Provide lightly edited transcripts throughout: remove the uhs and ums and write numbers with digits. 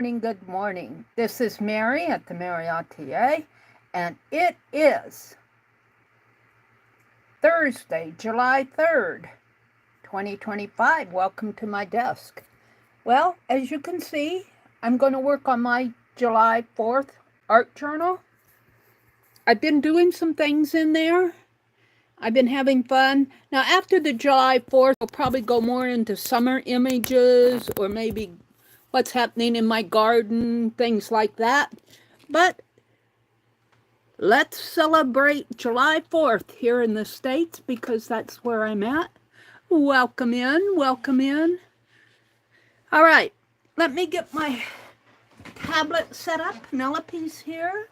Good morning. This is Meri at the Meri Atelier, and it is Thursday, July 3rd, 2025. Welcome to my desk. Well, as you can see, I'm going to work on my July 4th art journal. I've been doing some things in there. I've been having fun. Now, after the July 4th, I'll probably go more into summer images or maybe what's happening in my garden, things like that. But let's celebrate July 4th here in the States because that's where I'm at. Welcome in, welcome in. All right, let me get my tablet set up. Penelope's here.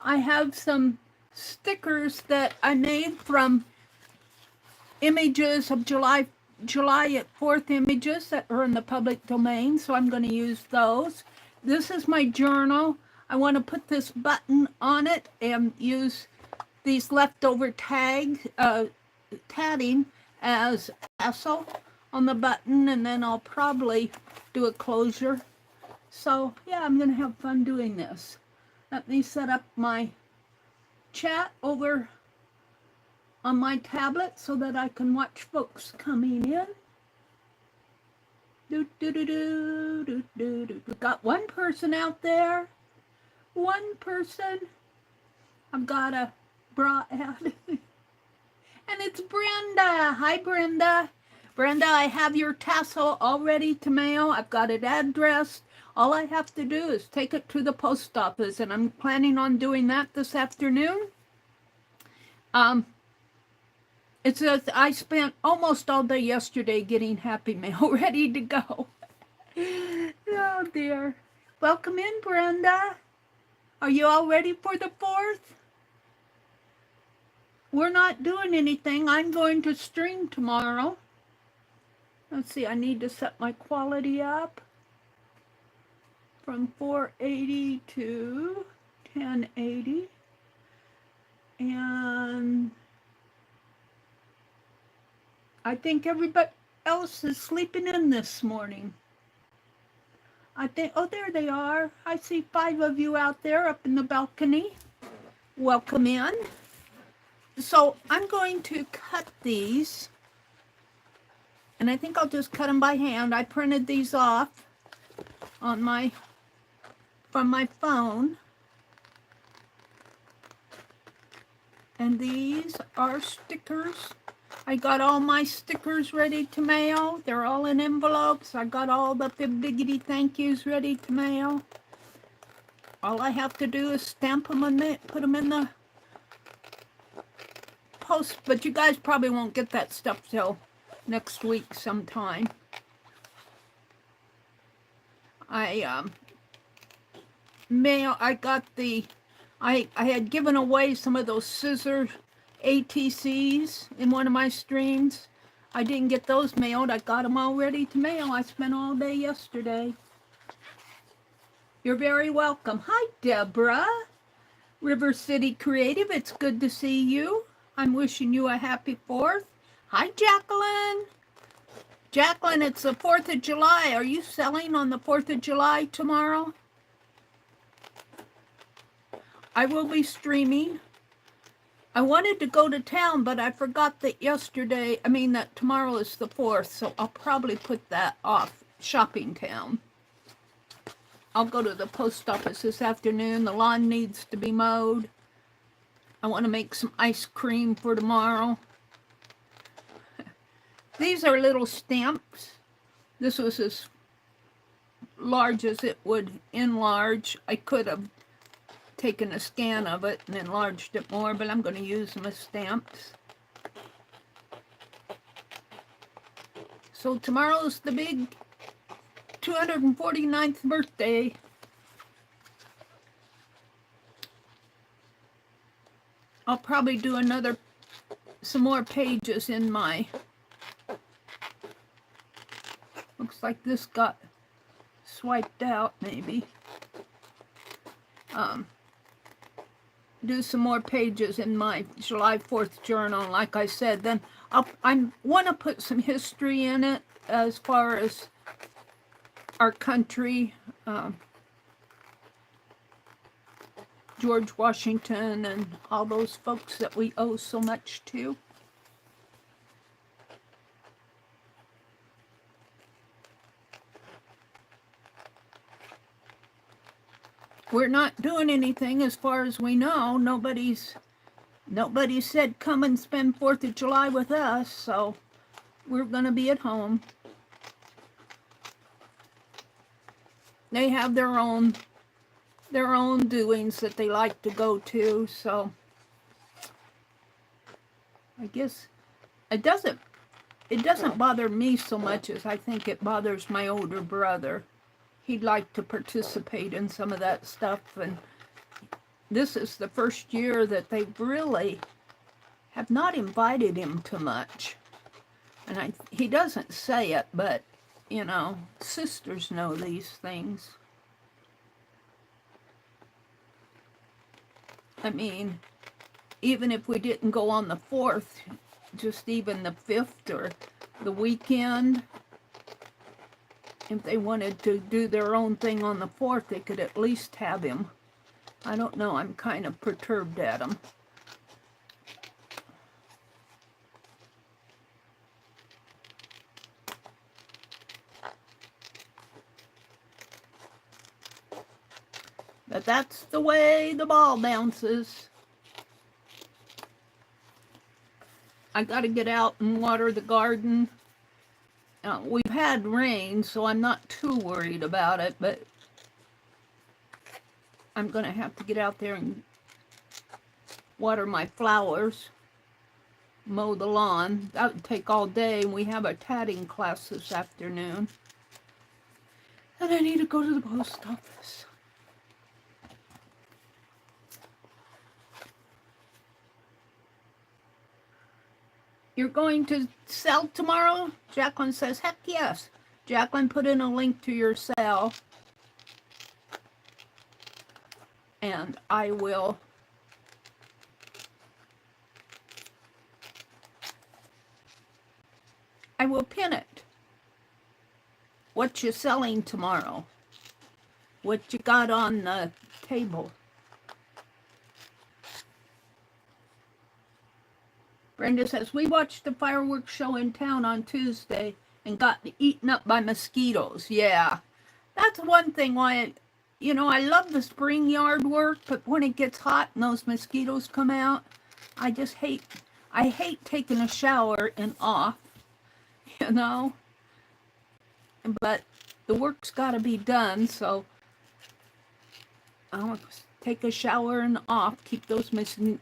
I have some stickers that I made from images of July 4th images that are in the public domain, so I'm going to use those. This is my journal. I want to put this button on it and use these leftover tatting as Picasso on the button, and then I'll probably do a closure. So yeah, I'm going to have fun doing this. Let me set up my chat over on my tablet so that I can watch folks coming in. We've got one person out there. One person. I've got a bra ad. And it's Brenda. Hi, Brenda. Brenda, I have your tassel all ready to mail. I've got it addressed. All I have to do is take it to the post office, and I'm planning on doing that this afternoon. It says I spent almost all day yesterday getting Happy Mail ready to go. Oh, dear. Welcome in, Brenda. Are you all ready for the 4th? We're not doing anything. I'm going to stream tomorrow. Let's see, I need to set my quality up from 480 to 1080. And I think everybody else is sleeping in this morning. I think, oh, there they are. I see 5 of you out there up in the balcony. Welcome in. So I'm going to cut these, and I think I'll just cut them by hand. I printed these off on from my phone. And these are stickers. I got all my stickers ready to mail. They're all in envelopes. I got all the biggity thank yous ready to mail. All I have to do is stamp them and put them in the post. But you guys probably won't get that stuff till next week sometime. I had given away some of those scissor ATCs in one of my streams. I didn't get those mailed. I got them all ready to mail. I spent all day yesterday. You're very welcome. Hi, Deborah. River City Creative, it's good to see you. I'm wishing you a happy 4th. Hi, Jacqueline. Jacqueline, it's the 4th of July. Are you selling on the 4th of July tomorrow? I will be streaming. I wanted to go to town, but I forgot that that tomorrow is the 4th, so I'll probably put that off, shopping town. I'll go to the post office this afternoon. The lawn needs to be mowed. I want to make some ice cream for tomorrow. These are little stamps. This was as large as it would enlarge. I could have taken a scan of it and enlarged it more, but I'm going to use them as stamps. So tomorrow's the big 249th birthday. I'll probably do some more pages in my, looks like this got swiped out maybe. Do some more pages in my July 4th journal. Like I said, then I want to put some history in it as far as our country, George Washington and all those folks that we owe so much to. We're not doing anything as far as we know. Nobody said come and spend 4th of July with us, so we're going to be at home. They have their own doings that they like to go to, so I guess it doesn't bother me so much as I think it bothers my older brother. He'd like to participate in some of that stuff, and this is the first year that they really have not invited him to much. And he doesn't say it, but, you know, sisters know these things. I mean, even if we didn't go on the 4th, just even the 5th or the weekend, if they wanted to do their own thing on the 4th, they could at least have him. I don't know, I'm kind of perturbed at him. But that's the way the ball bounces. I got to get out and water the garden. We've had rain, so I'm not too worried about it, but I'm going to have to get out there and water my flowers, mow the lawn. That would take all day, and we have a tatting class this afternoon. And I need to go to the post office. You're going to sell tomorrow? Jacqueline says, heck yes. Jacqueline, put in a link to your sale. And I will pin it. What you selling tomorrow? What you got on the table? Brenda says, we watched the fireworks show in town on Tuesday and got eaten up by mosquitoes. Yeah, that's one thing why, you know, I love the spring yard work, but when it gets hot and those mosquitoes come out, I hate taking a shower and off, you know. But the work's got to be done, so I'll take a shower and off, keep those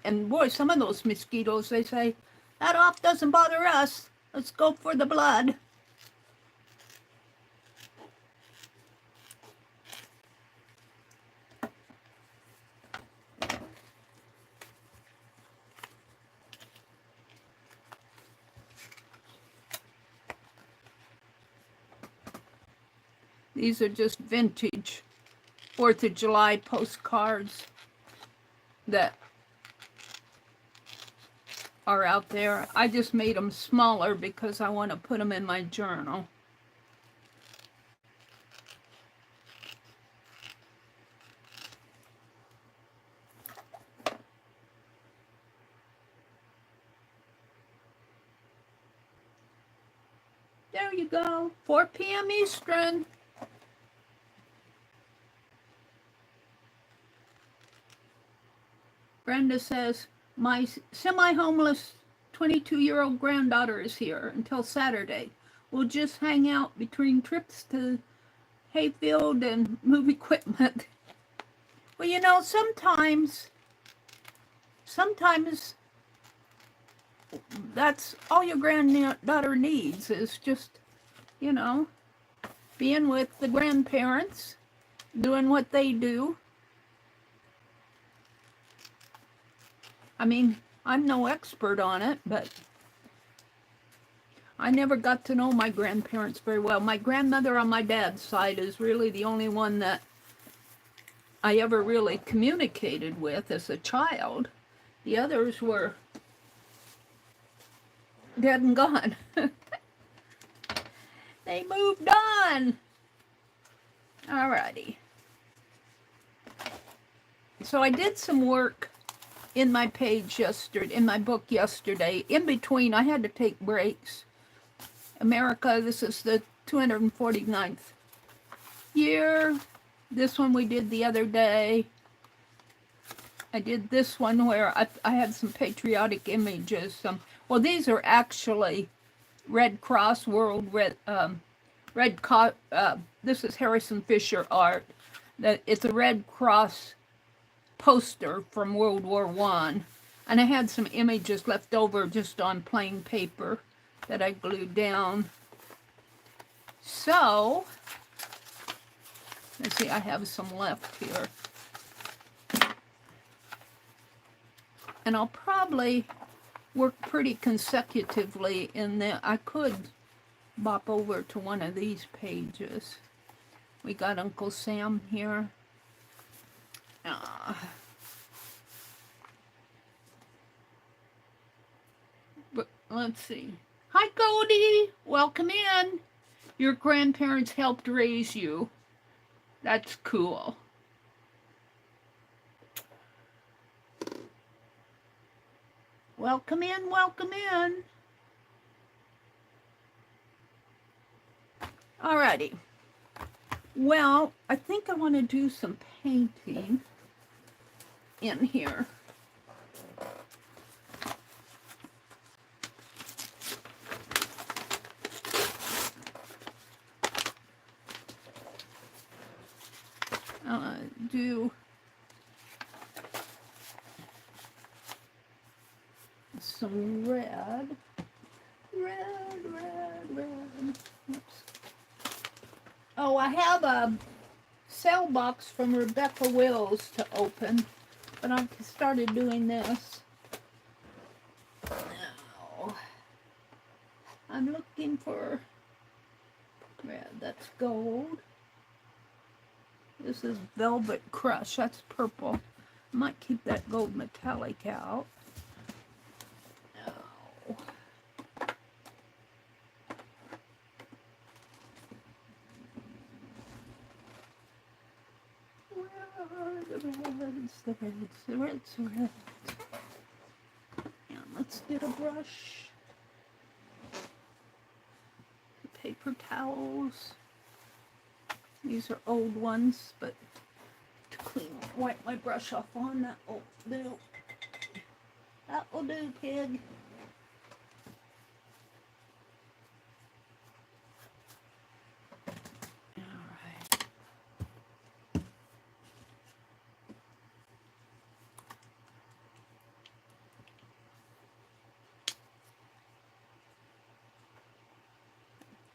and boy, some of those mosquitoes, they say, that off doesn't bother us. Let's go for the blood. These are just vintage 4th of July postcards that are out there. I just made them smaller because I want to put them in my journal. There you go, 4 p.m. Eastern. Brenda says, my semi-homeless 22-year-old granddaughter is here until Saturday. We'll just hang out between trips to hayfield and move equipment. Well, you know, sometimes that's all your granddaughter needs is just, you know, being with the grandparents, doing what they do. I mean, I'm no expert on it, but I never got to know my grandparents very well. My grandmother on my dad's side is really the only one that I ever really communicated with as a child. The others were dead and gone. They moved on. Alrighty. So I did some work in my page yesterday, in my book yesterday. In between, I had to take breaks. America, this is the 249th year. This one we did the other day. I did this one where I had some patriotic images. Well, these are actually Red Cross World this is Harrison Fisher art. It's a Red Cross poster from World War I. And I had some images left over just on plain paper that I glued down. So, let's see, I have some left here. And I'll probably work pretty consecutively in that. I could bop over to one of these pages. We got Uncle Sam here. But let's see. Hi, Cody. Welcome in. Your grandparents helped raise you. That's cool. Welcome in, welcome in. Alrighty. Well, I think I want to do some painting in here. Do some red. Oops. Oh, I have a cell box from Rebecca Wills to open, but I started doing this. Now, I'm looking for red. That's gold. This is Velvet Crush. That's purple. I might keep that gold metallic out. No. The reds. And let's get a brush. Paper towels. These are old ones, but to wipe my brush off on, that will do. That will do, pig. Alright.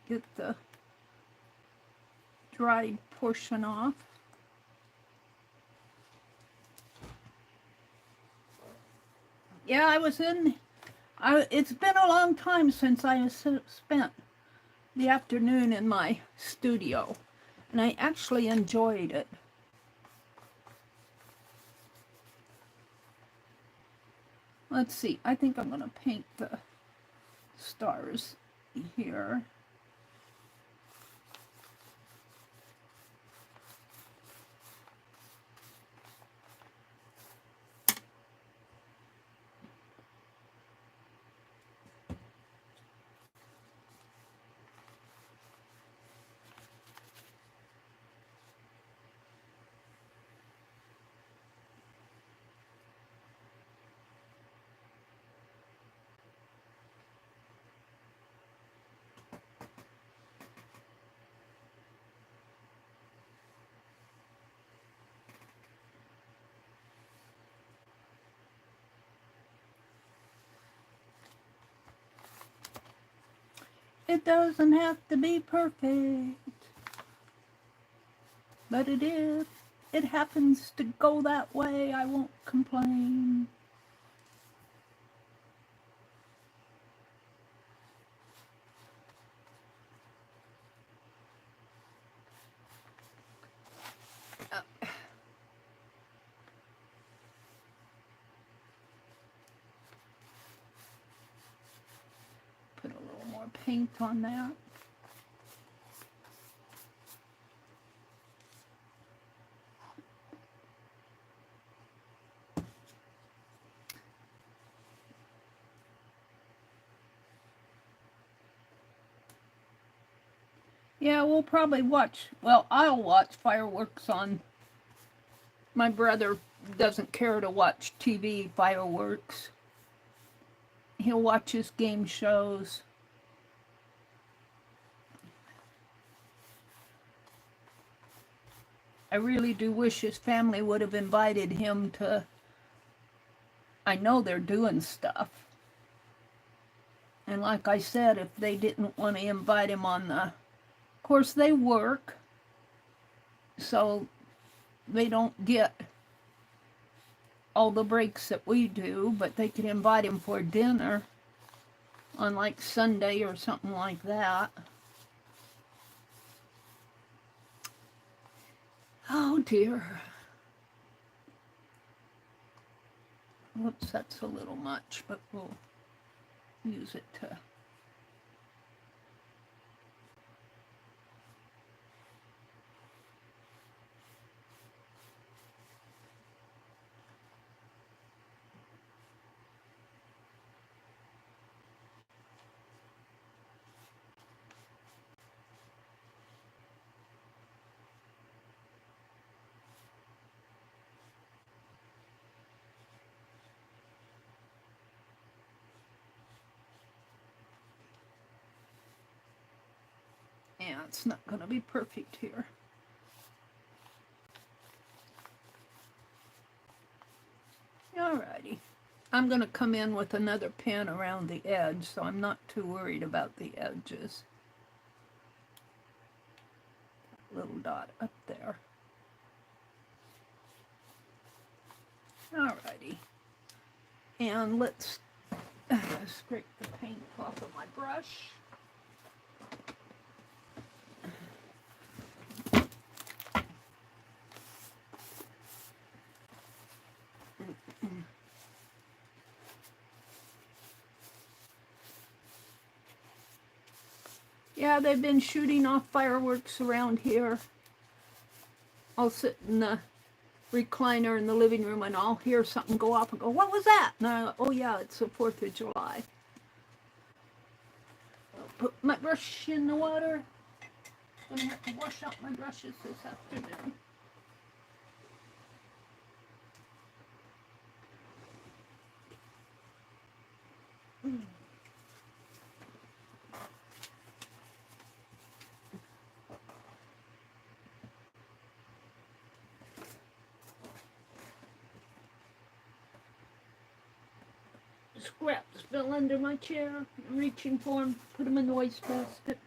Get the dried portion off. Yeah, it's been a long time since I spent the afternoon in my studio, and I actually enjoyed it. Let's see, I think I'm going to paint the stars here. It doesn't have to be perfect, but it is. It happens to go that way. I won't complain. Put a little more paint on that. Yeah, we'll probably watch, well, I'll watch fireworks on, my brother doesn't care to watch TV fireworks. He'll watch his game shows. I really do wish his family would have invited him to, I know they're doing stuff. And like I said, if they didn't want to invite him on the, of course they work, so they don't get all the breaks that we do, but they could invite him for dinner on like Sunday or something like that. Oh dear. Whoops, that's a little much, but we'll use it to... Yeah, it's not going to be perfect here. Alrighty. I'm going to come in with another pen around the edge, so I'm not too worried about the edges. Little dot up there. Alrighty. And let's scrape the paint off of my brush. Yeah, they've been shooting off fireworks around here. I'll sit in the recliner in the living room and I'll hear something go off and go, what was that? And I go, oh yeah, it's the 4th of July. I'll put my brush in the water. I'm going to have to wash out my brushes this afternoon. Scraps fell under my chair. I'm reaching for them, put them in the wastebasket.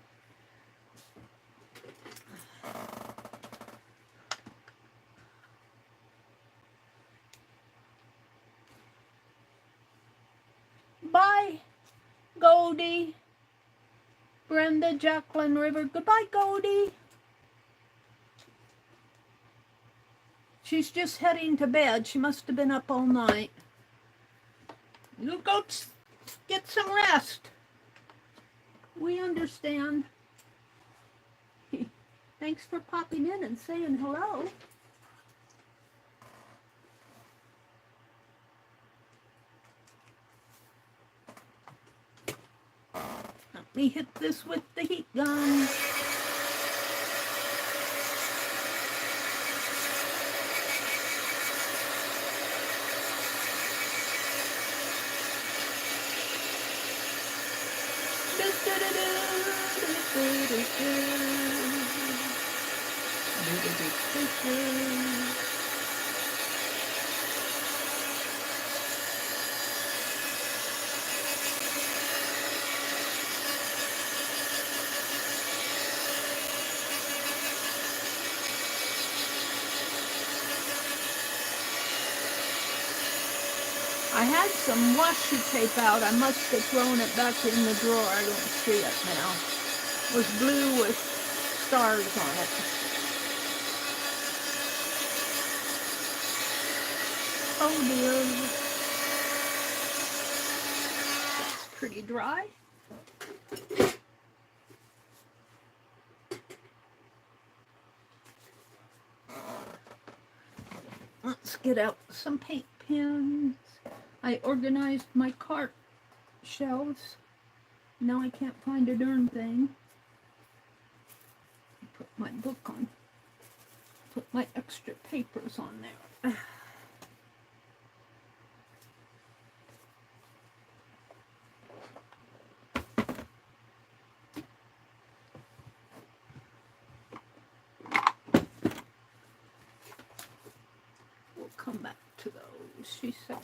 Bye, Goldie. Brenda, Jacqueline, River. Goodbye, Goldie. She's just heading to bed. She must have been up all night. You go get some rest. We understand. Thanks for popping in and saying hello. Let me hit this with the heat gun. I had some washi tape out. I must have thrown it back in the drawer. I don't see it now. It was blue with stars on it. Oh dear. That's pretty dry. Let's get out some paint pens. I organized my cart shelves. Now I can't find a darn thing. my book on. Put my extra papers on there. We'll come back to those, she said.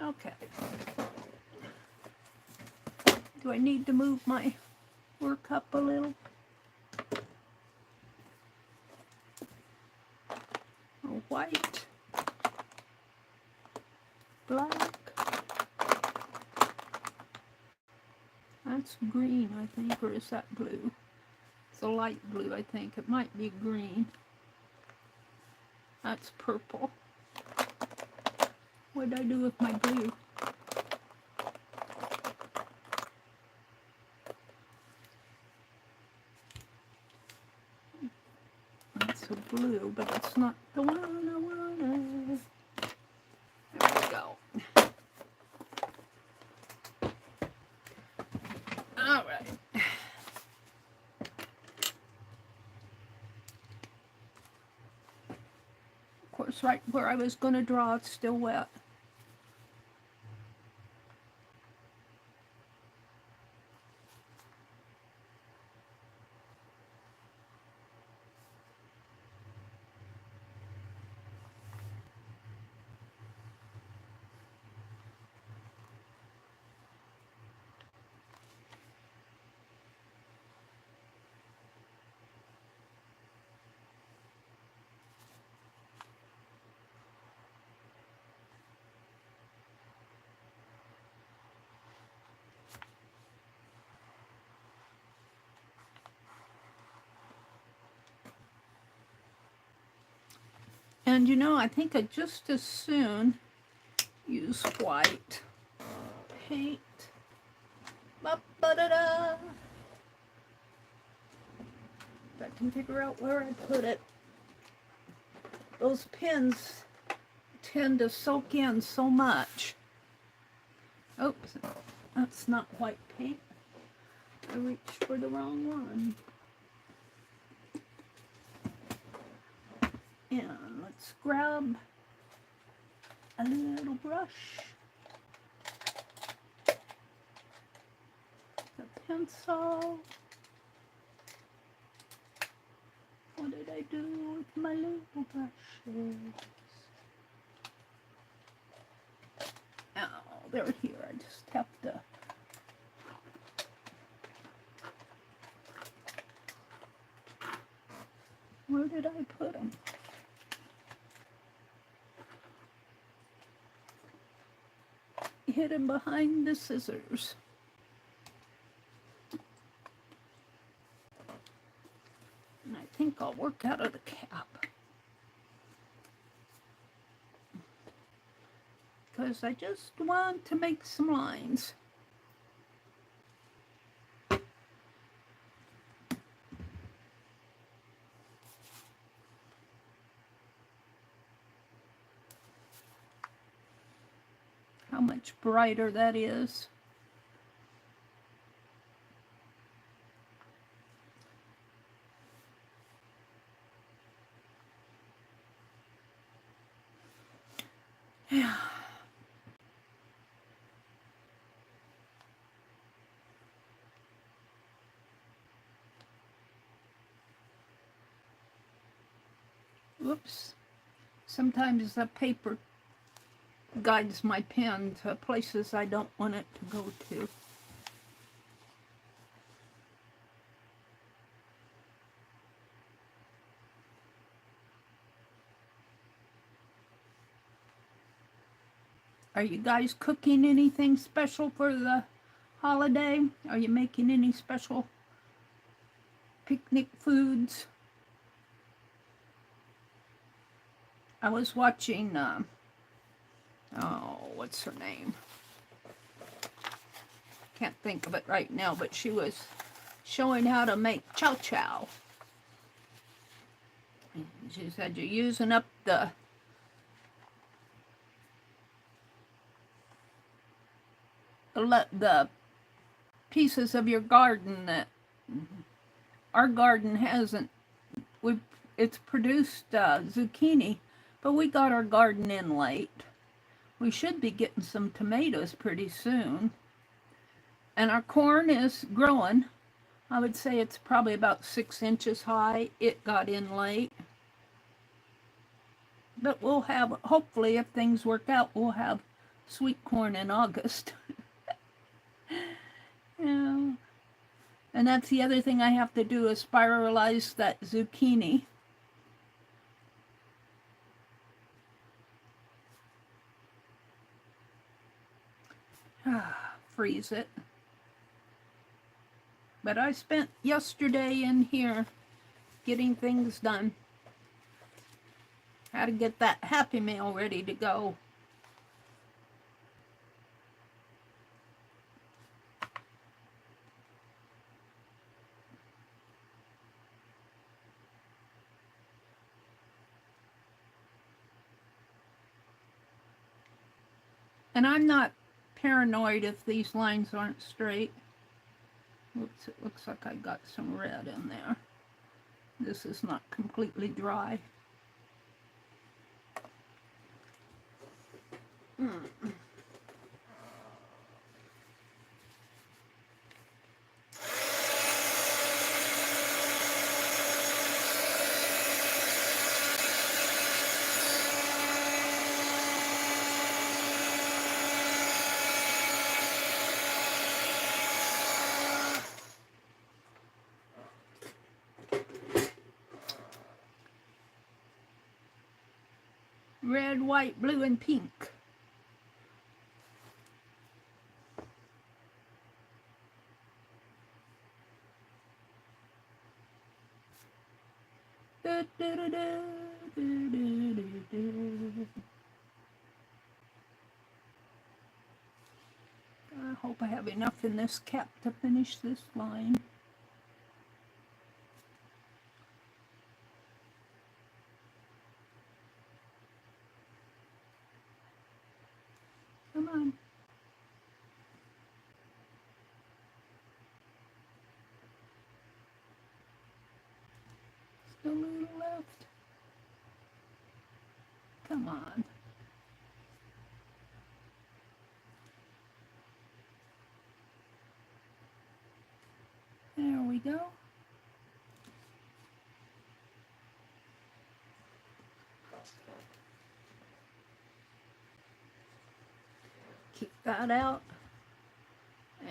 Okay. Do I need to move my work up a little? White, black, that's green, I think, or is that blue? It's a light blue, I think. It might be green. That's purple. What did I do with my blue? That's a blue, but that's not the one I wanted. There we go. All right. Of course, right where I was going to draw, it's still wet. And you know, I think I'd just as soon use white paint. Ba-ba-da-da. If I can figure out where I put it. Those pins tend to soak in so much. Oops, that's not white paint. I reached for the wrong one. And let's grab a little brush, the pencil. What did I do with my little brushes? Oh, they're here. I just have to. Where did I put them? Hidden behind the scissors. And I think I'll work out of the cap. Because I just want to make some lines. How much brighter that is. Yeah. Whoops. Sometimes the paper guides my pen to places I don't want it to go to. Are you guys cooking anything special for the holiday? Are you making any special picnic foods? I was watching, oh, what's her name? Can't think of it right now, but she was showing how to make chow chow. She said you're using up the the pieces of your garden that our garden hasn't. It's produced zucchini, but we got our garden in late. We should be getting some tomatoes pretty soon. And our corn is growing. I would say it's probably about 6 inches high. It got in late. But we'll have, hopefully, if things work out, we'll have sweet corn in August. Yeah. And that's the other thing I have to do is spiralize that zucchini. Freeze it. But I spent yesterday in here getting things done. How to get that Happy Meal ready to go. And I'm not paranoid if these lines aren't straight. Oops, it looks like I got some red in there. This is not completely dry. Red, white, blue, and pink. I hope I have enough in this cap to finish this line. Come on. Still a little left. Come on. There we go. Keep that out. And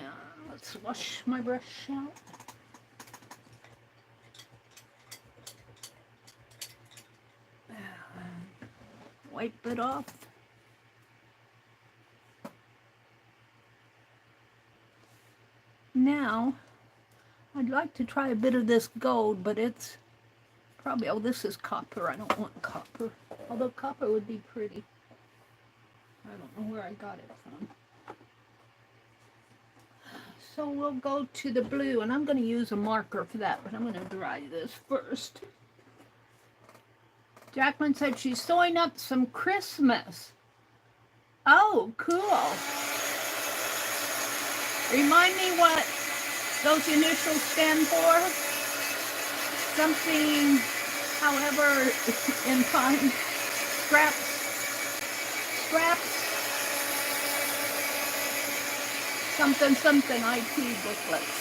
let's wash my brush out. Wipe it off. Now, I'd like to try a bit of this gold, but it's probably, oh, this is copper. I don't want copper, although copper would be pretty. I don't know where I got it from. So we'll go to the blue, and I'm going to use a marker for that, but I'm going to dry this first. Jacqueline said she's sewing up some Christmas. Oh, cool. Remind me what those initials stand for. Something, however, in time. Scraps. Something, IT booklets.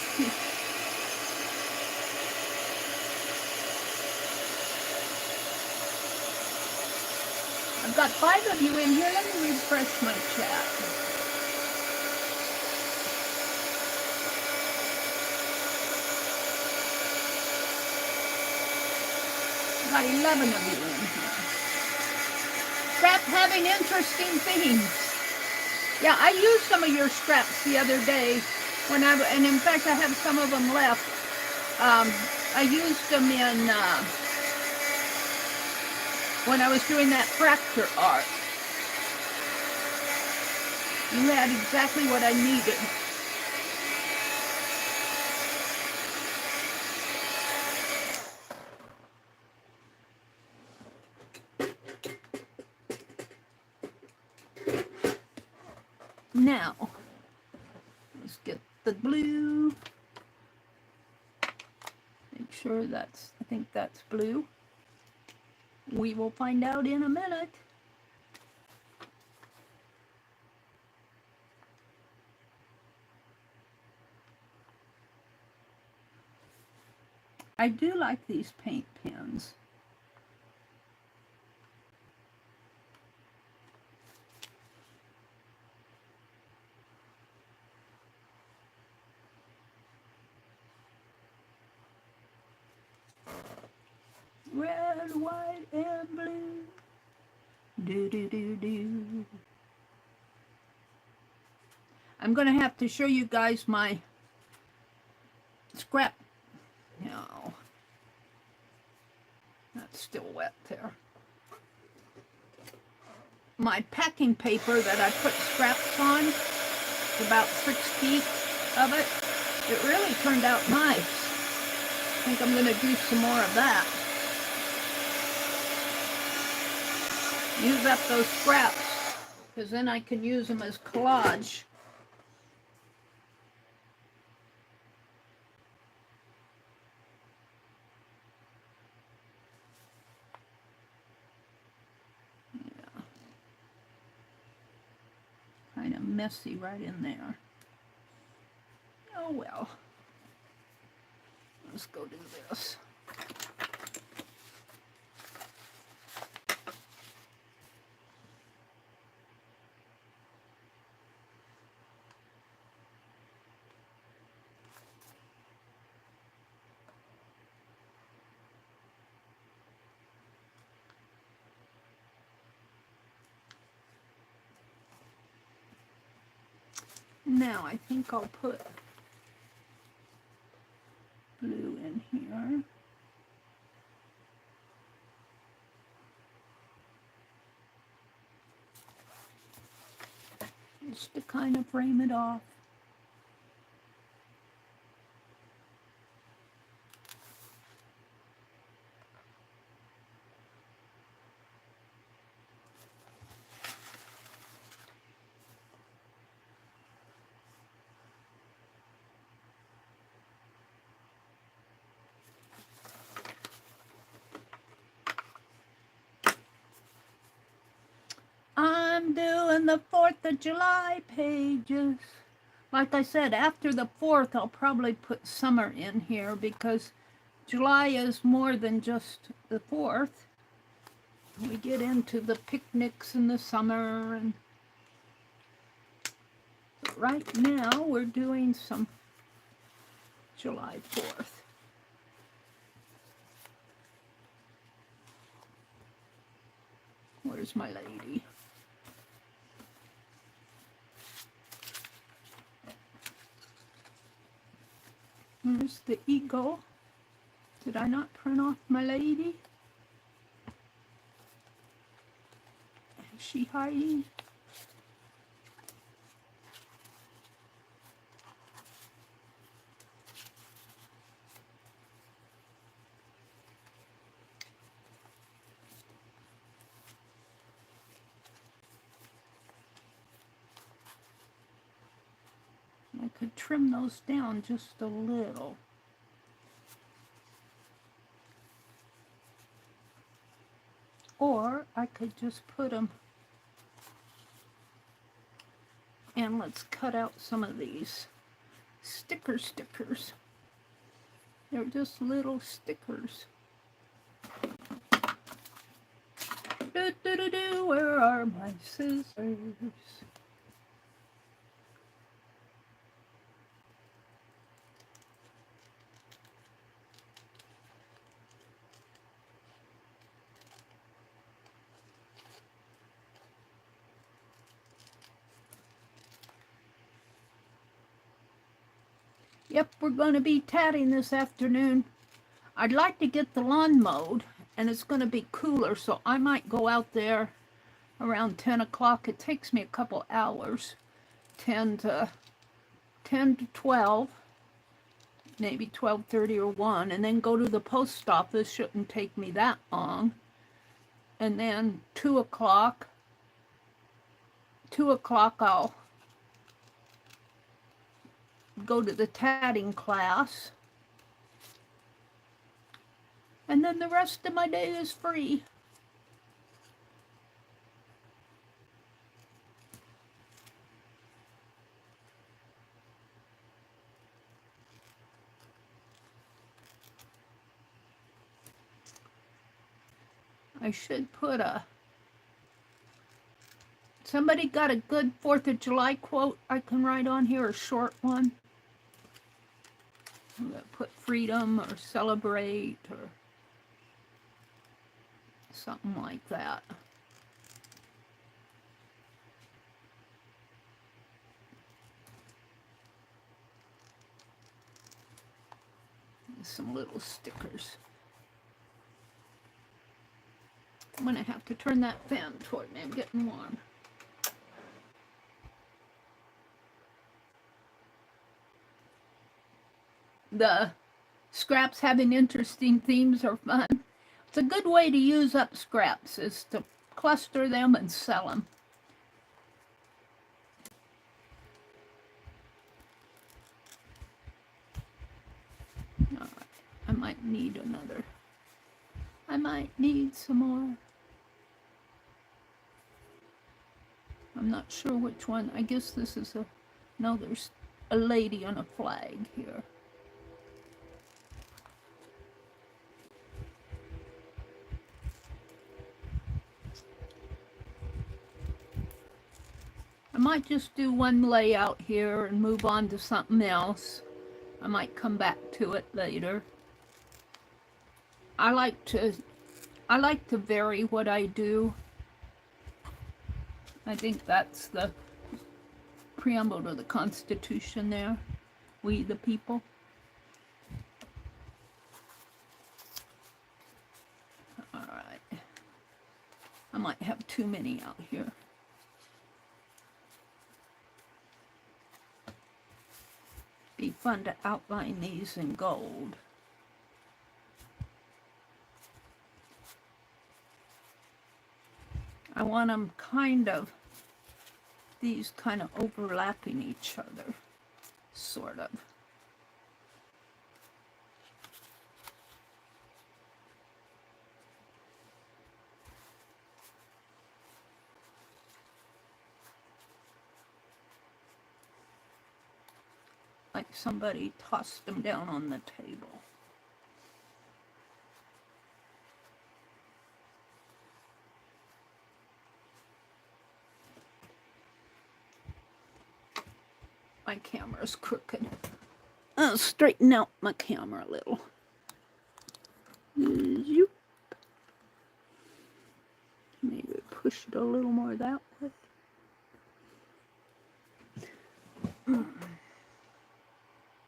I've got 5 of you in here. Let me refresh my chat. I've got 11 of you in here. Scrap having interesting themes. Yeah, I used some of your scraps the other day and in fact I have some of them left. I used them in when I was doing that fracture art. You had exactly what I needed. Now, Let's get the blue. Make sure that's, I think that's blue. We will find out in a minute. I do like these paint pens. Red, white, and blue. Do, do, do, do. I'm going to have to show you guys my scrap. No. That's still wet there. My packing paper that I put scraps on, about 6 feet of it, it really turned out nice. I think I'm going to do some more of that. Use up those scraps, because then I can use them as collage. Yeah. Kind of messy right in there. Oh well. Let's go do this. Now I think I'll put blue in here. Just to kind of frame it off. I'm doing the 4th of July pages. Like I said, after the 4th, I'll probably put summer in here because July is more than just the 4th. We get into the picnics in the summer. And but right now, we're doing some July 4th. Where's my lady? There's the eagle. Did I not print off my lady? Is she hiding? I could trim those down just a little. Or I could just put them, and let's cut out some of these stickers. They're just little stickers. Where are my scissors? Yep, we're going to be tatting this afternoon. I'd like to get the lawn mowed, and it's going to be cooler, so I might go out there around 10 o'clock. It takes me a couple hours, 10 to 12, maybe 12:30 or 1, and then go to the post office. Shouldn't take me that long. And then 2 o'clock I'll go to the tatting class. And then the rest of my day is free. I should put somebody got a good 4th of July quote I can write on here, a short one. I'm gonna put freedom or celebrate or something like that. Some little stickers. I'm gonna have to turn that fan toward me. I'm getting warm. The scraps having interesting themes are fun. It's a good way to use up scraps, is to cluster them and sell them. All right, I might need another. I might need some more. I'm not sure which one. I guess this is a, no, there's a lady on a flag here. I might just do one layout here and move on to something else. I might come back to it later. I like to vary what I do. I think that's the preamble to the Constitution there. We the people. All right. I might have too many out here. Be fun to outline these in gold. I want them kind of, these kind of overlapping each other, sort of. Like somebody tossed them down on the table. My camera's crooked. I'll straighten out my camera a little. Maybe push it a little more that way.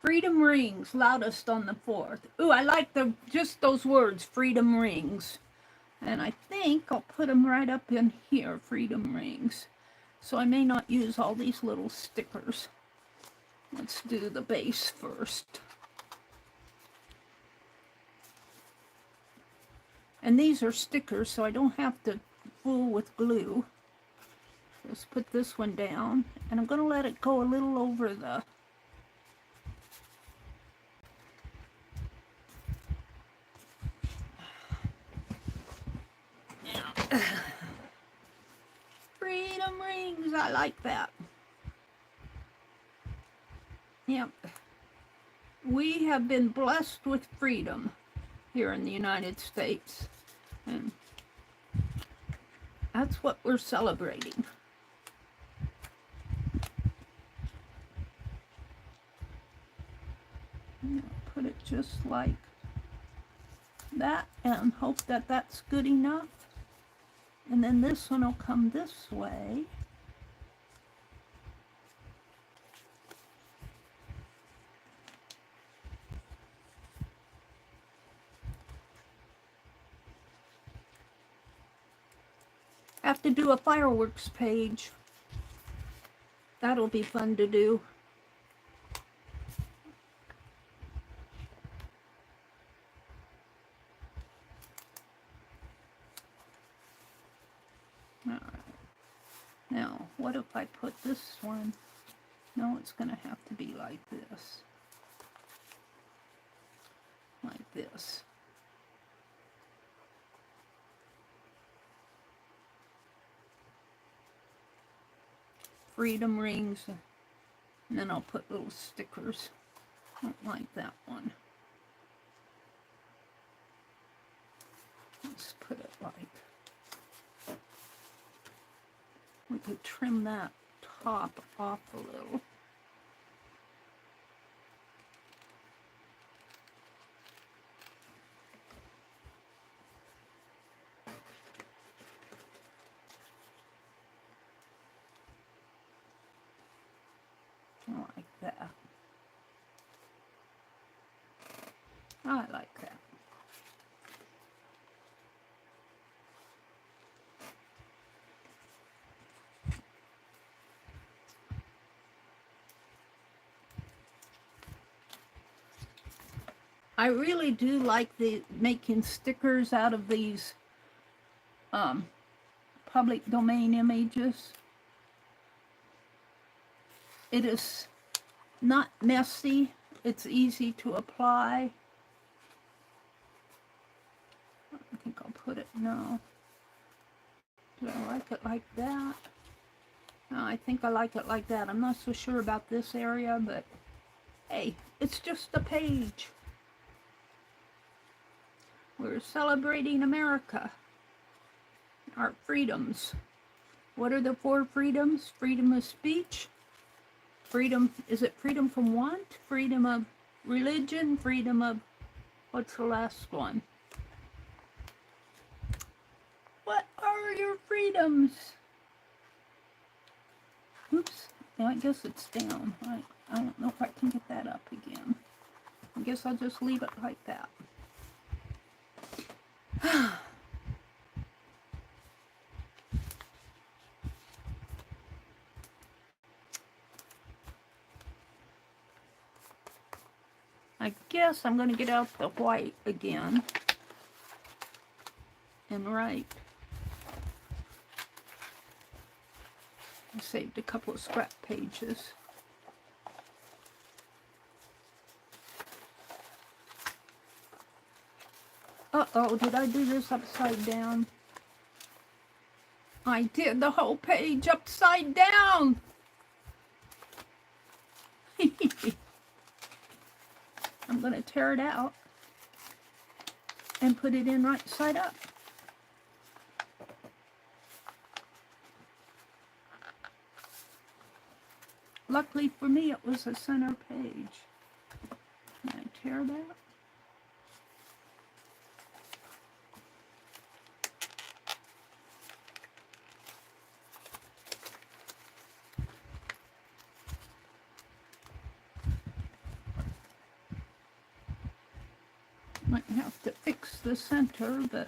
Freedom rings, loudest on the 4th. Ooh, I like just those words, freedom rings. And I think I'll put them right up in here, freedom rings. So I may not use all these little stickers. Let's do the base first. And these are stickers, so I don't have to fool with glue. Just put this one down, and I'm going to let it go a little over the freedom rings. I like that. Yep. We have been blessed with freedom here in the United States. And that's what we're celebrating. Put it just like that and hope that that's good enough. And then this one will come this way. I have to do a fireworks page. That'll be fun to do. All right. Now, what if I put this one No, it's going to have to be like this. Like this. Freedom rings. And then I'll put little stickers. Don't like that one. Let's put it like... We could trim that top off a little. Like that. I like that. I really do like making stickers out of these public domain images. It is not messy. It's easy to apply. I think I'll put it now. Do I like it like that? No, I think I like it like that. I'm not so sure about this area, but hey, it's just a page. We're celebrating America, our freedoms. What are the 4 freedoms? Freedom of speech. Freedom, is it freedom from want? Freedom of religion? Freedom of, what's the last one? What are your freedoms? Oops, yeah, I guess it's down. I don't know if I can get that up again. I guess I'll just leave it like that. I guess I'm going to get out the white again and write. I saved a couple of scrap pages. Uh-oh, did I do this upside down? I did the whole page upside down! I'm going to tear it out and put it in right side up. Luckily for me, it was a center page. Can I tear that? Might have to fix the center, but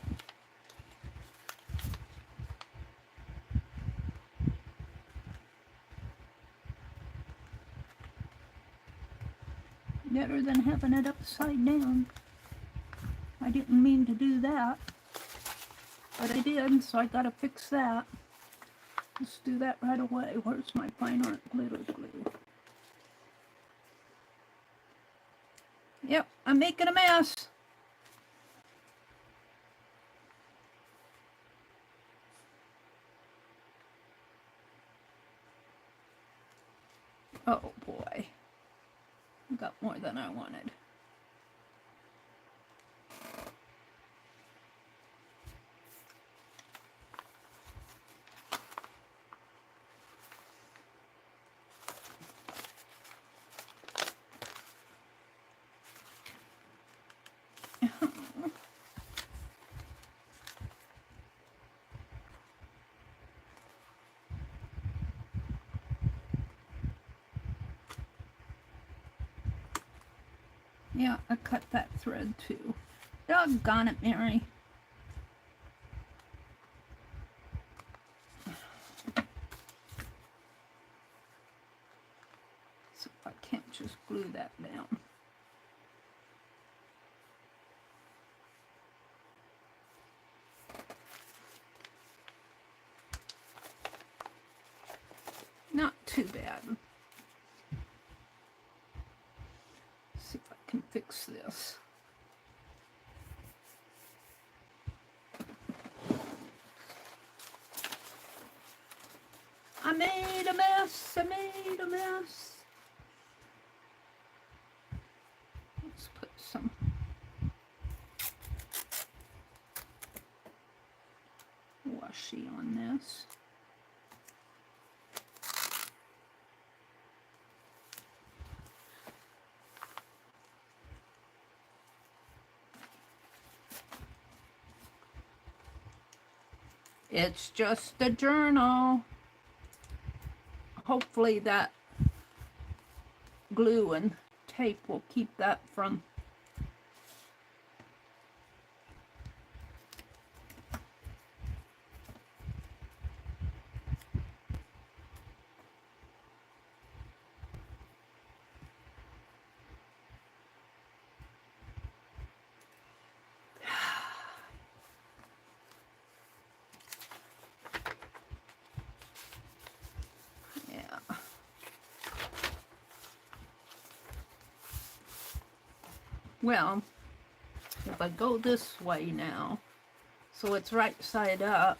better than having it upside down. I didn't mean to do that, but I did, so I gotta fix that. Let's do that right away. Where's my fine art glitter glue? Yep, I'm making a mess. Oh boy, I got more than I wanted. Yeah, I cut that thread too. Doggone it, Mary. So if I can't just glue that down. Not too bad. can fix this. I made a mess, I made a mess. Let's put some washi on this. It's just a journal. Hopefully that glue and tape will keep that from well, if I go this way now, so it's right side up,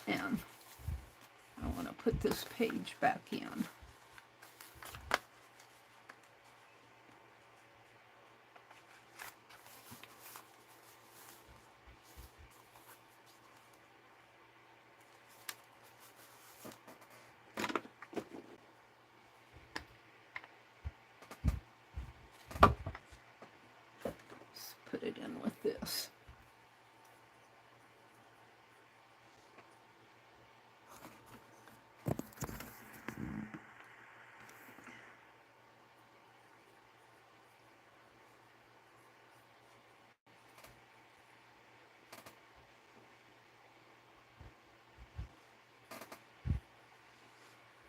and I want to put this page back in. Put it in with this.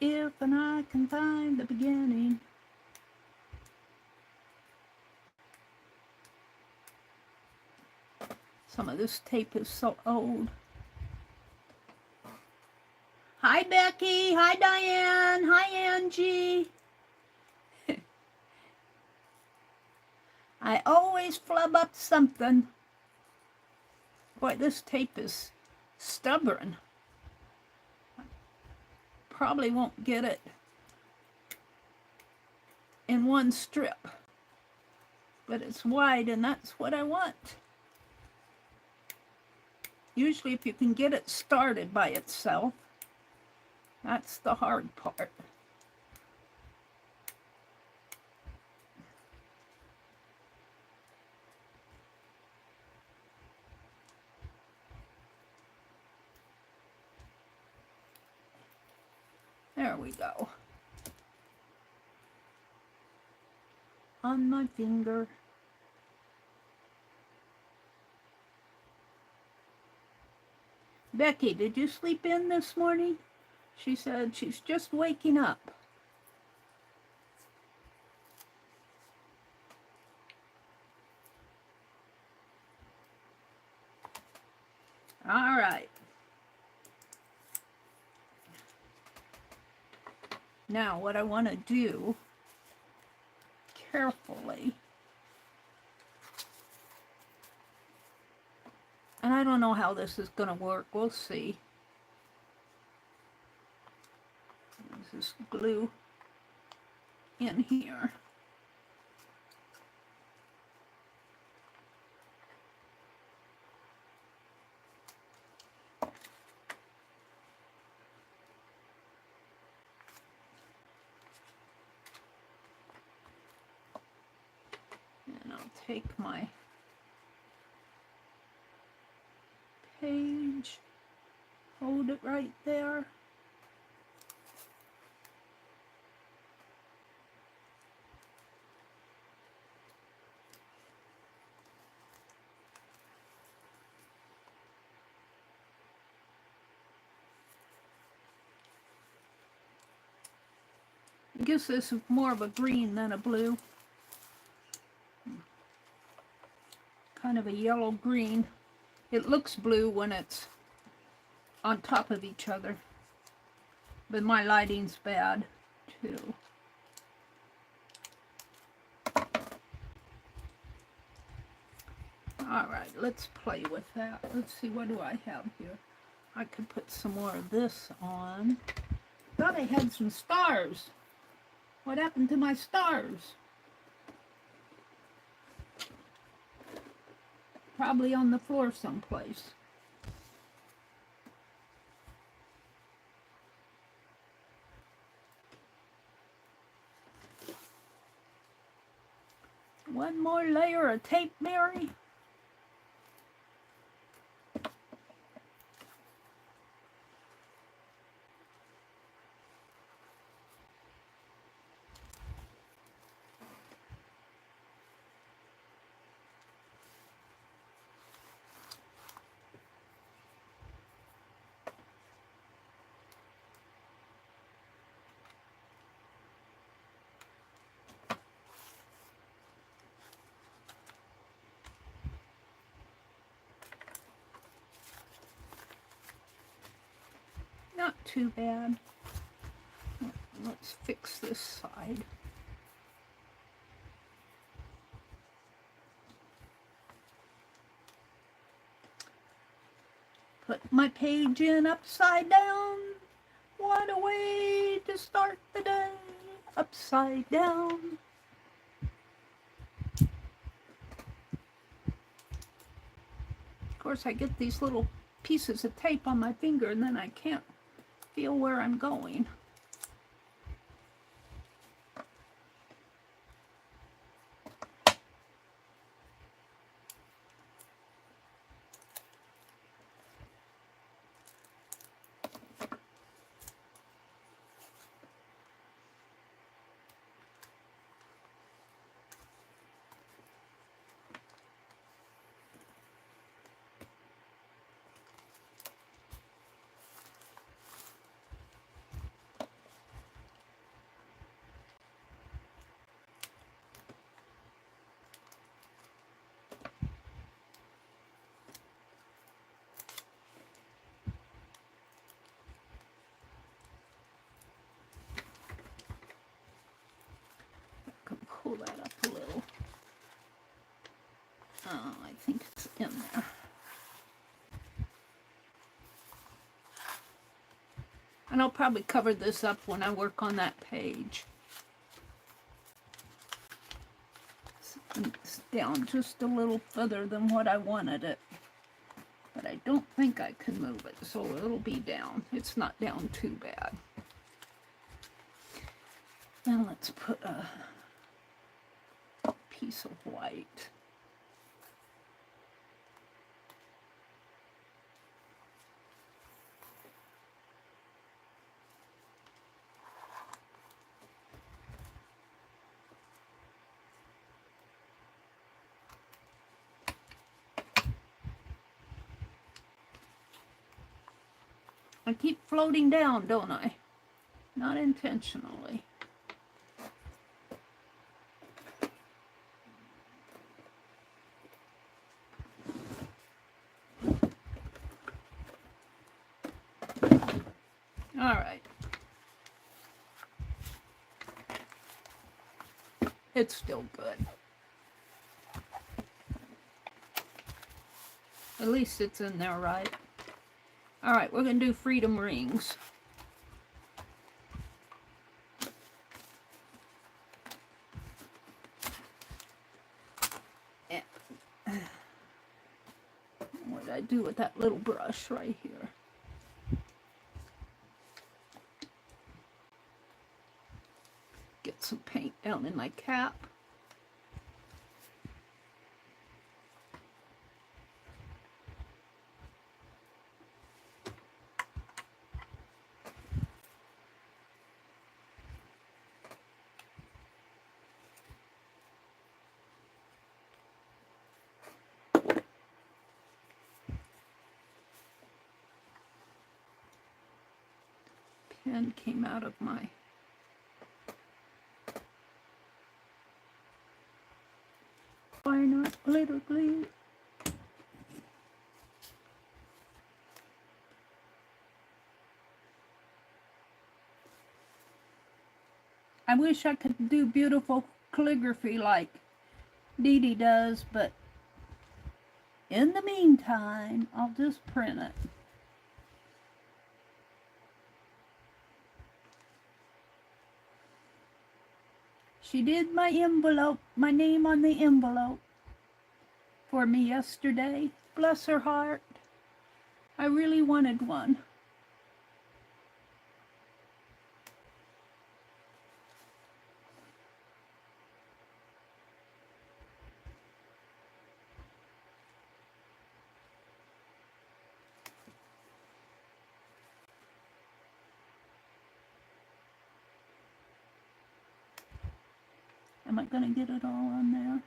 If and I can find the beginning. Some of this tape is so old. Hi, Becky. Hi, Diane. Hi, Angie. I always flub up something. Boy, this tape is stubborn. Probably won't get it in one strip. But it's wide, and that's what I want. Usually if you can get it started by itself, that's the hard part. There we go. On my finger. Becky, did you sleep in this morning? She said she's just waking up. All right. Now what I want to do carefully, and I don't know how this is going to work. We'll see. This is glue in here. And I'll take my page, hold it right there. I guess this is more of a green than a blue. Kind of a yellow green. It looks blue when it's on top of each other, but my lighting's bad too. let's play with that. Let's see, what do I have here? I could put some more of this on. Thought I had some stars. What happened to my stars? Probably on the floor someplace. One more layer of tape, Mary. Not too bad. Let's fix this side. Put my page in upside down. What a way to start the day. Upside down. Of course, I get these little pieces of tape on my finger and then I can't feel where I'm going. Pull that up a little. Oh, I think it's in there. And I'll probably cover this up when I work on that page. It's down just a little further than what I wanted it. But I don't think I can move it, so it'll be down. It's not down too bad. Now let's put a piece of white. I keep floating down, don't I? Not intentionally. All right. It's still good. At least it's in there right. All right, we're going to do freedom rings. What did I do with that little brush right here? Get some paint down in my cap. Pen came out of my why not glitter glue? I wish I could do beautiful calligraphy like Dee Dee does, but in the meantime, I'll just print it. She did my envelope, my name on the envelope for me yesterday. Bless her heart. I really wanted one. Am I going to get it all on there?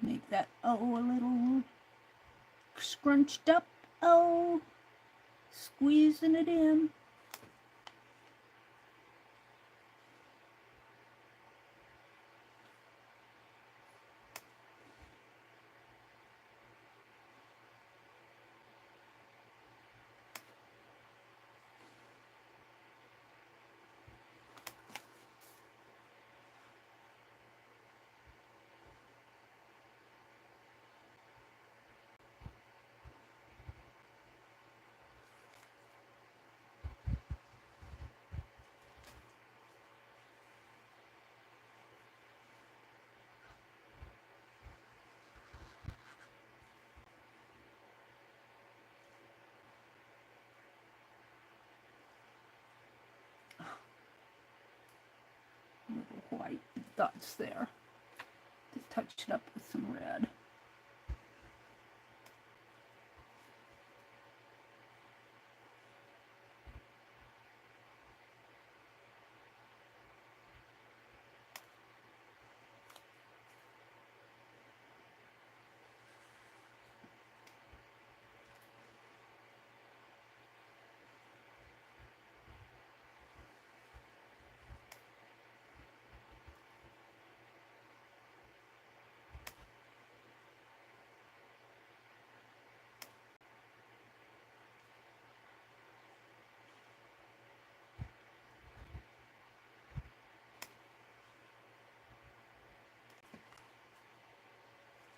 Make that O a little scrunched up. Oh, squeezing it in. Little white dots there. To touch it up with some red.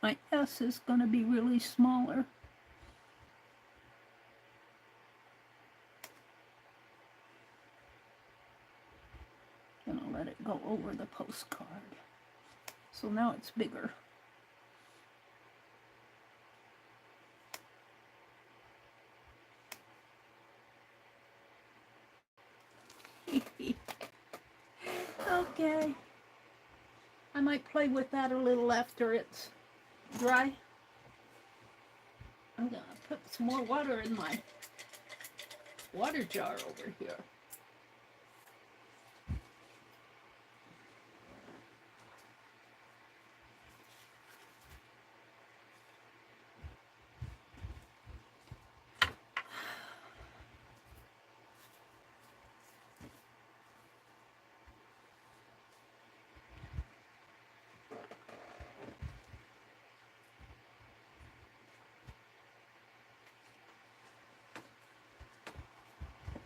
My S is going to be really smaller. Gonna let it go over the postcard. So now it's bigger. Okay. I might play with that a little after it's dry. I'm gonna put some more water in my water jar over here.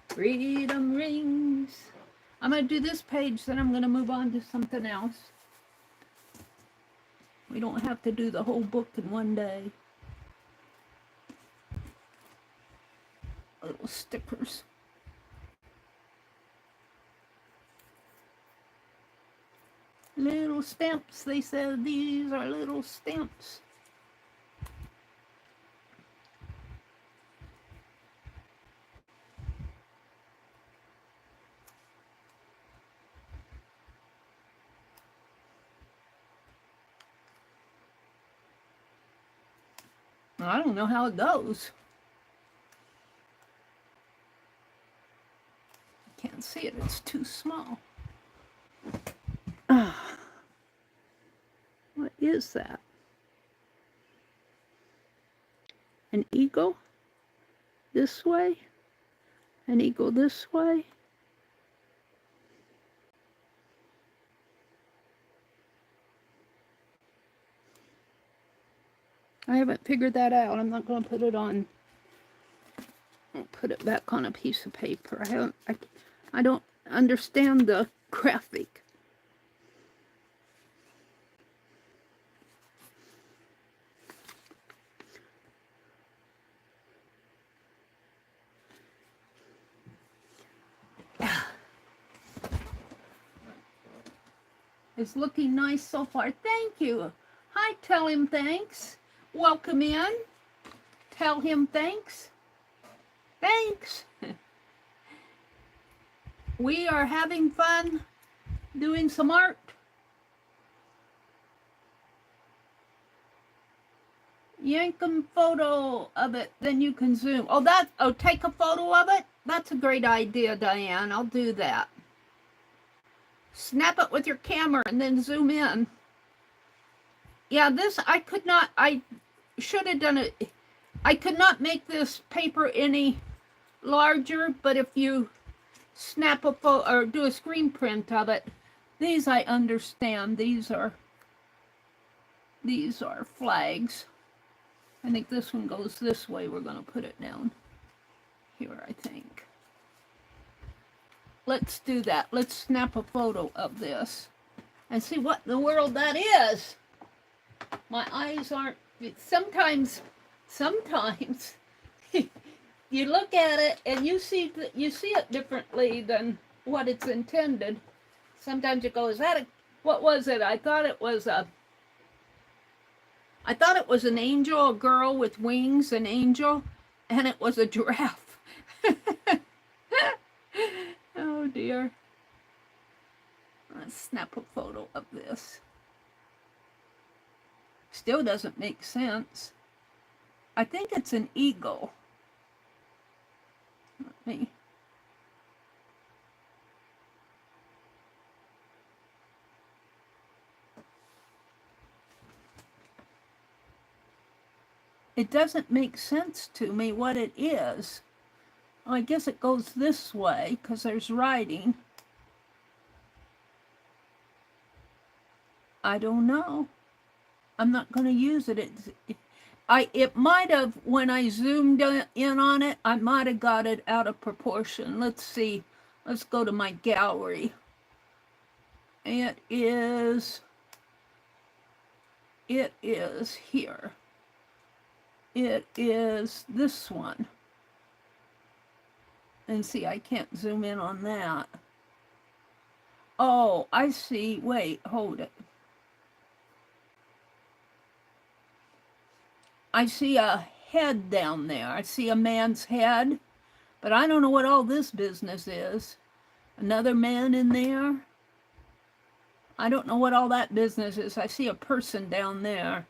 Freedom rings. I'm going to do this page, then I'm going to move on to something else. We don't have to do the whole book in one day. Little stickers. Little stamps. They said these are little stamps. I don't know how it goes. Can't see it, it's too small. is that? An eagle? This way? An eagle this way? I haven't figured that out. I'm not going to put it on. I'll put it back on a piece of paper. I don't understand the graphic. It's looking nice so far. Thank you. Hi, tell him thanks. Welcome in. Tell him thanks. Thanks. We are having fun doing some art. Yank a photo of it, then you can zoom. Oh, take a photo of it? That's a great idea, Diane. I'll do that. Snap it with your camera and then zoom in. Yeah, I should have done it. I could not make this paper any larger, but if you snap a photo or do a screen print of it, these I understand. These are flags. I think this one goes this way. We're going to put it down here, I think. Let's do that. Let's snap a photo of this and see what in the world that is. My eyes aren't, sometimes you look at it and you see it differently than what it's intended. Sometimes you go, what was it? I thought it was an angel, a girl with wings, an angel, and it was a giraffe. Oh dear. Let's snap a photo of this. Still doesn't make sense. I think it's an eagle. Let me. It doesn't make sense to me what it is. Well, I guess it goes this way because there's writing. I don't know. I'm not going to use it. It might have, when I zoomed in on it, I might have got it out of proportion. Let's see. Let's go to my gallery. It is here. It is this one. And see, I can't zoom in on that. Oh, I see. Wait, hold it. I see a head down there. I see a man's head, but I don't know what all this business is. Another man in there. I don't know what all that business is. I see a person down there.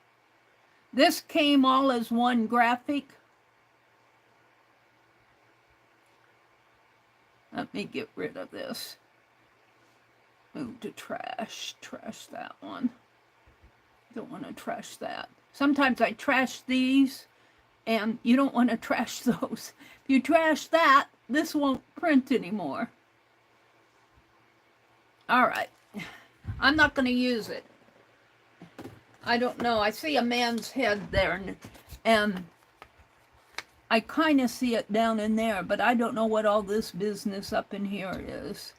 This came all as one graphic. Let me get rid of this. Move to trash. Trash that one. Don't want to trash that. Sometimes I trash these, and you don't want to trash those. If you trash that, this won't print anymore. All right. I'm not going to use it. I don't know. I see a man's head there, and I kind of see it down in there, but I don't know what all this business up in here is.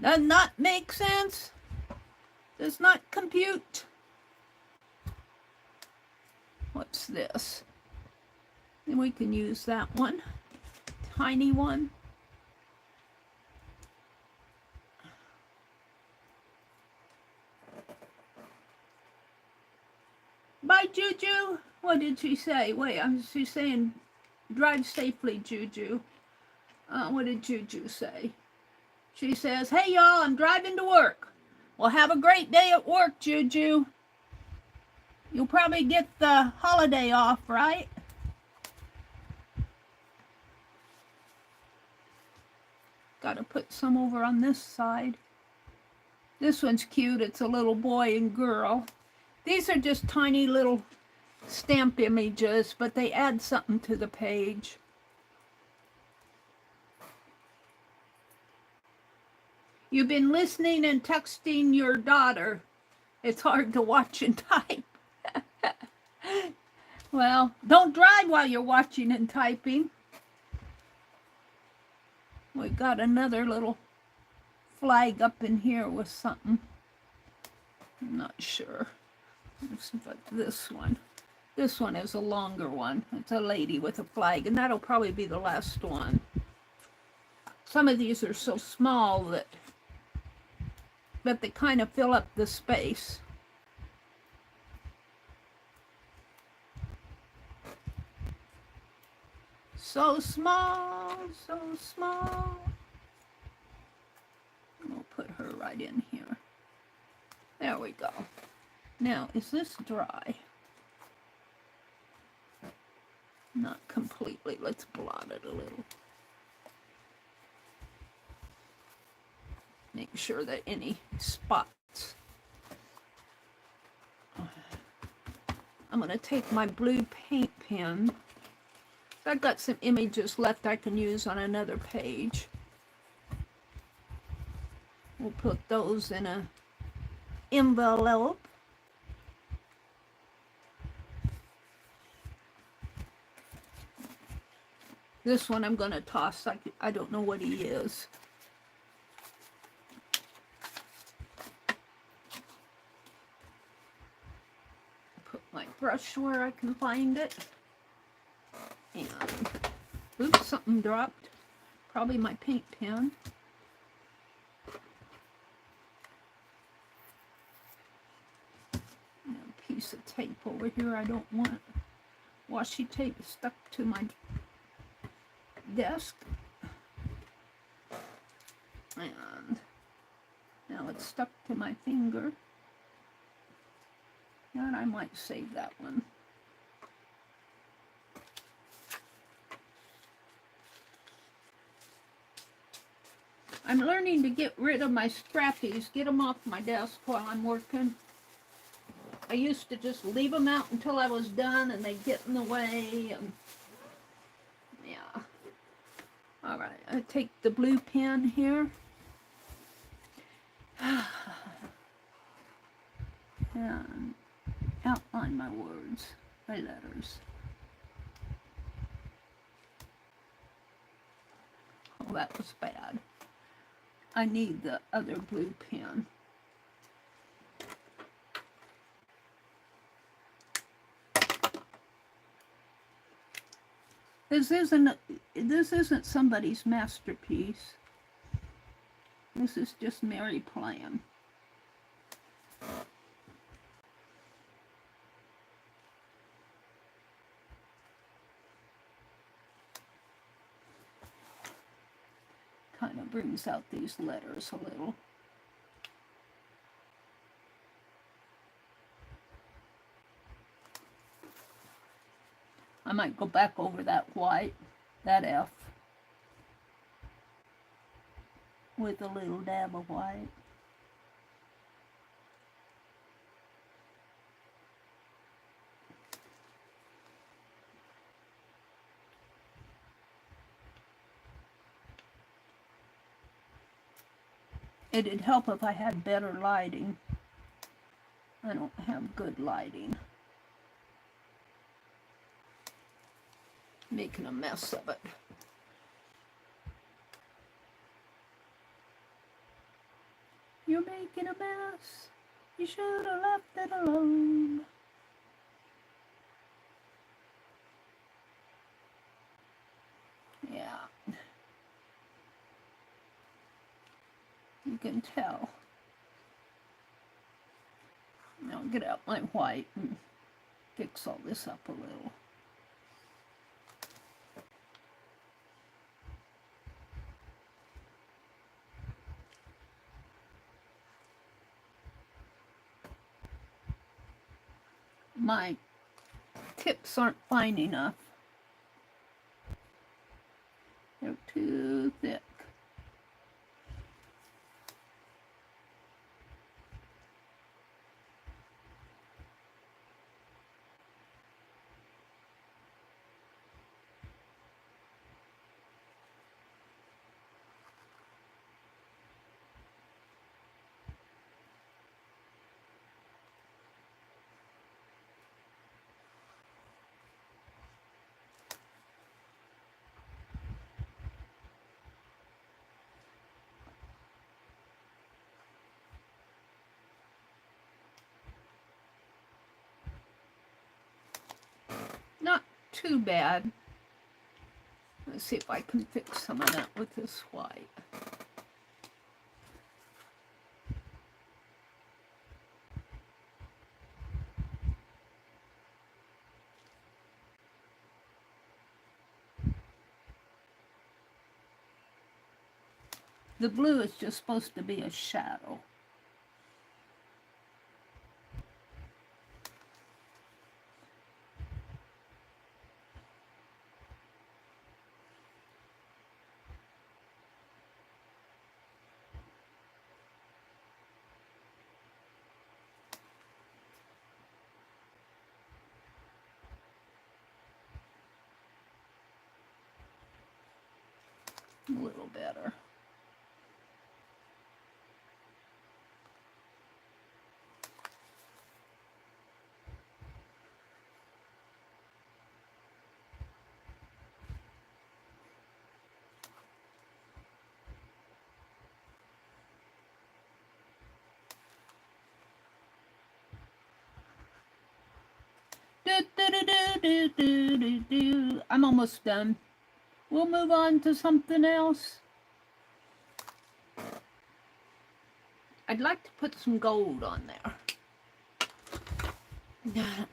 Does not make sense. Does not compute. What's this? And we can use that one. Tiny one. Bye, Juju. What did she say? Wait, she's saying drive safely, Juju. What did Juju say? She says, hey, y'all, I'm driving to work. Well, have a great day at work, Juju. You'll probably get the holiday off, right? Got to put some over on this side. This one's cute. It's a little boy and girl. These are just tiny little stamp images, but they add something to the page. You've been listening and texting your daughter. It's hard to watch and type. Well, don't drive while you're watching and typing. We got another little flag up in here with something. I'm not sure. But this one is a longer one. It's a lady with a flag, and that'll probably be the last one. Some of these are so small that they kind of fill up the space. So small, so small. We'll put her right in here. There we go. Now, is this dry? Not completely. Let's blot it a little. Make sure that any spots. I'm going to take my blue paint pen. I've got some images left I can use on another page. We'll put those in an envelope. This one I'm going to toss. I don't know what he is. Put my brush where I can find it. And, oops, something dropped. Probably my paint pen. And a piece of tape over here I don't want. Washi tape stuck to my desk. And now it's stuck to my finger. And I might save that one. I'm learning to get rid of my scrappies, get them off my desk while I'm working. I used to just leave them out until I was done and they'd get in the way. And yeah. All right, I take the blue pen here. And outline my words, my letters. Oh, that was bad. I need the other blue pen. This isn't somebody's masterpiece. This is just Meri playing. Kind of brings out these letters a little. I might go back over that white, that F, with a little dab of white. It'd help if I had better lighting. I don't have good lighting. Making a mess of it. You're making a mess. You should have left it alone. Yeah. You can tell. Now get out my white and fix all this up a little. My tips aren't fine enough. They're too thick. too bad. Let's see if I can fix some of that with this white. The blue is just supposed to be a shadow. A little better. I'm almost done. We'll move on to something else. I'd like to put some gold on there.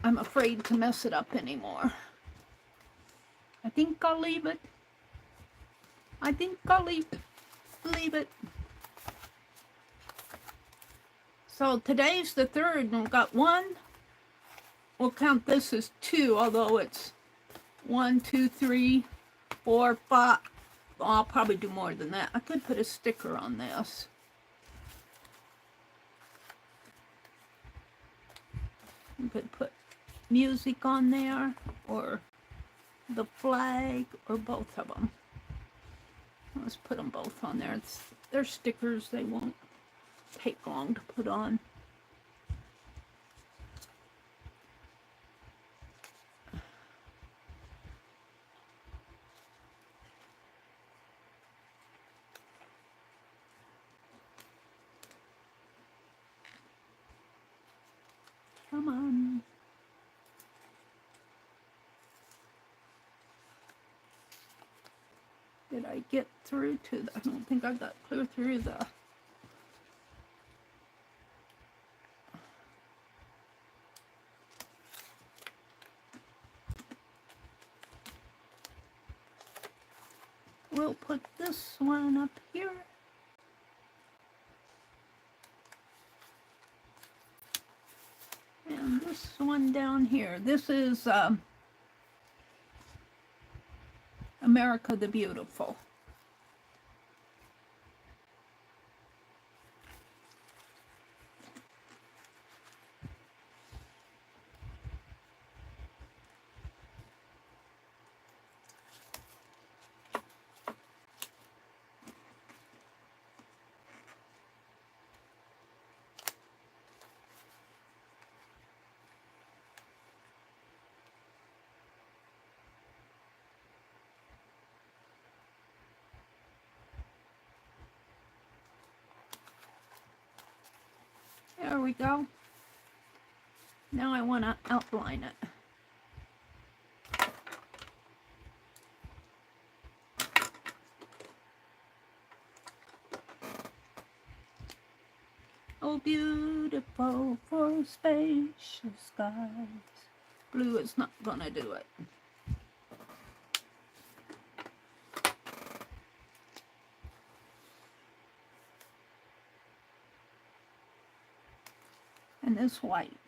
I'm afraid to mess it up anymore. I think I'll leave it. I think I'll leave it. So today's the 3rd, and we've got 1. We'll count this as 2, although it's 1, 2, 3, 4, 5. Well, I'll probably do more than that. I could put a sticker on this. You could put music on there, or the flag, or both of them. Let's put them both on there. They're stickers. They won't take long to put on. Come on. Did I get through to the... I don't think I got clear through the... We'll put this one up here. And this one down here. This is America the Beautiful. There we go. Now I want to outline it. Oh, beautiful for spacious skies. Blue is not gonna do it. And this white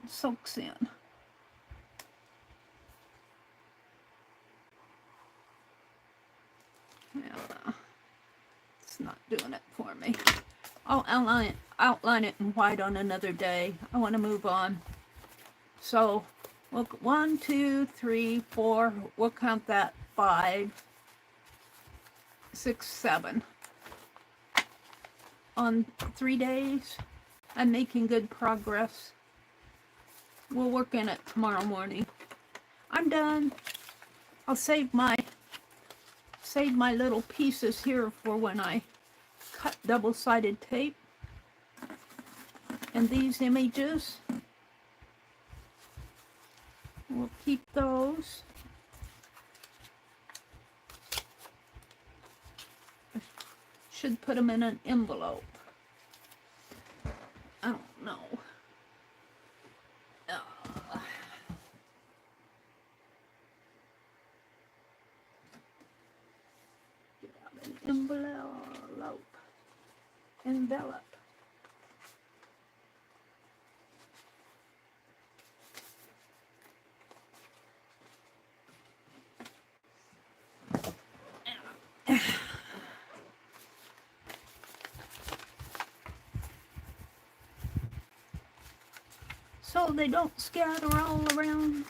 soaks in. Yeah, it's not doing it for me. I'll outline it in white on another day. I want to move on. So, look, 1, 2, 3, 4. We'll count that. 5, 6, 7. On 3 days. I'm making good progress. We'll work in it tomorrow morning. I'm done. I'll save my little pieces here for when I cut double-sided tape. And these images, we'll keep keep those. I should put them in an envelope. I don't know. Get out an envelope. Envelope. So they don't scatter all around.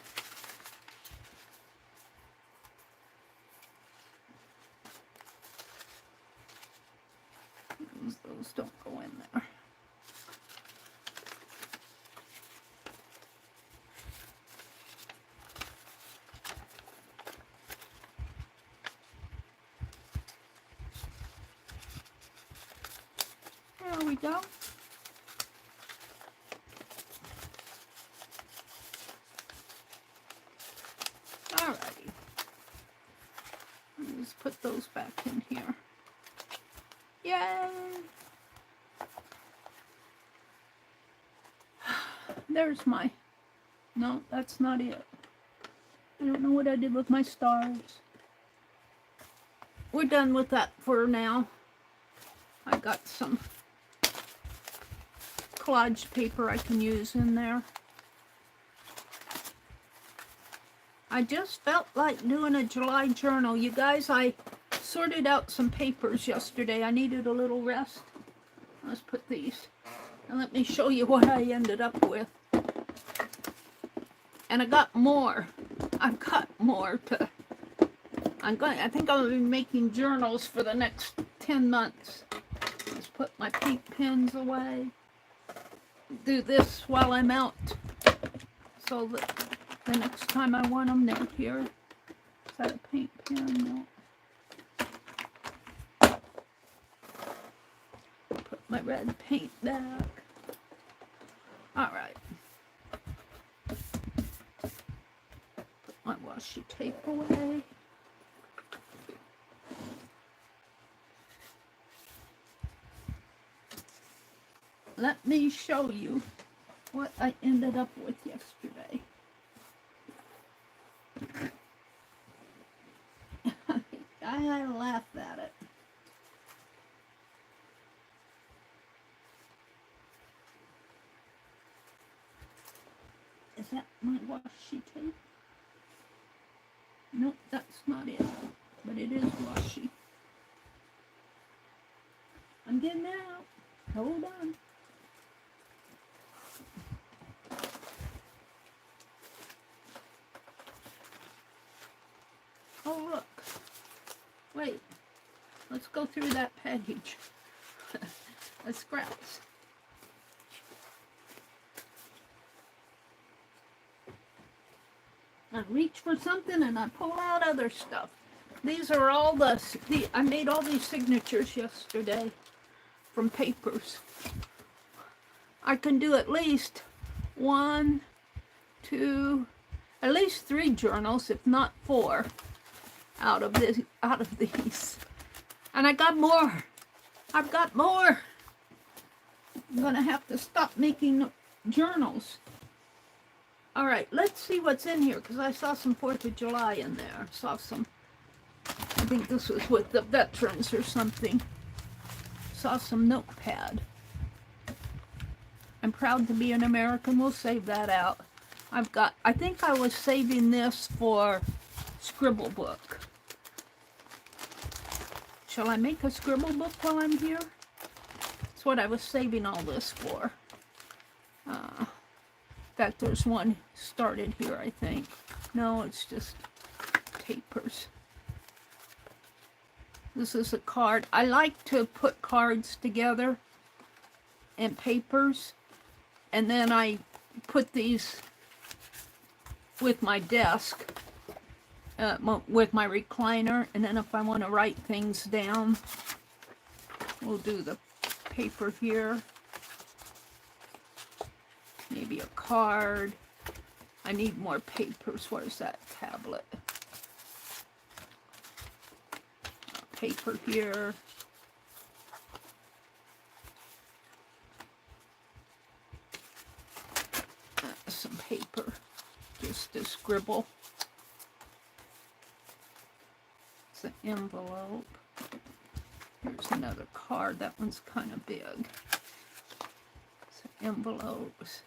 Those don't go in there. There we go. Alrighty. Let's put those back in here. Yay! There's my... No, that's not it. I don't know what I did with my stars. We're done with that for now. I got some collage paper I can use in there. I just felt like doing a July journal. You guys, I sorted out some papers yesterday. I needed a little rest. Let's put these. And let me show you what I ended up with. And I got more. I've got more to... I think I'll be making journals for the next 10 months. Let's put my pink pens away. Do this while I'm out. So that the next time I want them, they're here. Is that a paint pen? No. Put my red paint back. Alright. Put my washi tape away. Let me show you what I ended up with yesterday. I laugh at it. Is that my washi tape? Nope, that's not it. But it is washi. I'm getting out. Hold on. Oh, look. Wait. Let's go through that page. The scraps. I reach for something and I pull out other stuff. These are all I made all these signatures yesterday from papers. I can do at least 1, 2, at least 3 journals, if not 4, out of these. And I got more. I've got more. I'm gonna have to stop making journals. All right, let's see what's in here, because I saw some 4th of July in there. I saw some, I think this was with the veterans or something. Saw some notepad. I'm proud to be an American. We'll save that out. I think I was saving this for scribble book. Shall I make a scribble book while I'm here? That's what I was saving all this for. In fact, there's one started here, I think. No, it's just papers. This is a card. I like to put cards together and papers, and then I put these with my desk, with my recliner, and then if I want to write things down, we'll do the paper here. Maybe a card. I need more papers. Where's that tablet? Paper here. Some paper just to scribble. It's an envelope. Here's another card. That one's kind of big. Some envelopes.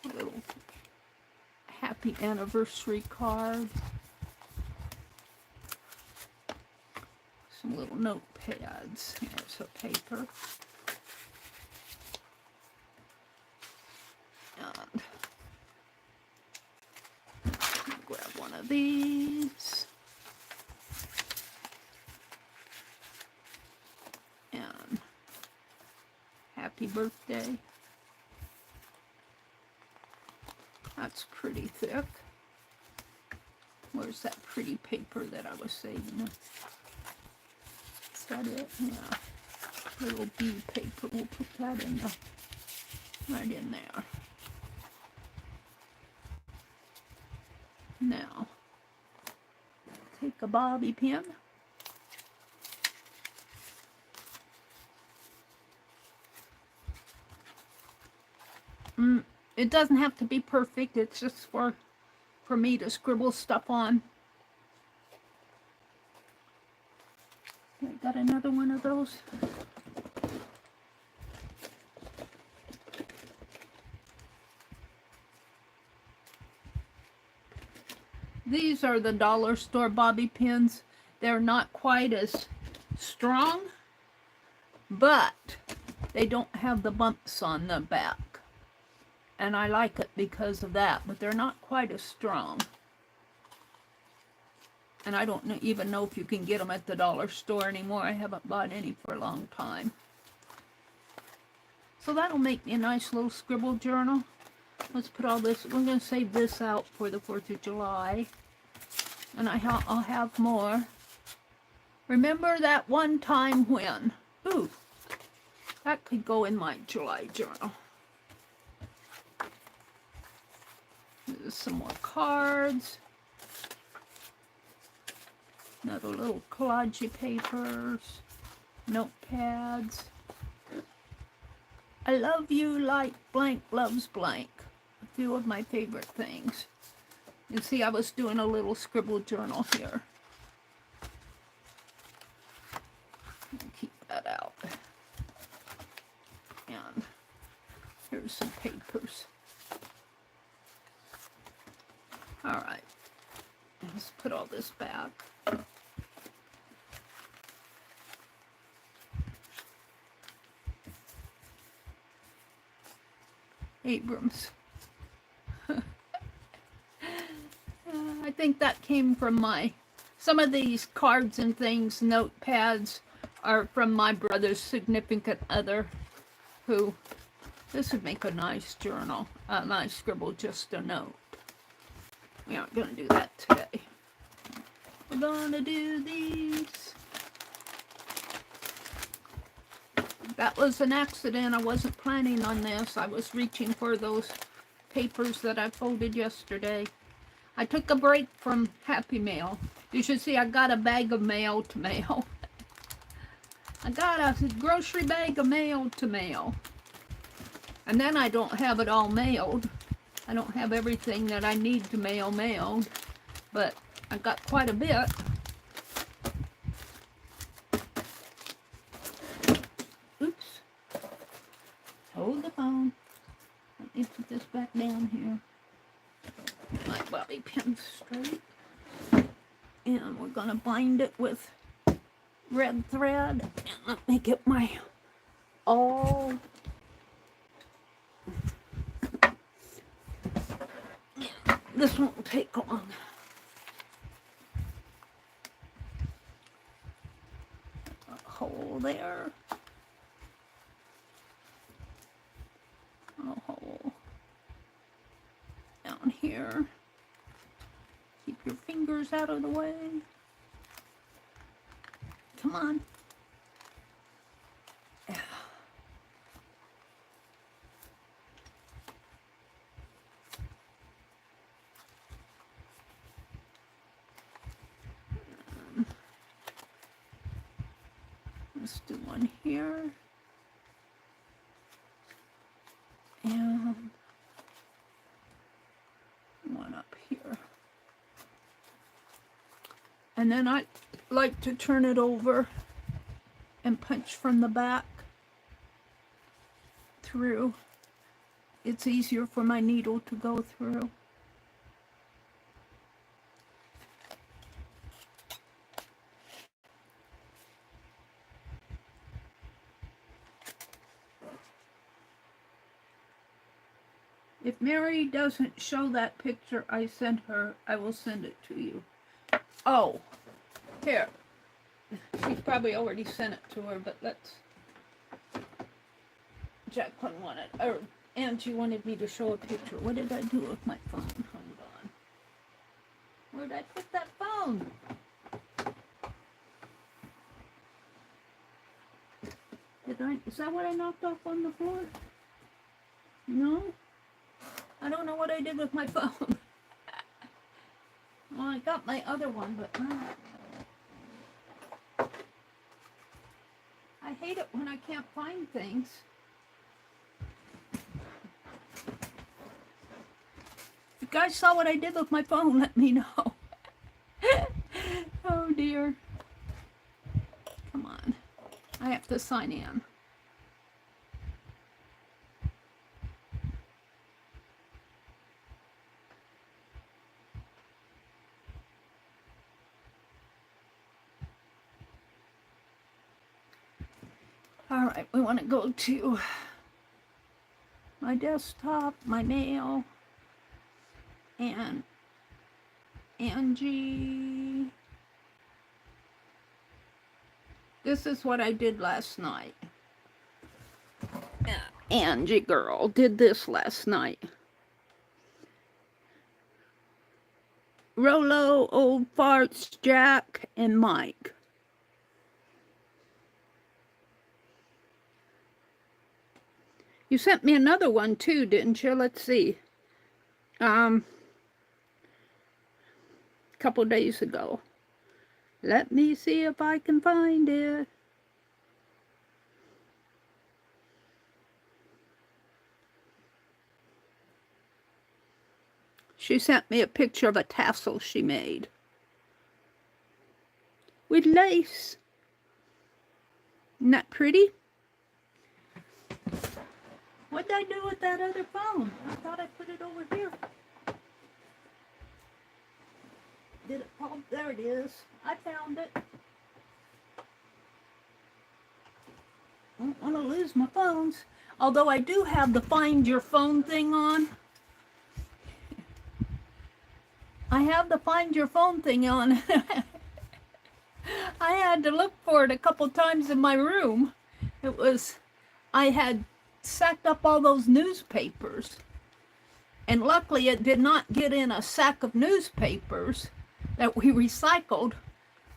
A little happy anniversary card. Some little notepads. Here's a paper. And grab one of these. And happy birthday. That's pretty thick. Where's that pretty paper that I was saving? Is that it? Yeah. Little bee paper. We'll put that in the, right in there. Now, take a bobby pin. It doesn't have to be perfect. It's just for me to scribble stuff on. I got another one of those. These are the dollar store bobby pins. They're not quite as strong, but they don't have the bumps on the back. And I like it because of that, but they're not quite as strong. And I don't even know if you can get them at the dollar store anymore. I haven't bought any for a long time. So that'll make me a nice little scribble journal. Let's put all this, we're going to save this out for the 4th of July. And I'll have more. Remember that one time when? Ooh, that could go in my July journal. There's some more cards. Another little collage papers. Notepads. I love you like blank loves blank. A few of my favorite things. You see, I was doing a little scribble journal here. Keep that out. And here's some papers. Alright. Let's put all this back. Abrams. I think that came from some of these cards and things, notepads, are from my brother's significant other, who, this would make a nice journal, a nice scribble, just a note. We aren't going to do that today. We're going to do these. That was an accident. I wasn't planning on this. I was reaching for those papers that I folded yesterday. I took a break from Happy Mail. You should see I got a bag of mail to mail. I got a grocery bag of mail to mail. And then I don't have it all mailed. I don't have everything that I need to mail mailed. But I got quite a bit. Oops. Hold the phone. Let me put this back down here. My bobby pin straight. And we're going to bind it with red thread. And let me get my all. This won't take long. A hole there. A hole down here. Keep your fingers out of the way. Come on. one here. And one up here. And then I like to turn it over and punch from the back through. It's easier for my needle to go through. If Meri doesn't show that picture I sent her, I will send it to you. Oh, here. She's probably already sent it to her, but let's... Jacqueline wanted, or Angie wanted me to show a picture. What did I do with my phone? Hold on. Where did I put that phone? Is that what I knocked off on the floor? No? I don't know what I did with my phone. Well, I got my other one, but... I hate it when I can't find things. If you guys saw what I did with my phone, let me know. Oh dear. Come on. I have to sign in. All right, we want to go to my desktop, my mail, and Angie. This is what I did last night. Angie girl did this last night. Rolo, Old Farts, Jack, and Mike. You sent me another one too, didn't you? Let's see. A couple days ago. Let me see if I can find it. She sent me a picture of a tassel she made with lace. Isn't that pretty? What did I do with that other phone? I thought I put it over here. Did it fall? There it is. I found it. I don't want to lose my phones. Although I do have the Find Your Phone thing on. I have the Find Your Phone thing on. I had to look for it a couple times in my room. I had sacked up all those newspapers. And luckily it did not get in a sack of newspapers that we recycled,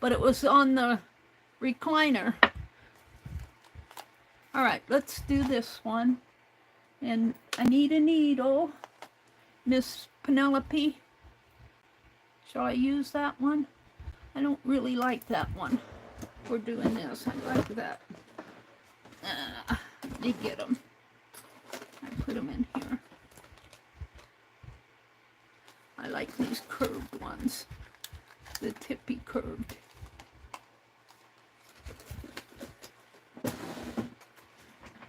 but it was on the recliner. All right, let's do this one. And I need a needle. Miss Penelope. Shall I use that one? I don't really like that one. We're doing this. I like that. Let me get them. I put them in here. I like these curved ones. The tippy curved.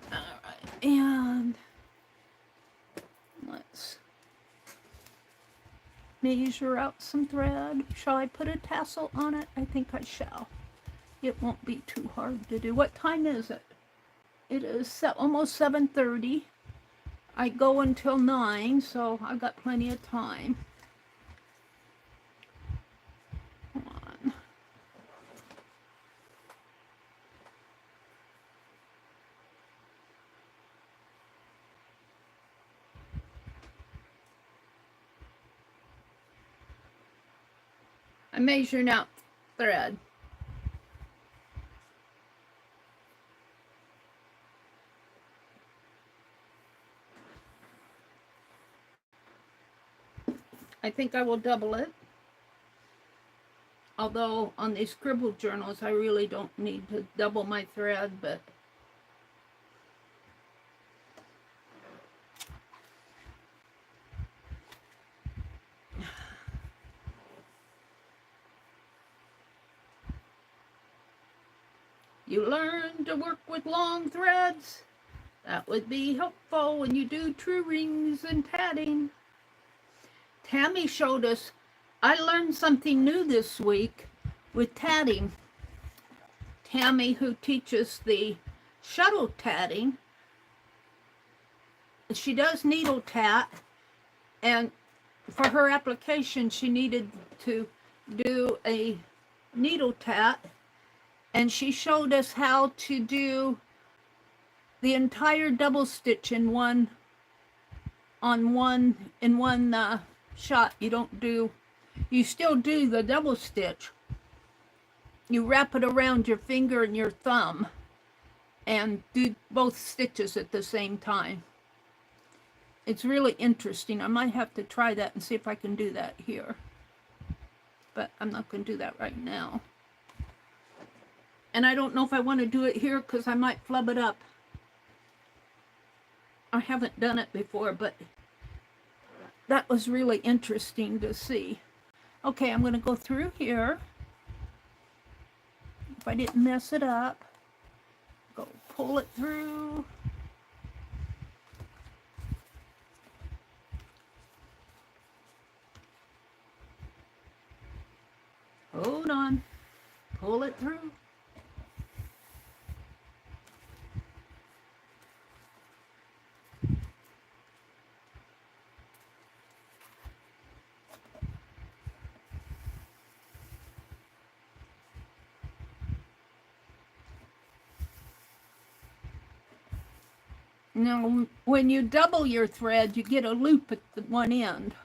Alright, and let's measure out some thread. Shall I put a tassel on it? I think I shall. It won't be too hard to do. What time is it? It is almost 7:30. I go until 9, so I've got plenty of time. Come on. I'm measuring out thread. I think I will double it. Although on these scribble journals, I really don't need to double my thread, but you learn to work with long threads. That would be helpful when you do true rings and tatting. Tammy showed us, I learned something new this week with tatting. Tammy, who teaches the shuttle tatting, she does needle tat, and for her application she needed to do a needle tat, and she showed us how to do the entire double stitch in one shot. You still do the double stitch. You wrap it around your finger and your thumb and do both stitches at the same time. It's really interesting. I might have to try that and see if I can do that here, but I'm not going to do that right now. And I don't know if I want to do it here because I might flub it up. I haven't done it before, but that was really interesting to see. Okay, I'm going to go through here. If I didn't mess it up, go pull it through. Hold on, pull it through. Now, when you double your thread, you get a loop at the one end.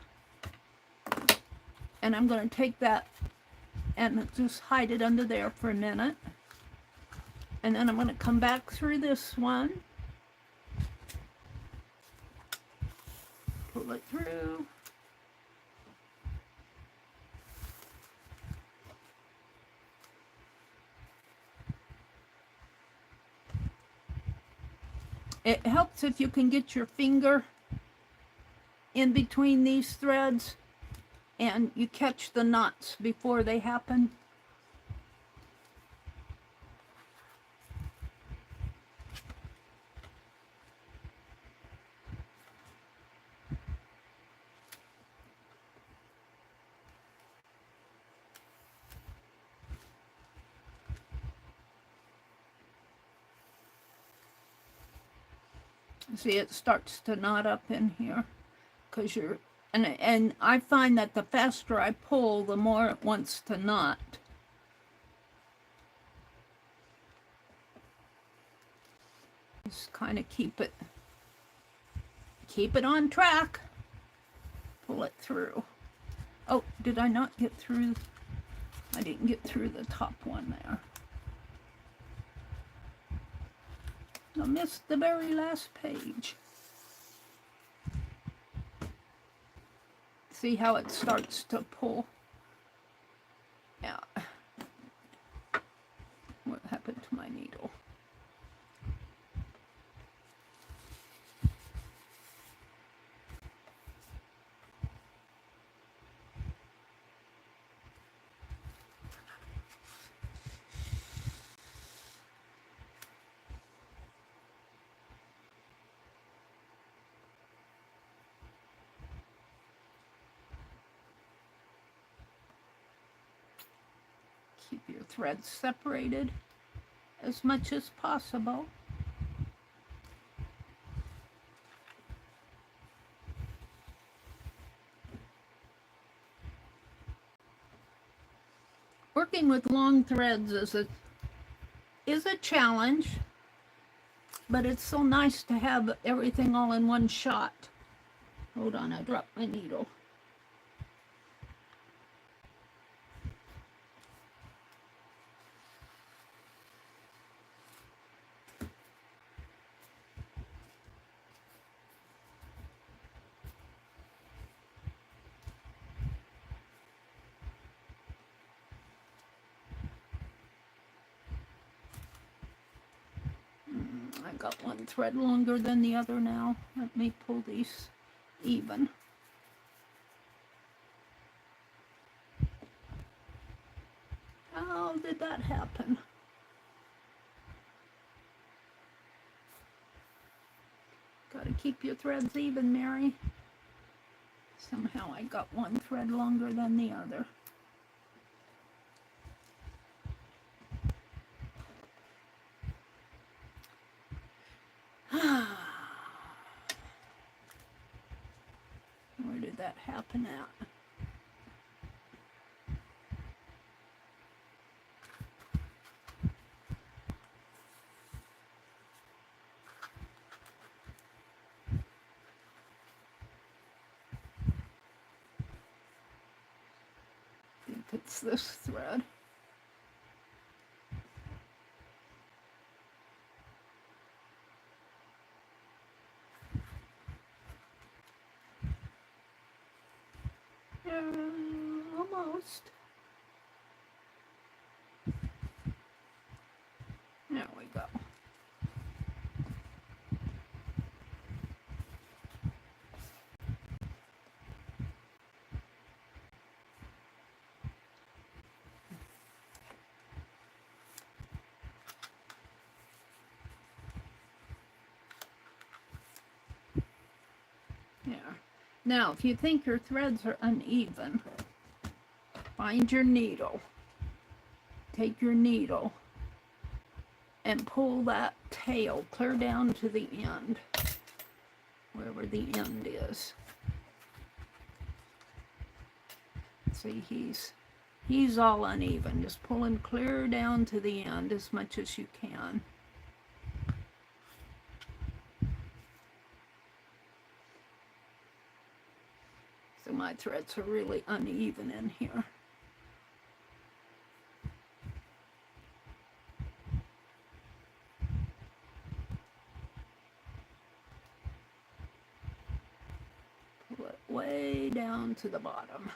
And I'm going to take that and just hide it under there for a minute. And then I'm going to come back through this one. Pull it through. It helps if you can get your finger in between these threads and you catch the knots before they happen. See, it starts to knot up in here because and I find that the faster I pull, the more it wants to knot. Just kind of keep it on track. Pull it through. Oh, did I not get through? I didn't get through the top one there. I missed the very last page. See how it starts to pull? Yeah. What happened to my needle? Keep your threads separated as much as possible. Working with long threads is a challenge, but it's so nice to have everything all in one shot. Hold on, I dropped my needle. got one thread longer than the other now. Let me pull these even. How did that happen? Gotta keep your threads even, Meri. Somehow I got one thread longer than the other. Where did that happen at? I think it's this thread. Almost. There we go. Yeah. Now, if you think your threads are uneven, find your needle. Take your needle and pull that tail clear down to the end, wherever the end is. See, he's all uneven. Just pull him clear down to the end as much as you can. So my threads are really uneven in here. Pull it way down to the bottom.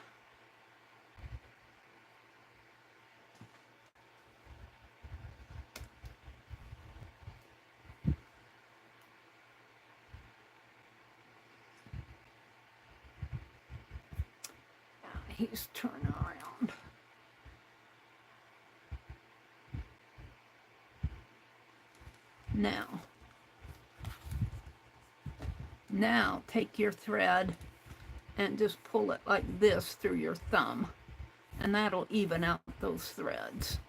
He's turning around. Now take your thread and just pull it like this through your thumb, and that'll even out those threads.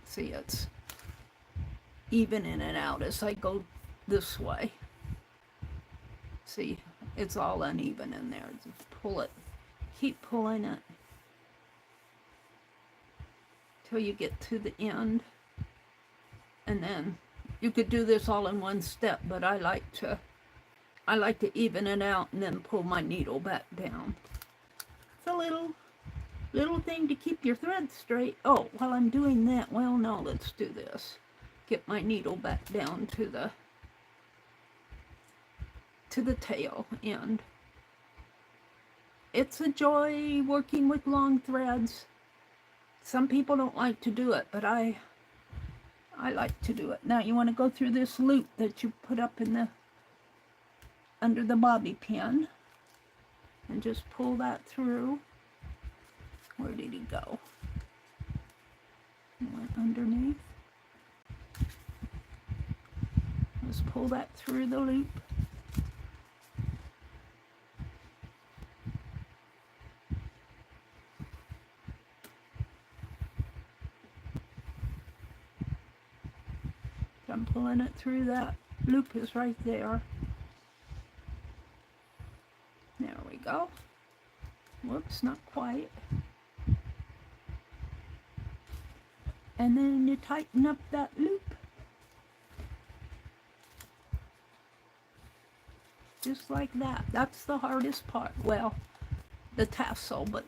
See, it's evening it out as I go this way. See, it's all uneven in there. Just pull it. Keep pulling it till you get to the end, and then you could do this all in one step, but I like to even it out and then pull my needle back down. It's a little thing to keep your thread straight. Oh, while I'm doing that, well, no, let's do this. Get my needle back down to the tail end. It's a joy working with long threads. Some people don't like to do it, but I like to do it. Now you want to go through this loop that you put up in under the bobby pin, and just pull that through. Where did he go? He went underneath. Just pull that through the loop. I'm pulling it through. That loop is right there. There we go. Whoops, not quite. And then you tighten up that loop. Just like that. That's the hardest part. Well, the tassel, but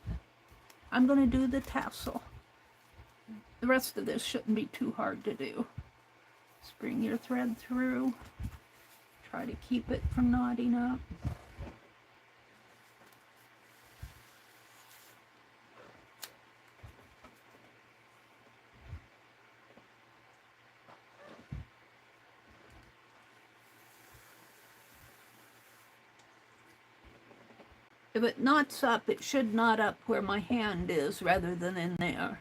I'm going to do the tassel. The rest of this shouldn't be too hard to do. Just bring your thread through. Try to keep it from knotting up. If it knots up, it should knot up where my hand is rather than in there.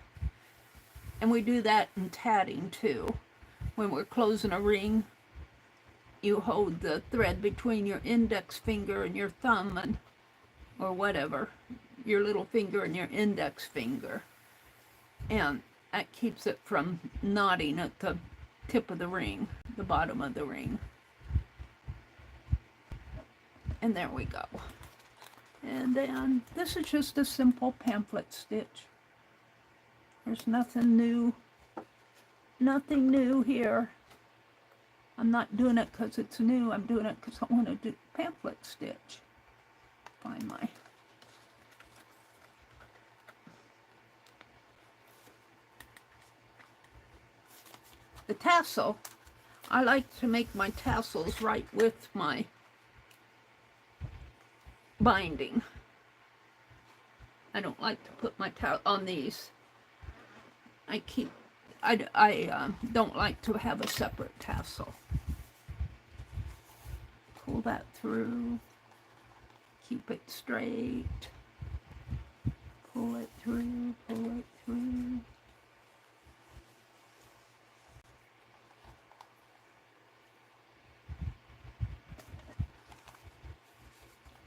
And we do that in tatting too. When we're closing a ring, you hold the thread between your index finger and your thumb, and or whatever, your little finger and your index finger. And that keeps it from knotting at the tip of the ring, the bottom of the ring. And there we go. And then this is just a simple pamphlet stitch. There's nothing new here. I'm not doing it because it's new. I'm doing it because I want to do pamphlet stitch. Find my... The tassel, I like to make my tassels right with my binding. I don't like to put my tassel on these. I don't like to have a separate tassel. Pull that through. Keep it straight. Pull it through, pull it through.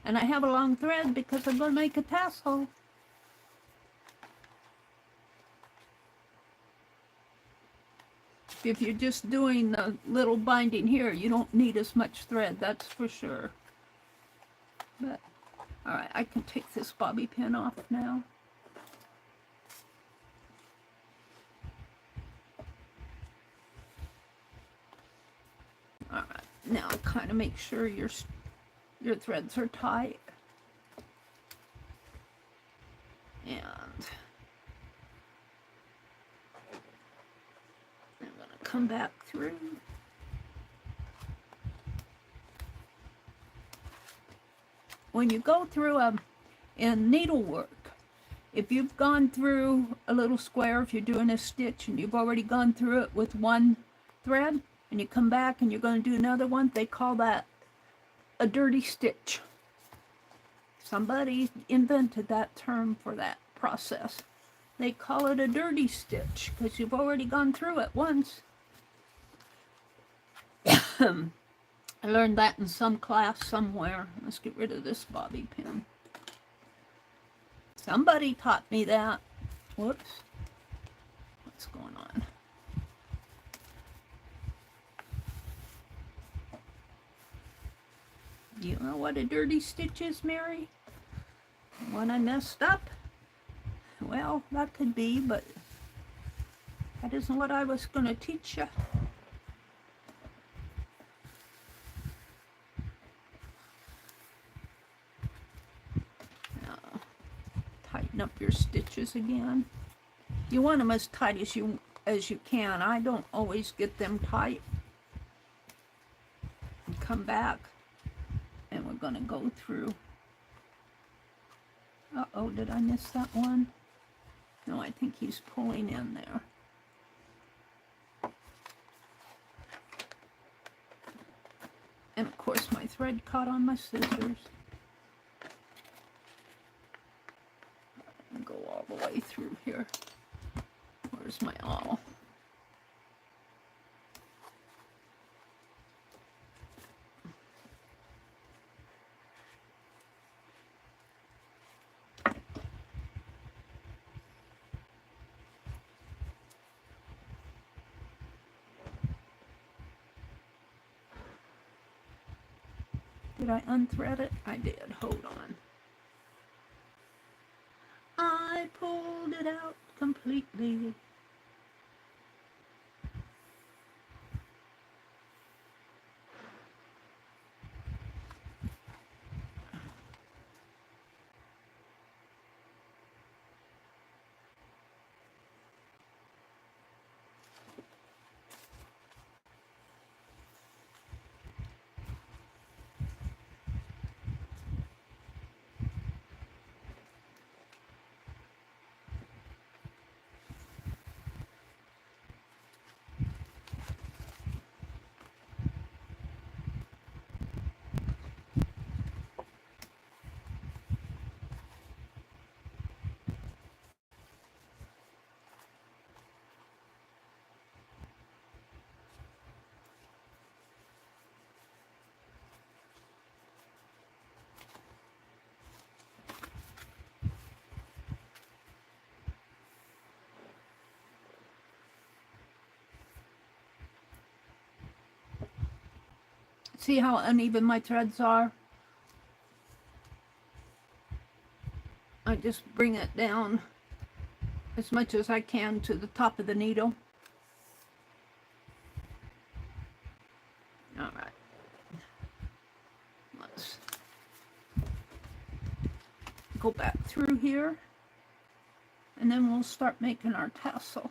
And I have a long thread because I'm going to make a tassel. If you're just doing the little binding here, you don't need as much thread, that's for sure. But, alright, I can take this bobby pin off now. Alright, now kind of make sure your threads are tight. And I'm going to come back through. When you go through in needlework, if you've gone through a little square, if you're doing a stitch and you've already gone through it with one thread, and you come back and you're going to do another one, they call that a dirty stitch. Somebody invented that term for that process. They call it a dirty stitch because you've already gone through it once. I learned that in some class somewhere. Let's get rid of this bobby pin. Somebody taught me that. Whoops. What's going on? You know what a dirty stitch is, Mary? When I messed up? Well, that could be, but that isn't what I was going to teach you. Now, tighten up your stitches again. You want them as tight as you can. I don't always get them tight. And come back. And we're going to go through. Uh-oh, did I miss that one? No, I think he's pulling in there. And of course my thread caught on my scissors. And go all the way through here. Where's my awl? Did I unthread it? I did. Hold on. I pulled it out completely. See how uneven my threads are? I just bring it down as much as I can to the top of the needle. All right. Let's go back through here, and then we'll start making our tassel.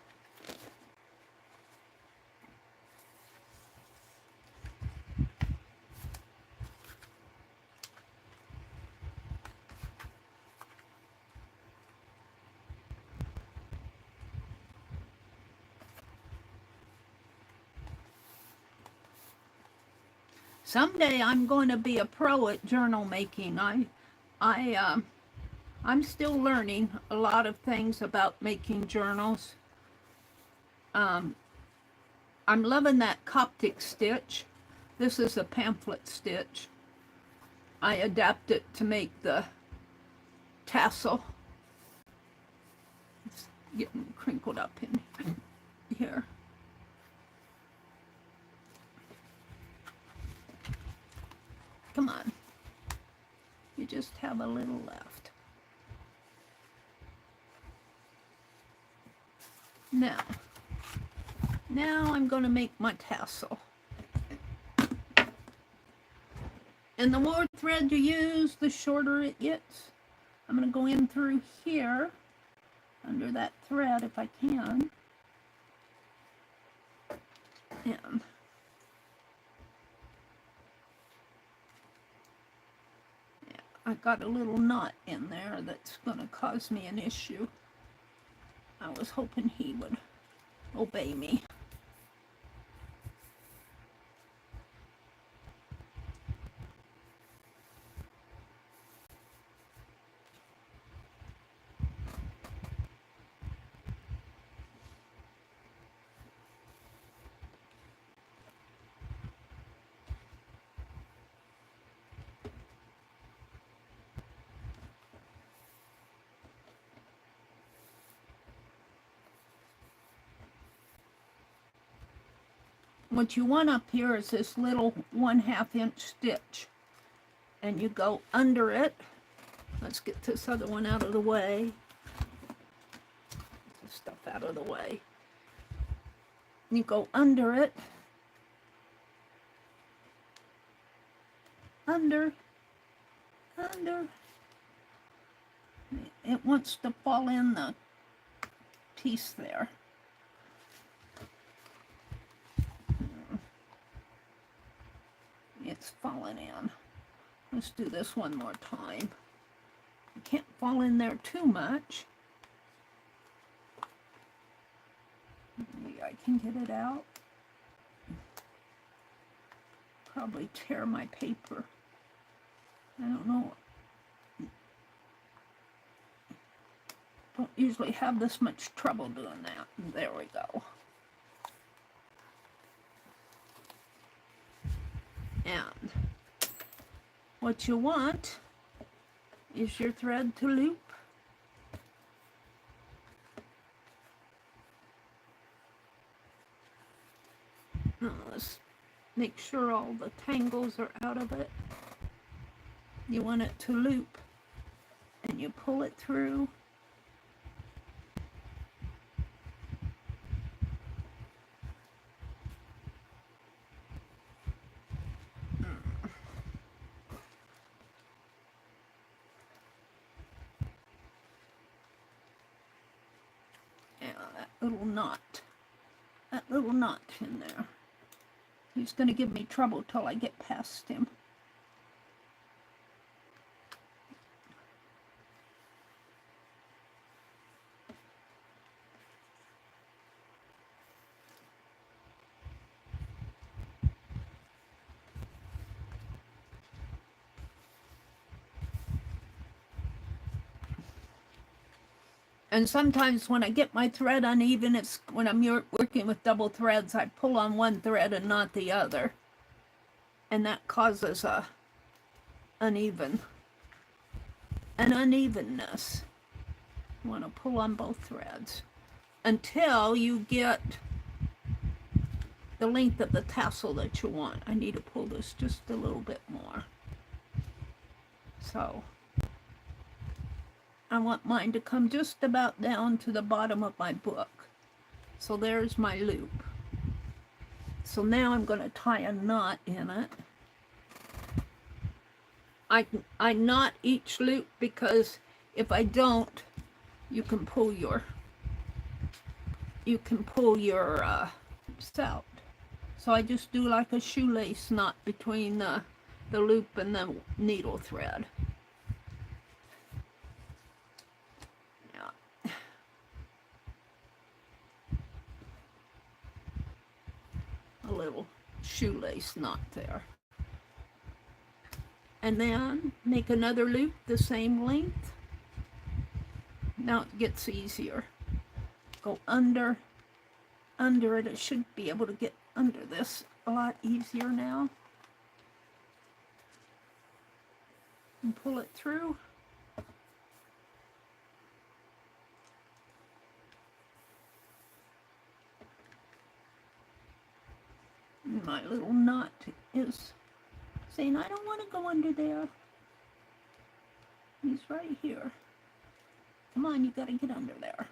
Someday I'm going to be a pro at journal making. I'm still learning a lot of things about making journals. I'm loving that Coptic stitch. This is a pamphlet stitch. I adapt it to make the tassel. It's getting crinkled up in here. Come on. You just have a little left. Now I'm going to make my tassel. And the more thread you use, the shorter it gets. I'm going to go in through here, under that thread if I can. And I got a little knot in there that's going to cause me an issue. I was hoping he would obey me. What you want up here is this little 1/2 inch stitch, and you go under it. Let's get this other one out of the way. Get this stuff out of the way. You go under it, under. It wants to fall in the piece there. It's falling in. Let's do this one more time. You can't fall in there too much. Maybe I can get it out. Probably tear my paper. I don't know. Don't usually have this much trouble doing that. There we go. And what you want is your thread to loop. Now let's make sure all the tangles are out of it. You want it to loop, and you pull it through. That little knot in there. He's going to give me trouble till I get past him. And sometimes when I get my thread uneven, it's when I'm working with double threads, I pull on one thread and not the other. And that causes an unevenness. You want to pull on both threads until you get the length of the tassel that you want. I need to pull this just a little bit more. So I want mine to come just about down to the bottom of my book. So there's my loop. So now I'm going to tie a knot in it. I knot each loop because if I don't, you can pull your out. So I just do like a shoelace knot between the loop and the needle thread. Yeah. A little shoelace knot there. And then make another loop the same length. Now it gets easier. Go under it. It should be able to get under this a lot easier now. And pull it through. And my little knot is saying, I don't want to go under there. He's right here. Come on, you gotta get under there.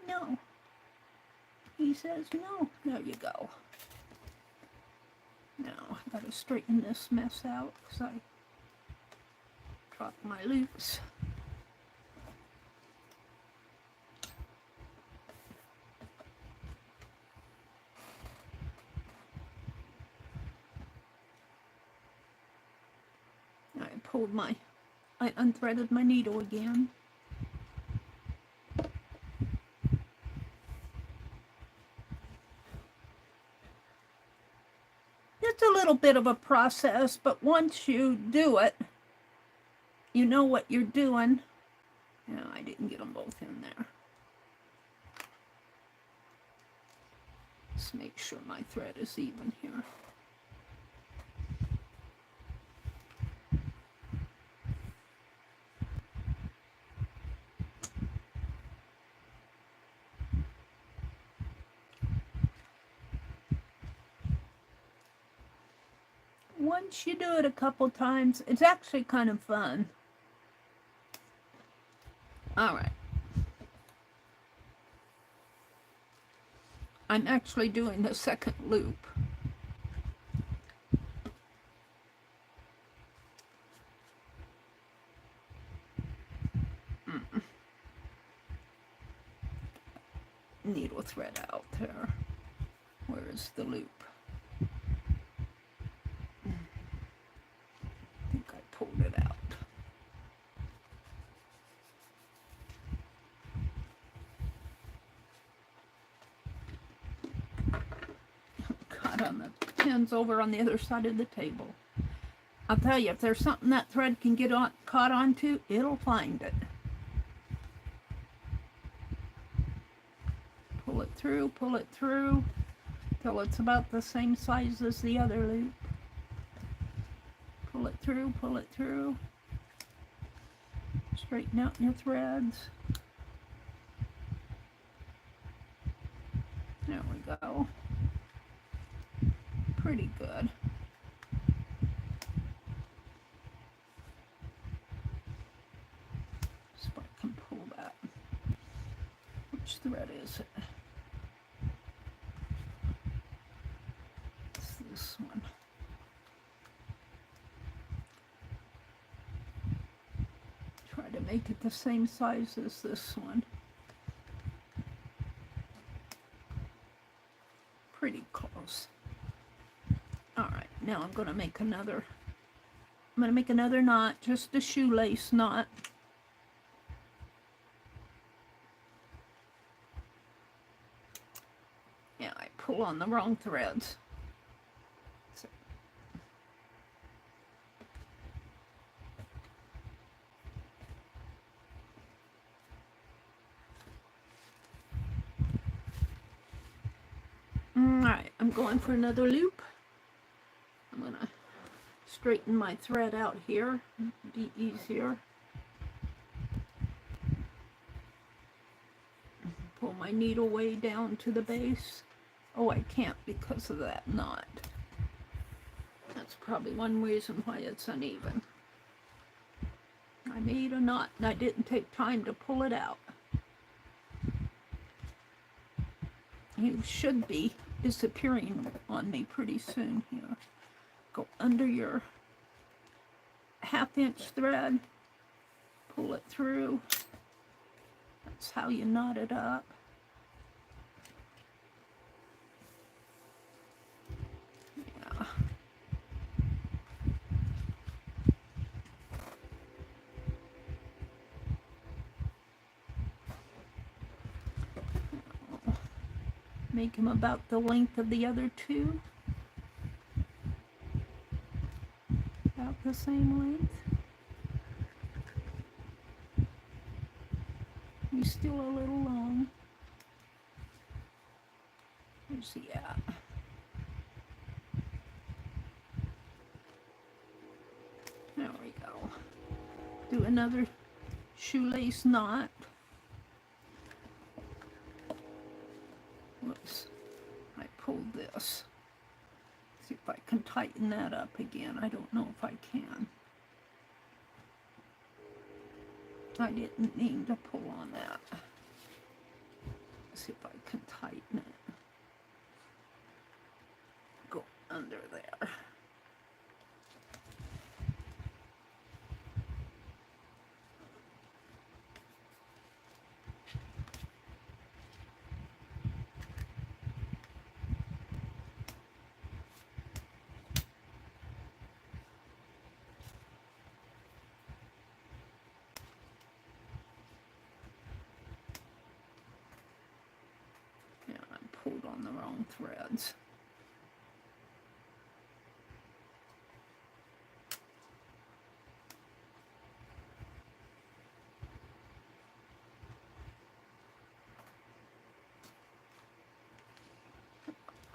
No. He says no. There you go. Now, I gotta straighten this mess out because I dropped my loops. I unthreaded my needle again. It's a little bit of a process, but once you do it, you know what you're doing. No, I didn't get them both in there. Let's make sure my thread is even here. Once you do it a couple times, it's actually kind of fun. All right. I'm actually doing the second loop. Needle thread out there. Where is the loop? I think I pulled it out. Got on the pins over on the other side of the table. I'll tell you, if there's something that thread can get caught onto, it'll find it. Pull it through, till it's about the same size as the other loop. Pull it through. Straighten out your threads. There we go. Pretty good. So I can pull that. Which thread is it? It's this one. Try to make it the same size as this one. Pretty close. Alright, now I'm going to make another knot, just a shoelace knot. Yeah, I pull on the wrong threads. So. Alright, I'm going for another loop. I'm going to straighten my thread out here, be easier. Pull my needle way down to the base. Oh, I can't because of that knot. That's probably one reason why it's uneven. I made a knot and I didn't take time to pull it out. You should be disappearing on me pretty soon here. Go under your 1/2 inch thread, pull it through. That's how you knot it up. Yeah. Make them about the length of the other two. About the same length. He's still a little long. Where's he at? There we go. Do another shoelace knot. Whoops, I pulled this. See if I can tighten that up again. I don't know if I can. I didn't mean to pull on that. See if I can tighten it. Go under there. Pulled on the wrong threads.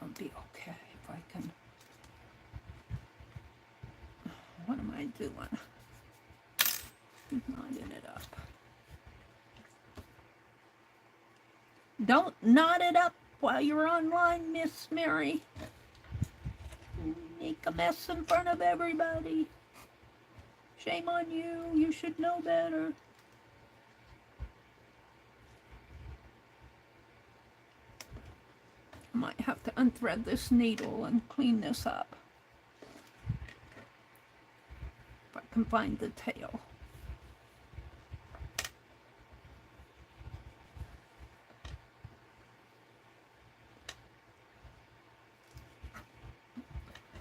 I'll be okay if I can. What am I doing? Knotting it up. Don't knot it up while you're online, Miss Meri. Make a mess in front of everybody. Shame on you. You should know better. I might have to unthread this needle and clean this up. If I can find the tail.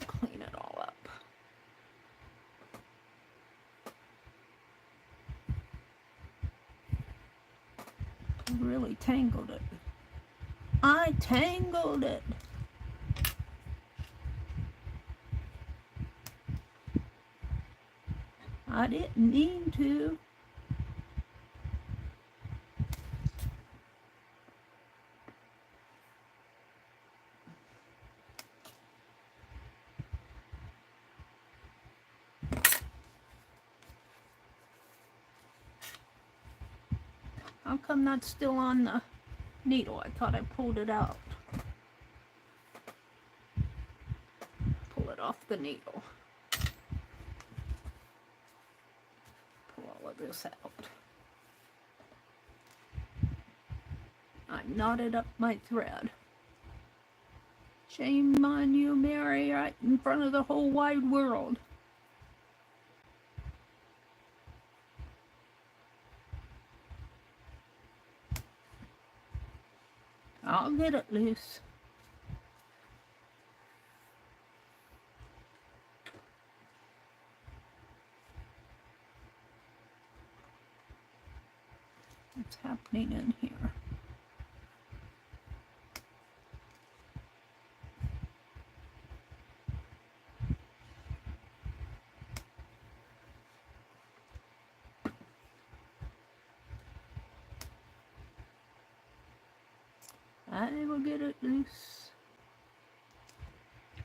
Clean it all up. I really tangled it. I tangled it. I didn't mean to. How come that's still on the needle? I thought I pulled it out. Pull it off the needle. Pull all of this out. I knotted up my thread. Shame on you, Meri, right in front of the whole wide world. I'll get it loose. What's happening in here? I will get it loose.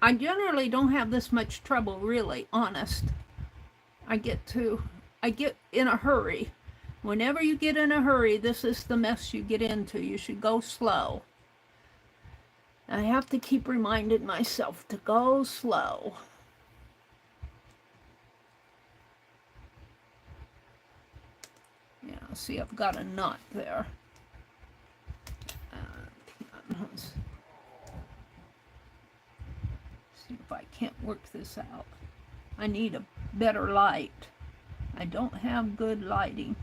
I generally don't have this much trouble, really, honest. I get in a hurry. Whenever you get in a hurry, this is the mess you get into. You should go slow. I have to keep reminding myself to go slow. Yeah, see, I've got a knot there. Let's see if I can't work this out. I need a better light. I don't have good lighting.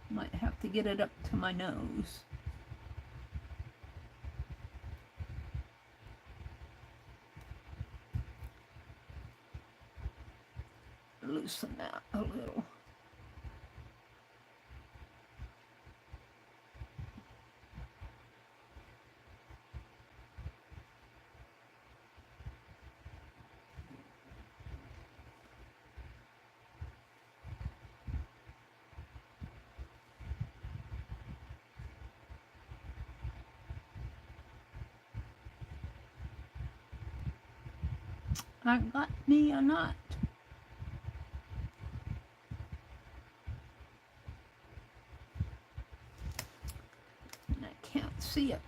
Might have to get it up to my nose. Loosen that a little. I got me a knot. And I can't see it.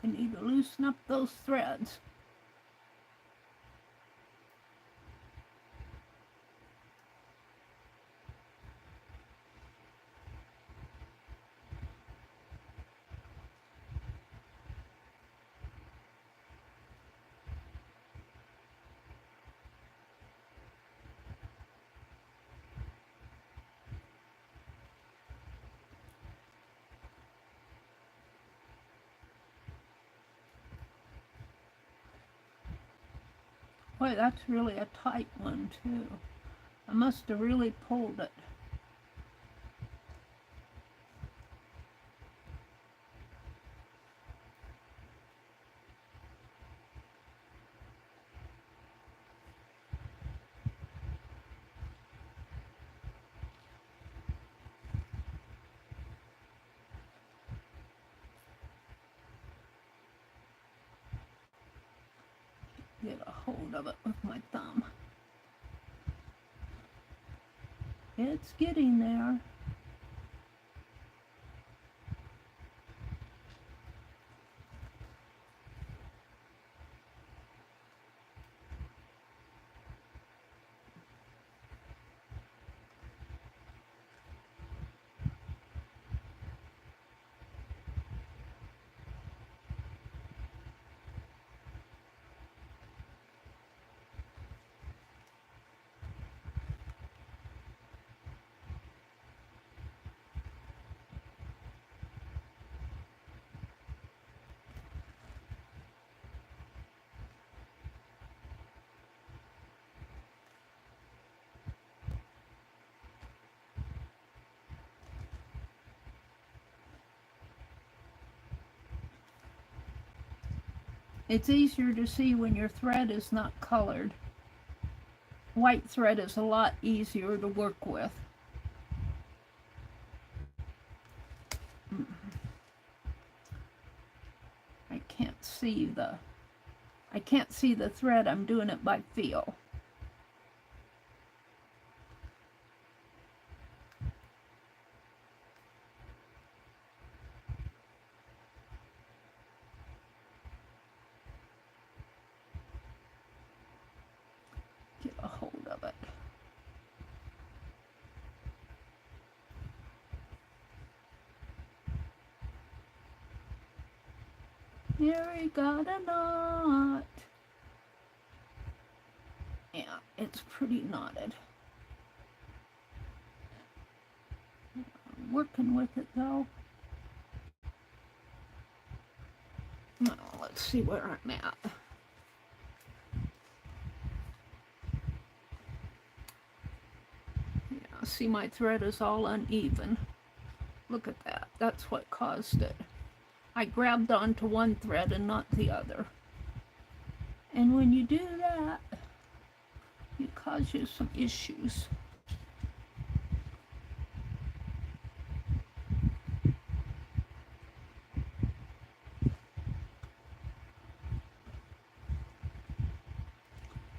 I need to loosen up those threads. Boy, that's really a tight one, too. I must have really pulled it. Get a hold of it with my thumb. It's getting there. It's easier to see when your thread is not colored. White thread is a lot easier to work with. I can't see the thread. I'm doing it by feel. Get a hold of it. Here we got a knot. Yeah, it's pretty knotted. I'm working with it though. Now, let's see where I'm at. Yeah, see, my thread is all uneven. Look at that. That's what caused it. I grabbed onto one thread and not the other. And when you do that, it causes you some issues.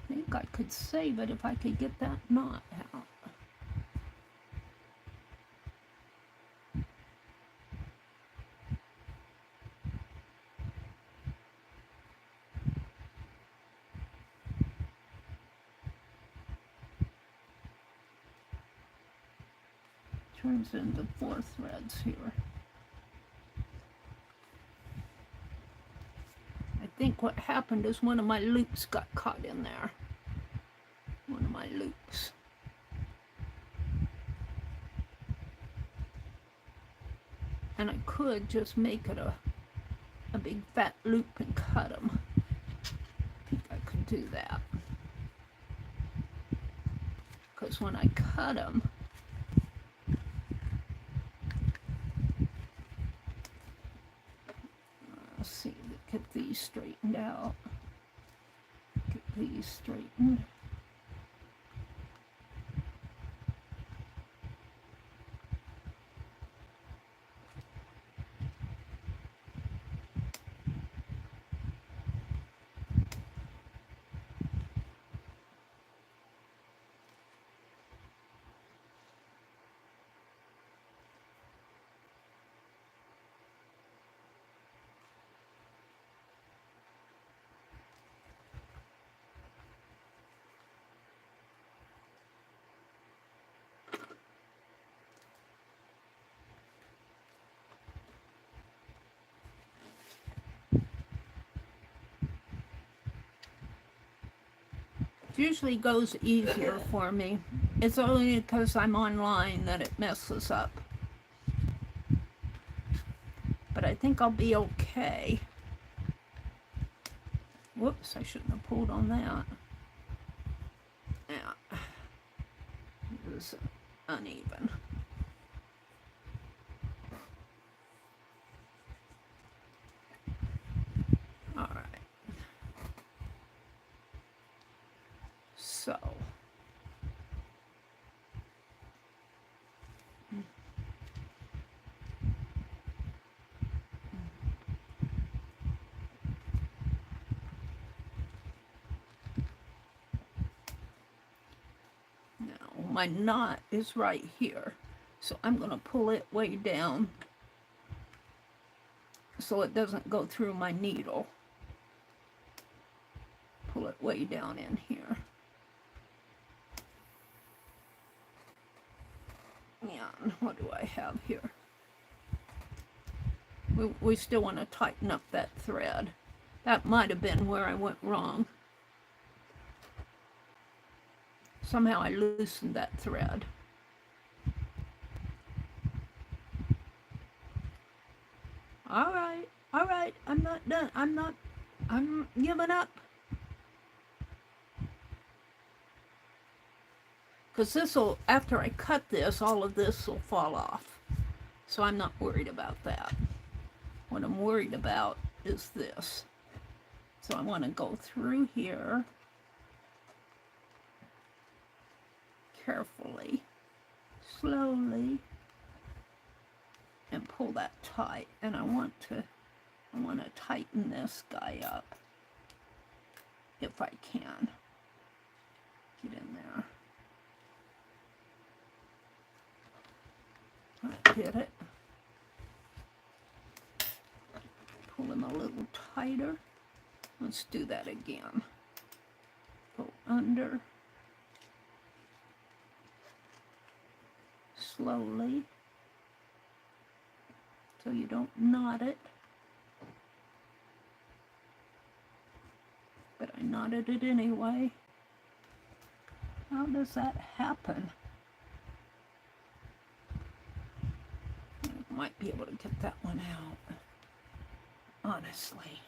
I think I could save it if I could get that knot out. Turns into 4 threads here. I think what happened is one of my loops got caught in there. One of my loops. And I could just make it a big fat loop and cut them. I think I could do that. Because when I cut them, let's see, get these straightened out. Get these straightened. Usually goes easier for me. It's only because I'm online that it messes up. But I think I'll be okay. Whoops, I shouldn't have pulled on that. Yeah. It was uneven. Alright. So. Now, my knot is right here. So I'm going to pull it way down so it doesn't go through my needle. Pull it way down in here. And what do I have here? We still want to tighten up that thread. That might have been where I went wrong. Somehow I loosened that thread. All right, I'm not done. I'm giving up. Because this will, after I cut this, all of this will fall off. So I'm not worried about that. What I'm worried about is this. So I want to go through here carefully, slowly, and pull that tight. And I want to tighten this guy up if I can. Get in there. I hit it. Pull him a little tighter. Let's do that again. Go under. Slowly. So you don't knot it. But I knotted it anyway. How does that happen? I might be able to get that one out. Honestly.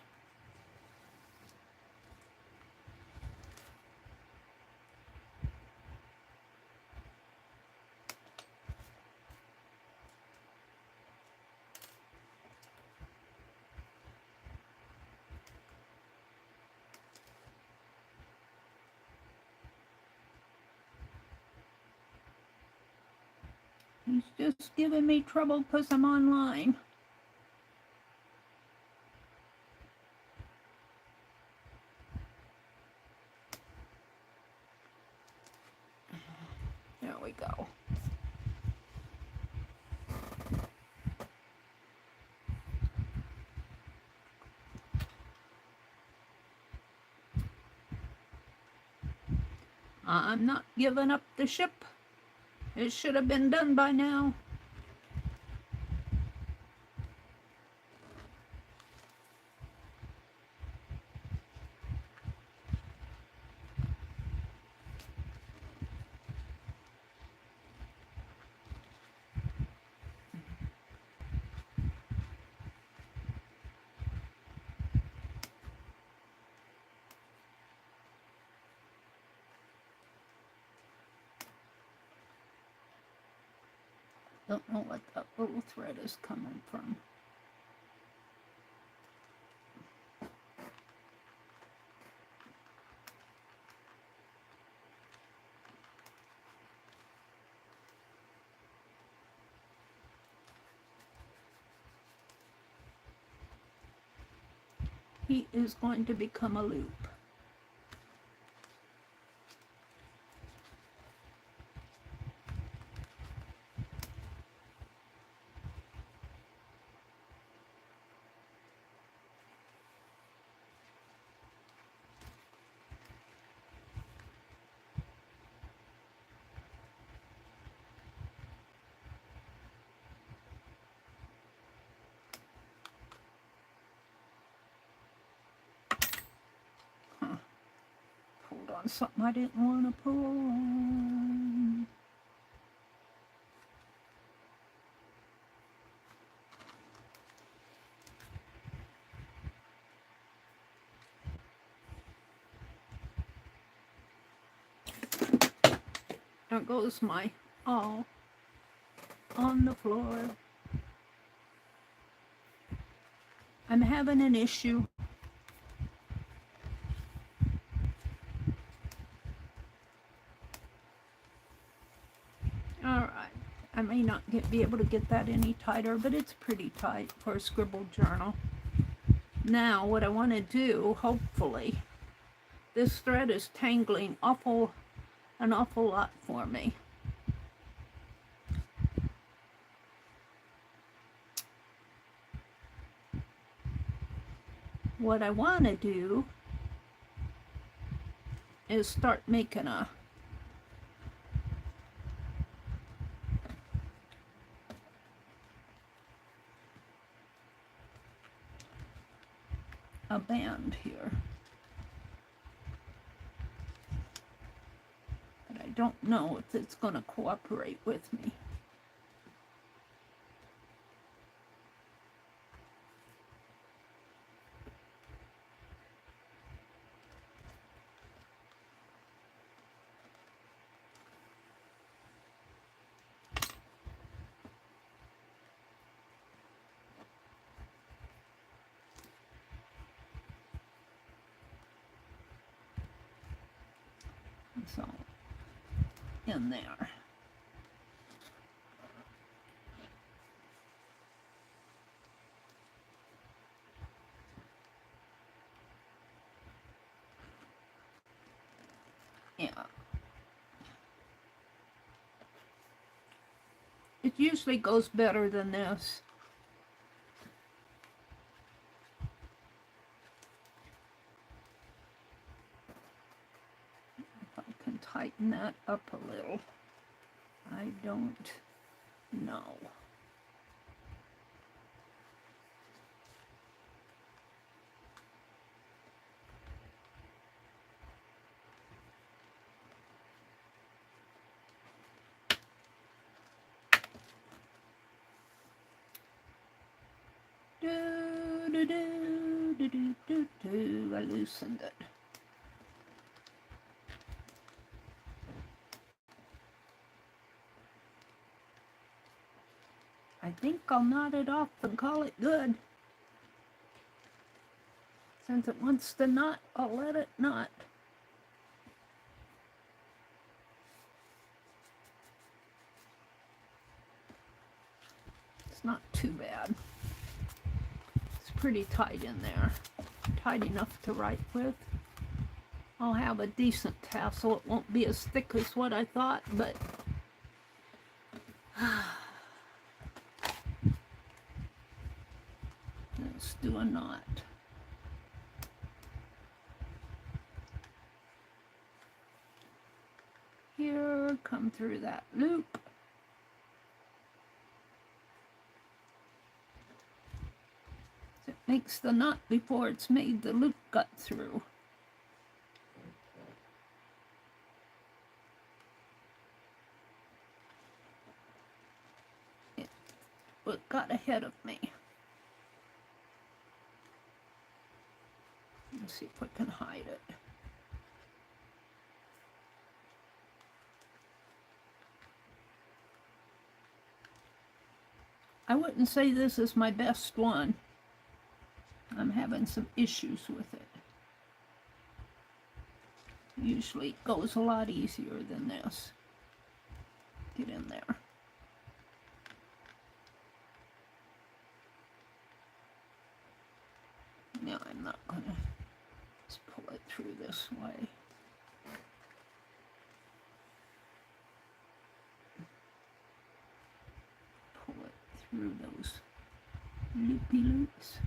He's just giving me trouble because I'm online. There we go. I'm not giving up the ship. It should have been done by now. Don't know what that little thread is coming from. He is going to become a loop. Pulled on something I didn't want to pull on. There goes my all on the floor. I'm having an issue. All right, I may not be able to get that any tighter, but it's pretty tight for a scribble journal. Now, what I want to do, hopefully, this thread is tangling an awful lot for me. What I want to do is start making a band here. But I don't know if it's going to cooperate with me. So, in there. Yeah. It usually goes better than this. Tighten that up a little. I don't know. I loosened it. I think I'll knot it off and call it good. Since it wants to knot, I'll let it knot. It's not too bad. It's pretty tight in there. Tight enough to write with. I'll have a decent tassel. It won't be as thick as what I thought, but let's do a knot. Here, come through that loop. It makes the knot before it's made the loop cut through. It got ahead of me. Let's see if I can hide it. I wouldn't say this is my best one. I'm having some issues with it. Usually it goes a lot easier than this. Get in there. No, I'm not going to just pull it through this way. Pull it through those loopy loops.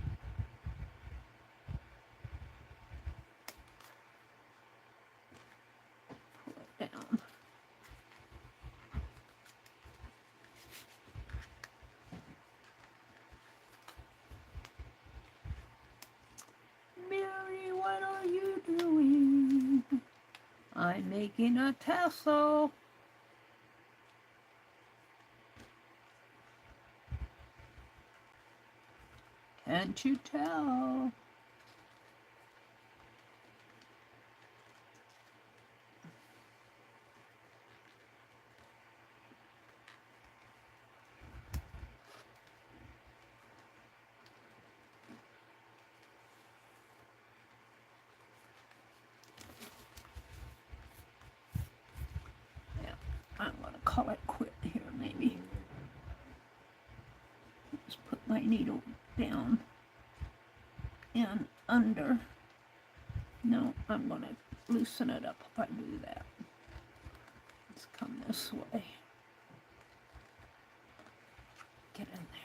Pull it down. Meri, what are you doing? I'm making a tassel. Can't you tell? Yeah, I'm going to call it quit here, maybe. Just put my needle down and under. No, I'm going to loosen it up if I do that. Let's come this way. Get in there.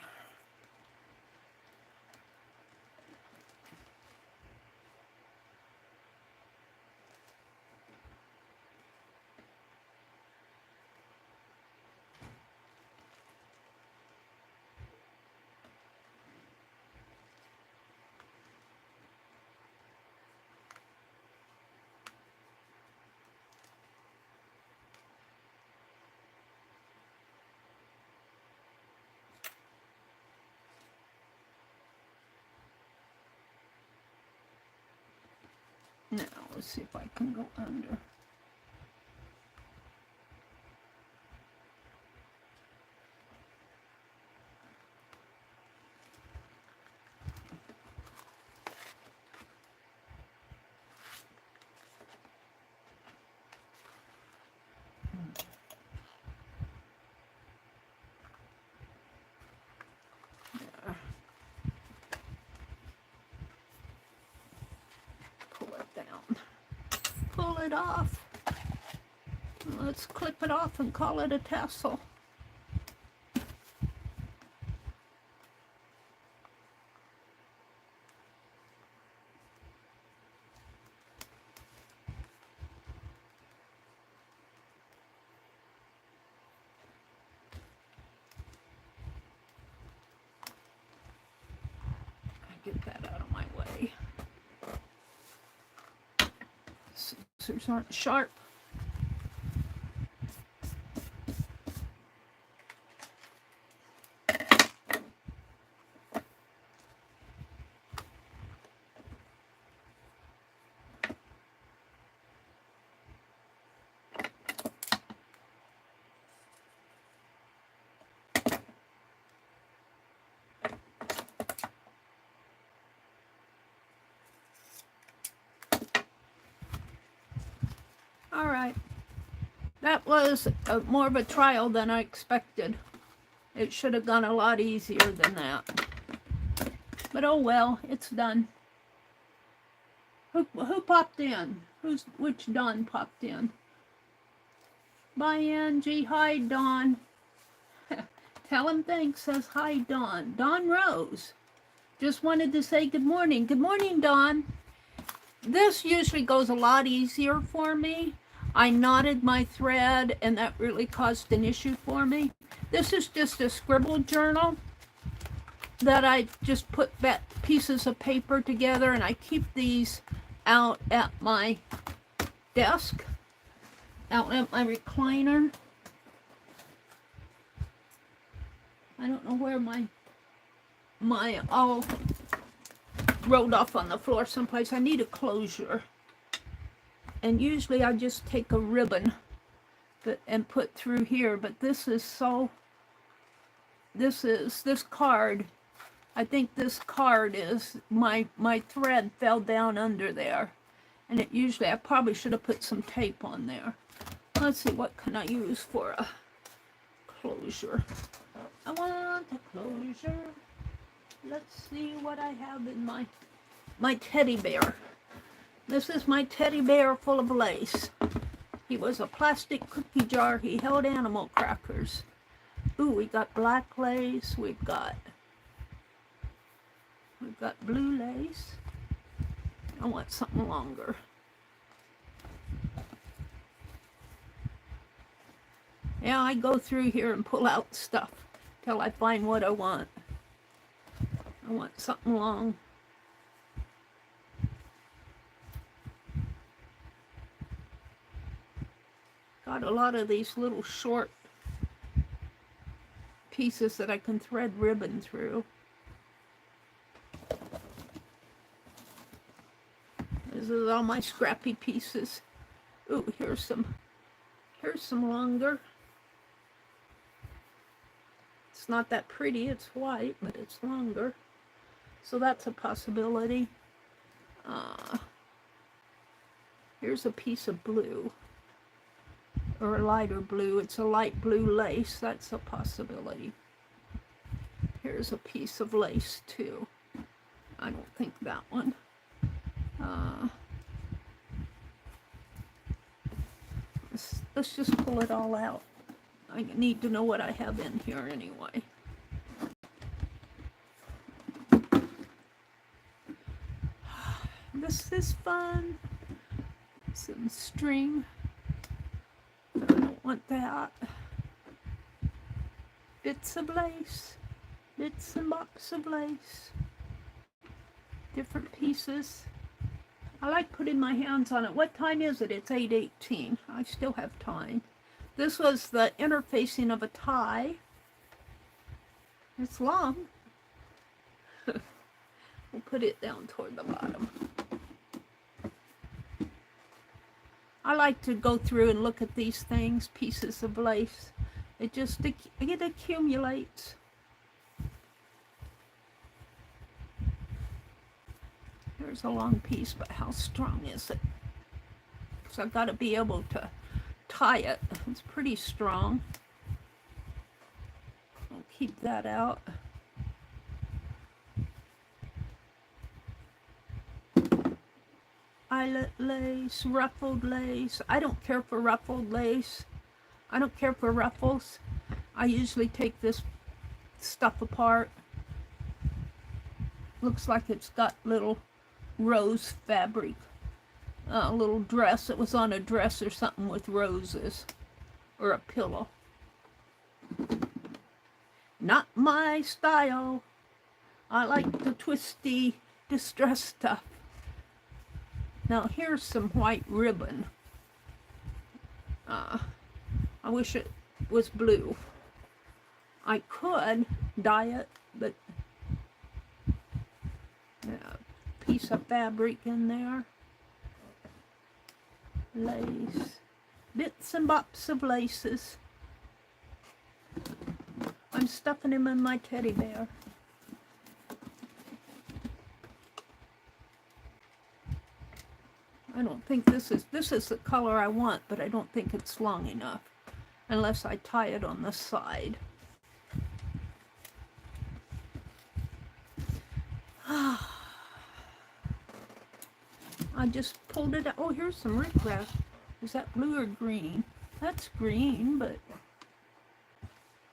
Now, let's see if I can go under. There. Pull it down. Pull it off. Let's clip it off and call it a tassel. Get that out of my way. Scissors aren't sharp. All right, that was more of a trial than I expected. It should have gone a lot easier than that. But oh well, it's done. Who popped in? Which Dawn popped in? Bye, Angie. Hi, Dawn. Tell him thanks. Says hi, Dawn. Dawn Rose. Just wanted to say good morning. Good morning, Dawn. This usually goes a lot easier for me. I knotted my thread, and that really caused an issue for me. This is just a scribble journal that I just put pieces of paper together, and I keep these out at my desk, out at my recliner. I don't know where my all rolled off on the floor someplace. I need a closure. And usually I just take a ribbon and put through here, but this card, I think this card is, my thread fell down under there. And it usually, I probably should have put some tape on there. Let's see, what can I use for a closure? I want a closure. Let's see what I have in my teddy bear. This is my teddy bear full of lace. He was a plastic cookie jar. He held animal crackers. Ooh, we got black lace. We've got blue lace. I want something longer. Yeah, I go through here and pull out stuff till I find what I want. I want something long. Got a lot of these little short pieces that I can thread ribbon through. This is all my scrappy pieces. Ooh, here's some longer. It's not that pretty, it's white, but it's longer. So that's a possibility. Here's a piece of blue. Or a lighter blue. It's a light blue lace. That's a possibility. Here's a piece of lace too. I don't think that one. Let's just pull it all out. I need to know what I have in here anyway. This is fun. Some string. I don't want that. Bits of lace. Bits and box of lace. Different pieces. I like putting my hands on it. What time is it? It's 8:18. I still have time. This was the interfacing of a tie. It's long. We'll put it down toward the bottom. I like to go through and look at these things, pieces of lace. It accumulates. There's a long piece, but how strong is it? Because I've got to be able to tie it. It's pretty strong. I'll keep that out. Eyelet lace, ruffled lace. I don't care for ruffled lace. I don't care for ruffles. I usually take this stuff apart. Looks like it's got little rose fabric. A little dress. It was on a dress or something with roses. Or a pillow. Not my style. I like the twisty, distressed stuff. Now here's some white ribbon. I wish it was blue. I could dye it, but piece of fabric in there. Lace. Bits and bops of laces. I'm stuffing him in my teddy bear. I don't think this is the color I want, but I don't think it's long enough unless I tie it on the side. I just pulled it out. Oh, here's some riprap. Is that blue or green? That's green, but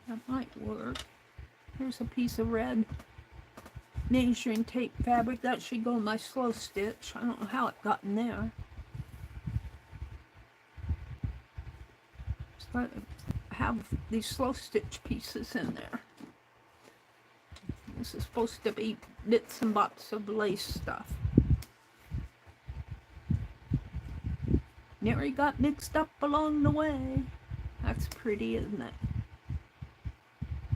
that might work. Here's a piece of red measuring tape fabric. That should go in my slow stitch. I don't know how it got in there. So I have these slow stitch pieces in there. This is supposed to be bits and bobs of lace stuff. Meri got mixed up along the way. That's pretty, isn't it?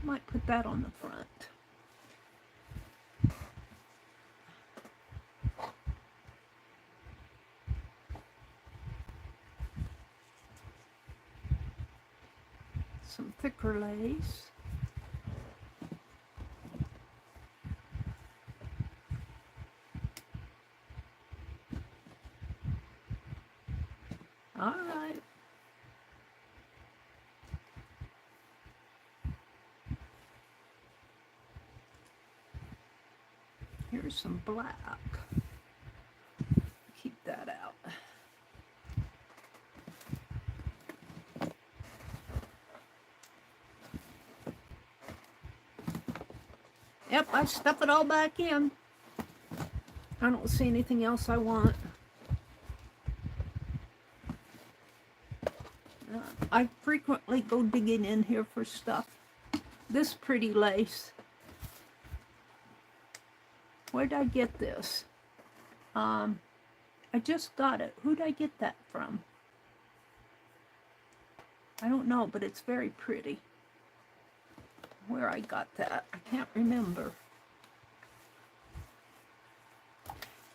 Might put that on the front. Some thicker lace. All right. Here's some black. Keep that out. Yep, I stuff it all back in. I don't see anything else I want. I frequently go digging in here for stuff. This pretty lace. Where'd I get this? I just got it. Who'd I get that from? I don't know, but it's very pretty. Where I got that, I can't remember.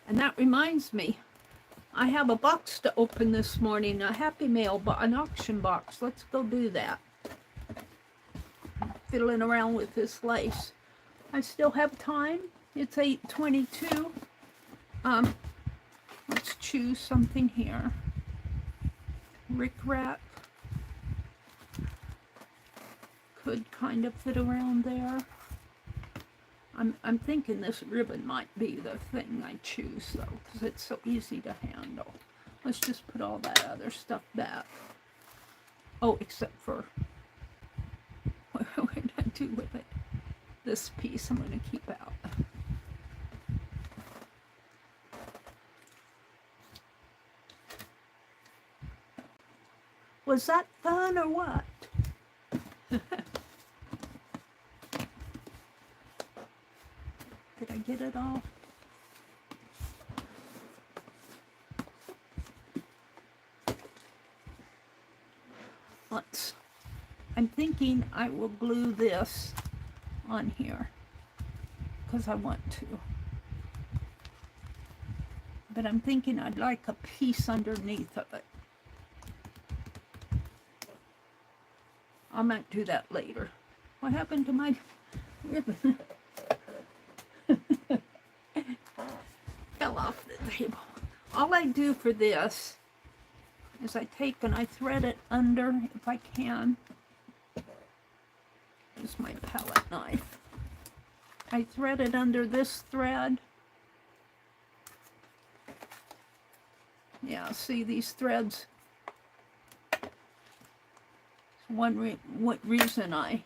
And that reminds me, I have a box to open this morning, a Happy Mail, an auction box. Let's go do that. Fiddling around with this lace. I still have time. It's 8:22. Let's choose something here. Rickrack. Could kind of fit around there. I'm thinking this ribbon might be the thing I choose, though, because it's so easy to handle. Let's just put all that other stuff back. Oh, except for, what did I do with it? This piece I'm going to keep out. Was that fun or what? Did I get it all? I'm thinking I will glue this on here because I want to. But I'm thinking I'd like a piece underneath of it. I might do that later. What happened to my ribbon? Fell off the table. All I do for this is I take and I thread it under, if I can. Use my palette knife. I thread it under this thread. Yeah, see these threads? One reason I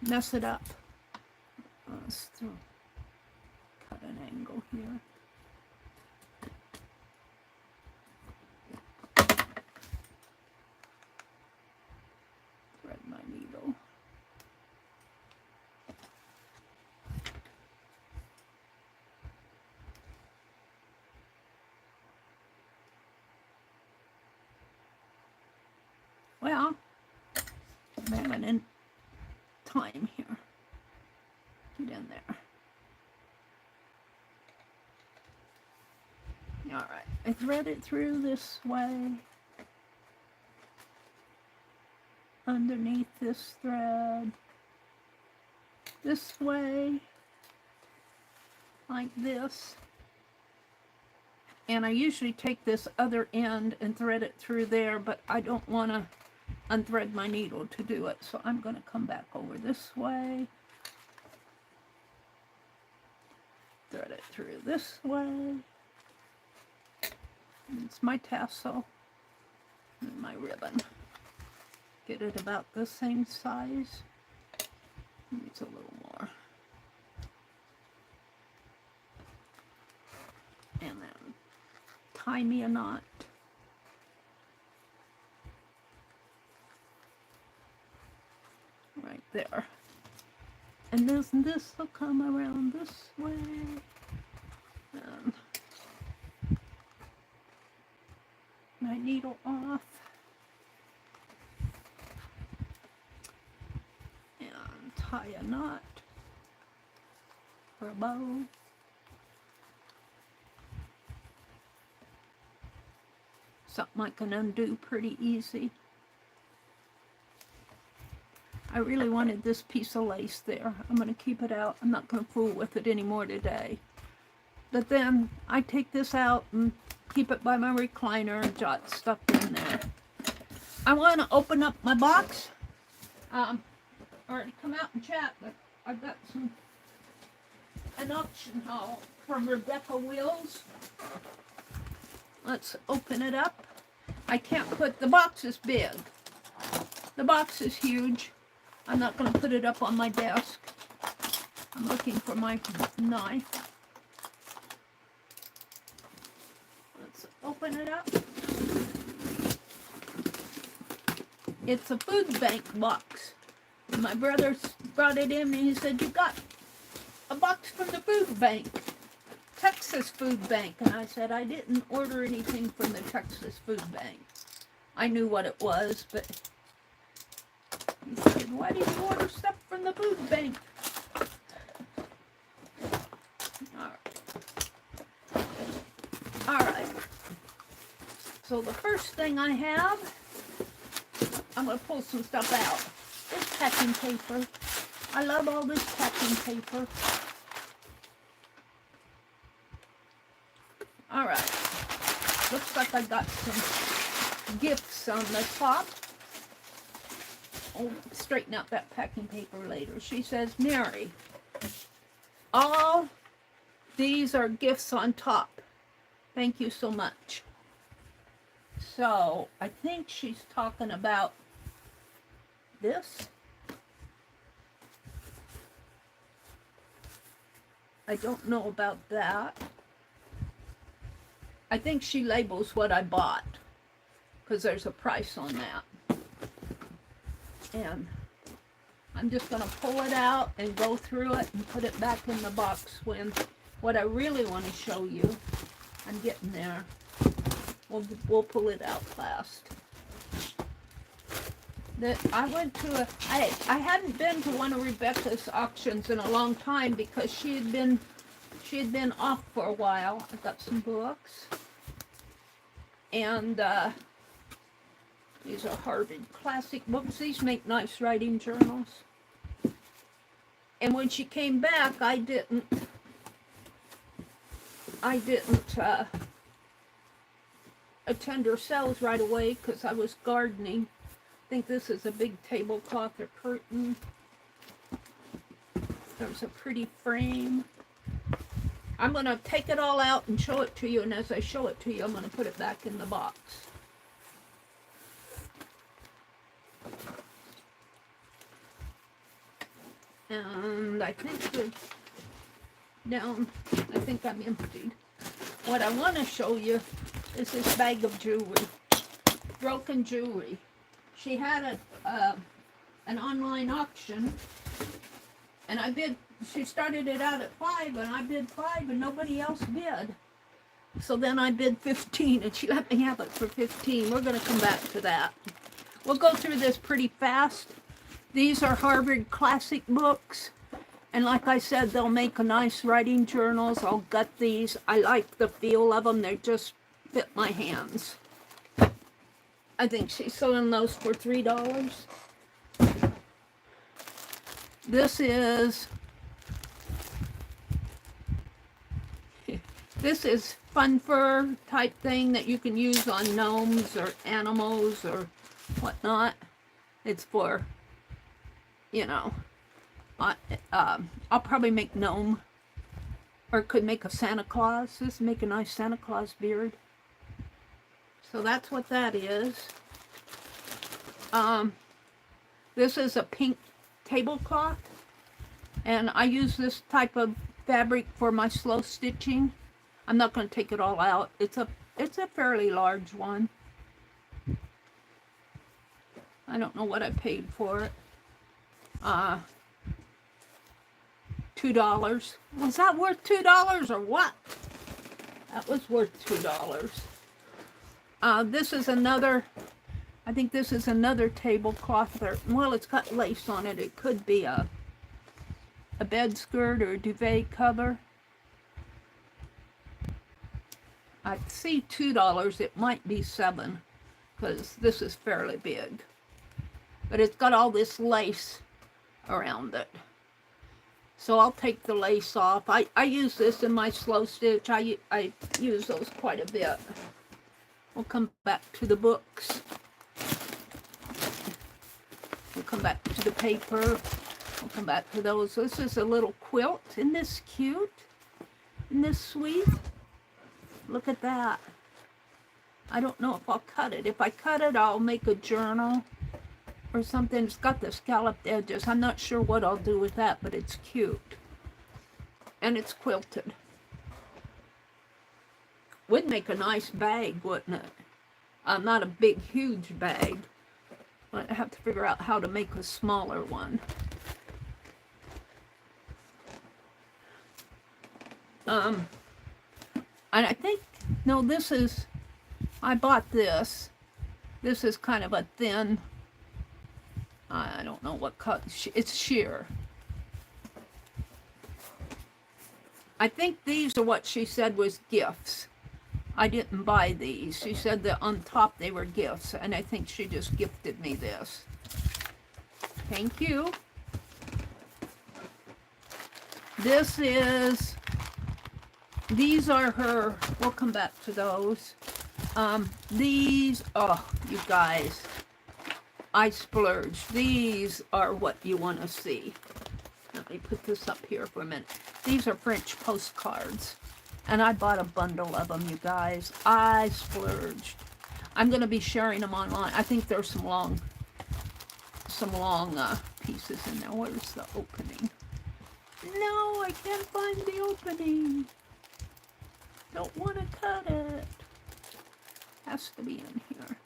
mess it up. Let's cut an angle here. Thread my needle. Well, I'm having time here. Get in there. All right, I thread it through this way, underneath this thread, this way, like this. And I usually take this other end and thread it through there, but I don't want to unthread my needle to do it, so I'm going to come back over this way. thread it through this way. It's my tassel and my ribbon. Get it about the same size. Needs a little more. And then tie me a knot. Right there. And this will come around this way. And my needle off. And tie a knot for a bow. Something I can undo pretty easy. I really wanted this piece of lace there. I'm going to keep it out. I'm not going to fool with it anymore today. But then I take this out and keep it by my recliner and jot stuff in there. I want to open up my box. Or to come out and chat, but I've got an auction haul from Rebecca Wills. Let's open it up. I can't put, the box is big. The box is huge. I'm not going to put it up on my desk. I'm looking for my knife. Let's open it up. It's a food bank box. My brother brought it in and he said, "You got a box from the food bank, Texas Food Bank." And I said, "I didn't order anything from the Texas Food Bank." I knew what it was, but he said, "Why did you order stuff from the food bank?" All right. So the first thing I have, I'm going to pull some stuff out. This packing paper. I love all this packing paper. All right. Looks like I got some gifts on the top. I'll straighten out that packing paper later. She says, "Meri, all these are gifts on top. Thank you so much." So I think she's talking about this. I don't know about that. I think she labels what I bought because there's a price on that. And I'm just going to pull it out and go through it and put it back in the box when what I really want to show you, I'm getting there. We'll pull it out fast. That I went to I hadn't been to one of Rebecca's auctions in a long time because she had been off for a while. I got some books, and these are Harvard classic books. These make nice writing journals. And when she came back, I didn't attend her sales right away because I was gardening. I think this is a big tablecloth or curtain. There's a pretty frame. I'm going to take it all out and show it to you, and as I show it to you, I'm going to put it back in the box. And I think I think I'm emptied. What I want to show you is this bag of jewelry, broken jewelry. She had an online auction, and I bid. She started it out at $5, and I bid $5, and nobody else bid. So then I bid $15, and she let me have it for $15. We're going to come back to that. We'll go through this pretty fast. These are Harvard classic books, and like I said, they'll make a nice writing journals. I'll gut these. I like the feel of them. They just fit my hands. I think she's selling those for $3. This is fun fur type thing that you can use on gnomes or animals or whatnot. It's for, you know, I'll probably make gnome Or it could make a Santa Claus. This would make a nice Santa Claus beard. So that's what that is. This is a pink tablecloth. And I use this type of fabric for my slow stitching. I'm not going to take it all out. It's a fairly large one. I don't know what I paid for it. $2. Was that worth $2 or what? That was worth $2. This is another, I think this is another tablecloth. Well, it's got lace on it. It could be a bed skirt or a duvet cover. I see $2. It might be $7 because this is fairly big. But it's got all this lace around it. So I'll take the lace off. I use this in my slow stitch. I use those quite a bit. We'll come back to the books. We'll come back to the paper. We'll come back to those. This is a little quilt. Isn't this cute? Isn't this sweet? Look at that. I don't know if I'll cut it. If I cut it, I'll make a journal or something. It's got the scalloped edges. I'm not sure what I'll do with that, but it's cute. And it's quilted. Would make a nice bag, wouldn't it? Not a big, huge bag. But I have to figure out how to make a smaller one. And I think, no, this is, I bought this. This is kind of a thin, I don't know what cut, it's sheer. I think these are what she said was gifts. I didn't buy these. She said that on top they were gifts, and I think she just gifted me this. Thank you. This is, these are her, we'll come back to those. These, oh, you guys, I splurged. These are what you want to see. Let me put this up here for a minute. These are French postcards. And I bought a bundle of them, you guys. I splurged. I'm going to be sharing them online. I think there's some long pieces in there. Where's the opening? No, I can't find the opening. Don't want to cut it. Has to be in here.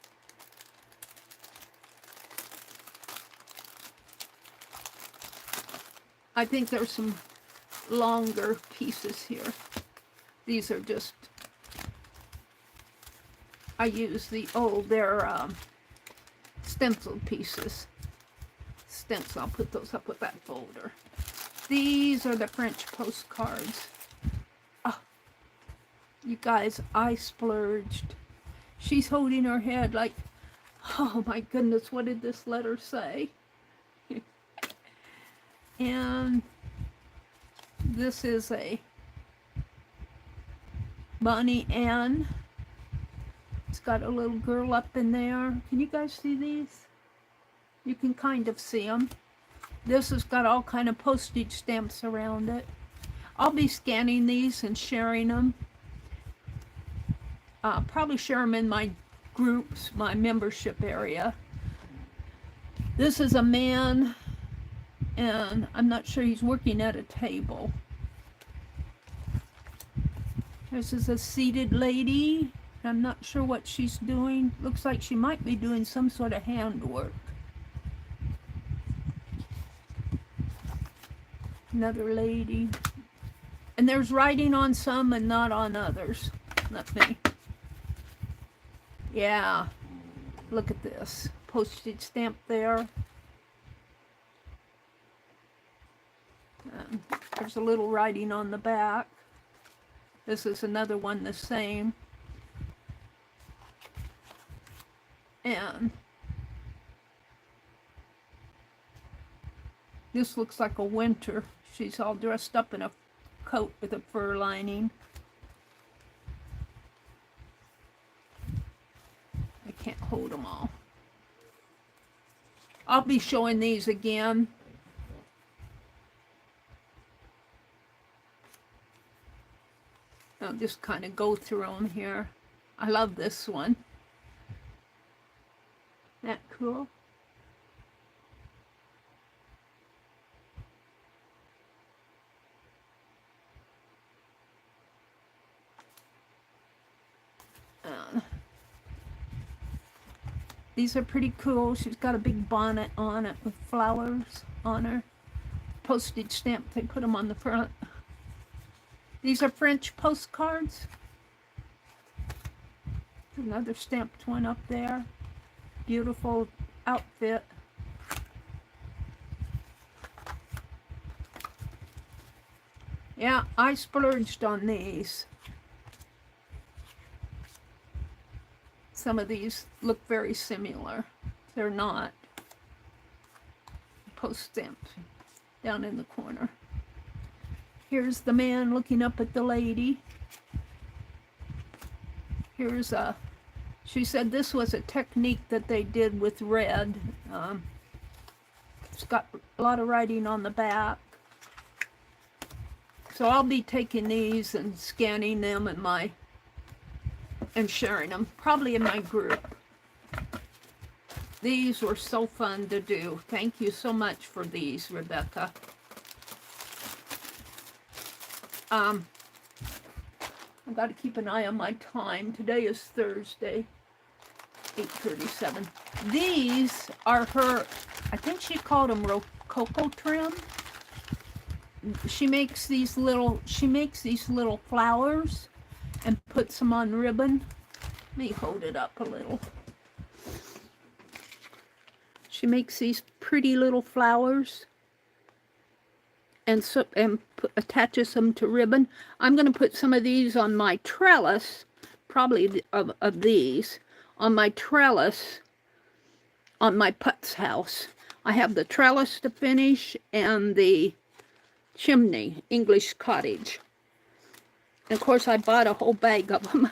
I think there's some longer pieces here. These are just, I use the old, they're stencil pieces. Stencil, I'll put those up with that folder. These are the French postcards. Oh, you guys, I splurged. She's holding her head like, oh my goodness, what did this letter say? And this is a Bonnie Ann. It's got a little girl up in there. Can you guys see these? You can kind of see them. This has got all kind of postage stamps around it. I'll be scanning these and sharing them. Probably share them in my groups, my membership area. This is a man, and I'm not sure he's working at a table. This is a seated lady. I'm not sure what she's doing. Looks like she might be doing some sort of handwork. Another lady. And there's writing on some and not on others. Let me. Yeah. Look at this. Postage stamp there. There's a little writing on the back. This is another one the same. And this looks like a winter. She's all dressed up in a coat with a fur lining. I can't hold them all. I'll be showing these again. I'll just kind of go through them here. I love this one. Isn't that cool? These are pretty cool. She's got a big bonnet on it with flowers on her. Postage stamp, they put them on the front. These are French postcards. Another stamped one up there. Beautiful outfit. Yeah, I splurged on these. Some of these look very similar. They're not. Post stamped down in the corner. Here's the man looking up at the lady. Here's a, she said this was a technique that they did with red. It's got a lot of writing on the back. So I'll be taking these and scanning them in my, and sharing them, probably in my group. These were so fun to do. Thank you so much for these, Rebecca. I've got to keep an eye on my time. Today is Thursday, 8:37. These are her, I think she called them Rococo trim. She makes these little flowers and puts them on ribbon. Let me hold it up a little. She makes these pretty little flowers and attaches them to ribbon. I'm going to put some of these on my trellis, probably of these, on my trellis on my putz house. I have the trellis to finish and the chimney, English cottage. And of course, I bought a whole bag of them.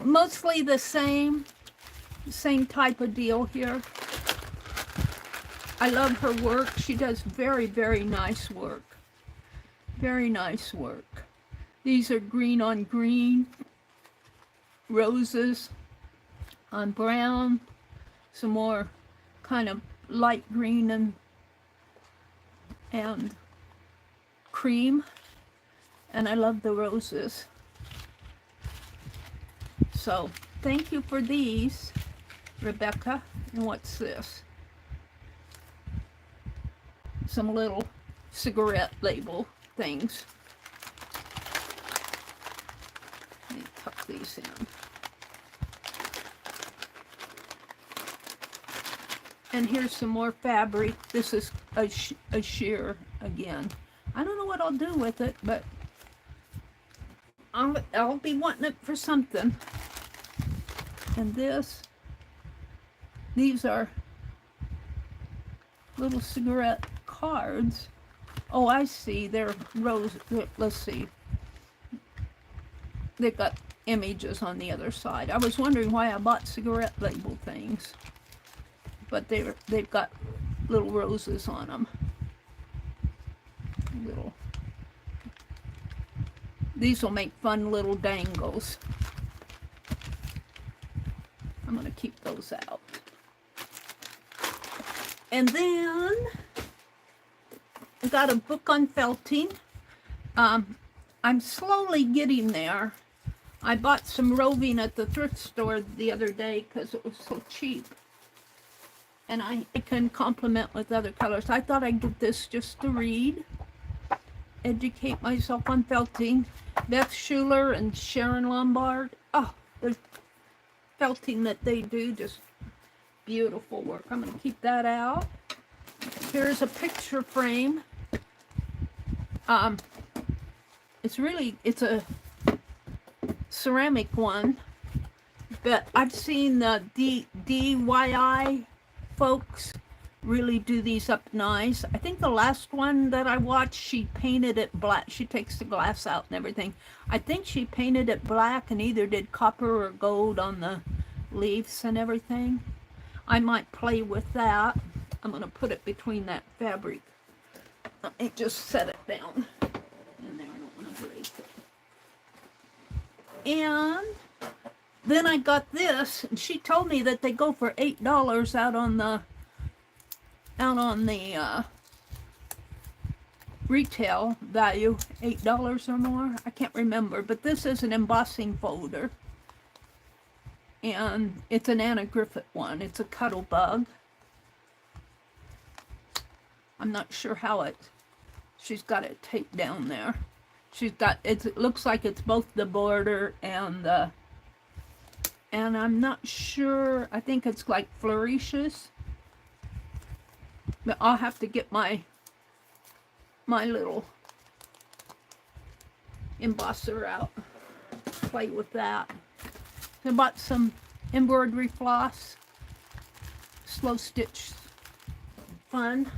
Mostly the same type of deal here. I love her work. She does very, very nice work. Very nice work. These are green on green, roses on brown, some more kind of light green and cream. And I love the roses. So thank you for these, Rebecca. And what's this? Some little cigarette label things. Let me tuck these in. And here's some more fabric. This is a sheer again. I don't know what I'll do with it, but I'll be wanting it for something. And these are little cigarette cards. Oh, I see. They're rose. Let's see. They've got images on the other side. I was wondering why I bought cigarette label things, but they've got little roses on them. These will make fun little dangles. I'm going to keep those out. And then I got a book on felting. I'm slowly getting there. I bought some roving at the thrift store the other day because it was so cheap. And I can complement with other colors. I thought I'd get this just to read, educate myself on felting. Beth Schuler and Sharon Lombard. Oh, the felting that they do, just beautiful work. I'm going to keep that out. Here's a picture frame. It's a ceramic one, but I've seen the DIY folks really do these up nice. I think the last one that I watched, she painted it black. She takes the glass out and everything. I think she painted it black and either did copper or gold on the leaves and everything. I might play with that. I'm going to put it between that fabric. Let me just set it down in there. I don't want to break it. And then I got this, and she told me that they go for $8 out on the retail value, $8 or more. I can't remember, but this is an embossing folder, and it's an Anna Griffith one. It's a cuddle bug. I'm not sure how she's got it taped down there. She's got, it looks like it's both the border and I'm not sure, I think it's like flourishes. But I'll have to get my little embosser out, play with that. I bought some embroidery floss, slow stitch fun.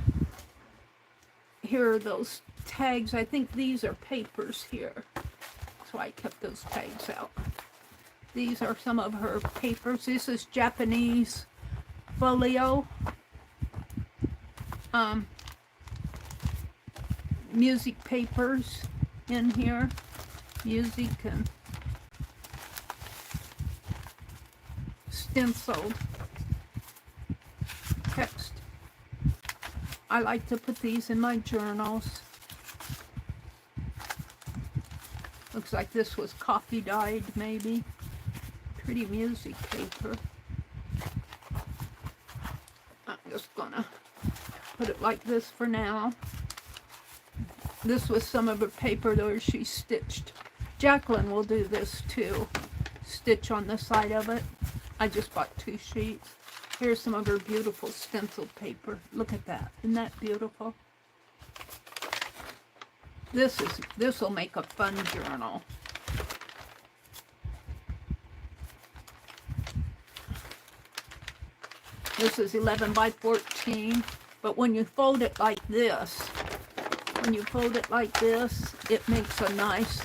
Here are those tags. I think these are papers here. That's why I kept those tags out. These are some of her papers. This is Japanese folio. Music papers in here. Music and stenciled text. I like to put these in my journals. Looks like this was coffee dyed, maybe. Pretty music paper. I'm just gonna put it like this for now. This was some of her paper where she stitched. Jacqueline will do this too. Stitch on the side of it. I just bought 2 sheets. Here's some of her beautiful stenciled paper. Look at that. Isn't that beautiful? This will make a fun journal. This is 11 by 14, but when you fold it like this, it makes a nice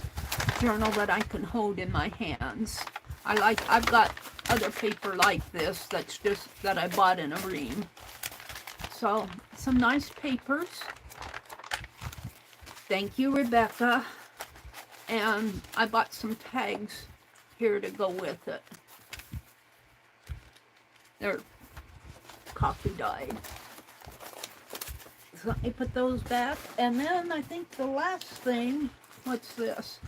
journal that I can hold in my hands. I've got other paper like this that I bought in a ream. So, some nice papers. Thank you, Rebecca. And I bought some tags here to go with it. They're coffee dyed. So let me put those back. And then I think the last thing, what's this?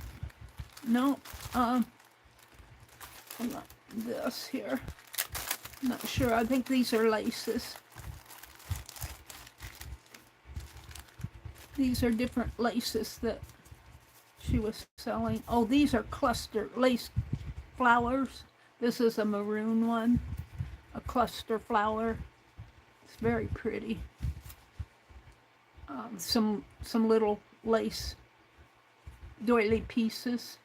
No, not this here. I'm not sure. I think these are laces. These are different laces that she was selling. Oh, these are cluster lace flowers. This is a maroon one, a cluster flower. It's very pretty. Some little lace doily pieces.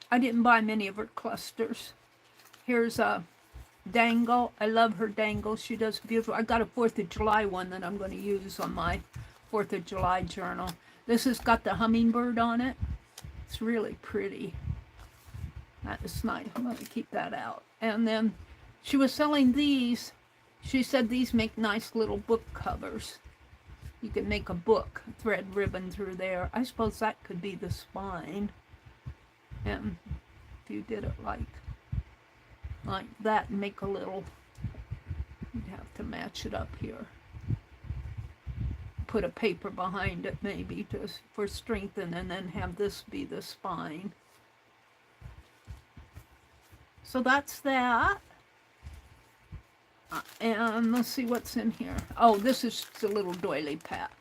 I didn't buy many of her clusters. Here's a dangle. I love her dangles. She does beautiful. I got a 4th of July one that I'm going to use on my 4th of July journal. This has got the hummingbird on it. It's really pretty. That is nice. I'm going to keep that out. And then she was selling these. She said these make nice little book covers. You can make a book, thread ribbon through there. I suppose that could be the spine. And if you did it like that and make a little, you'd have to match it up here. Put a paper behind it maybe for strengthen, and then have this be the spine. So that's that. And let's see what's in here. Oh, this is the little doily pack.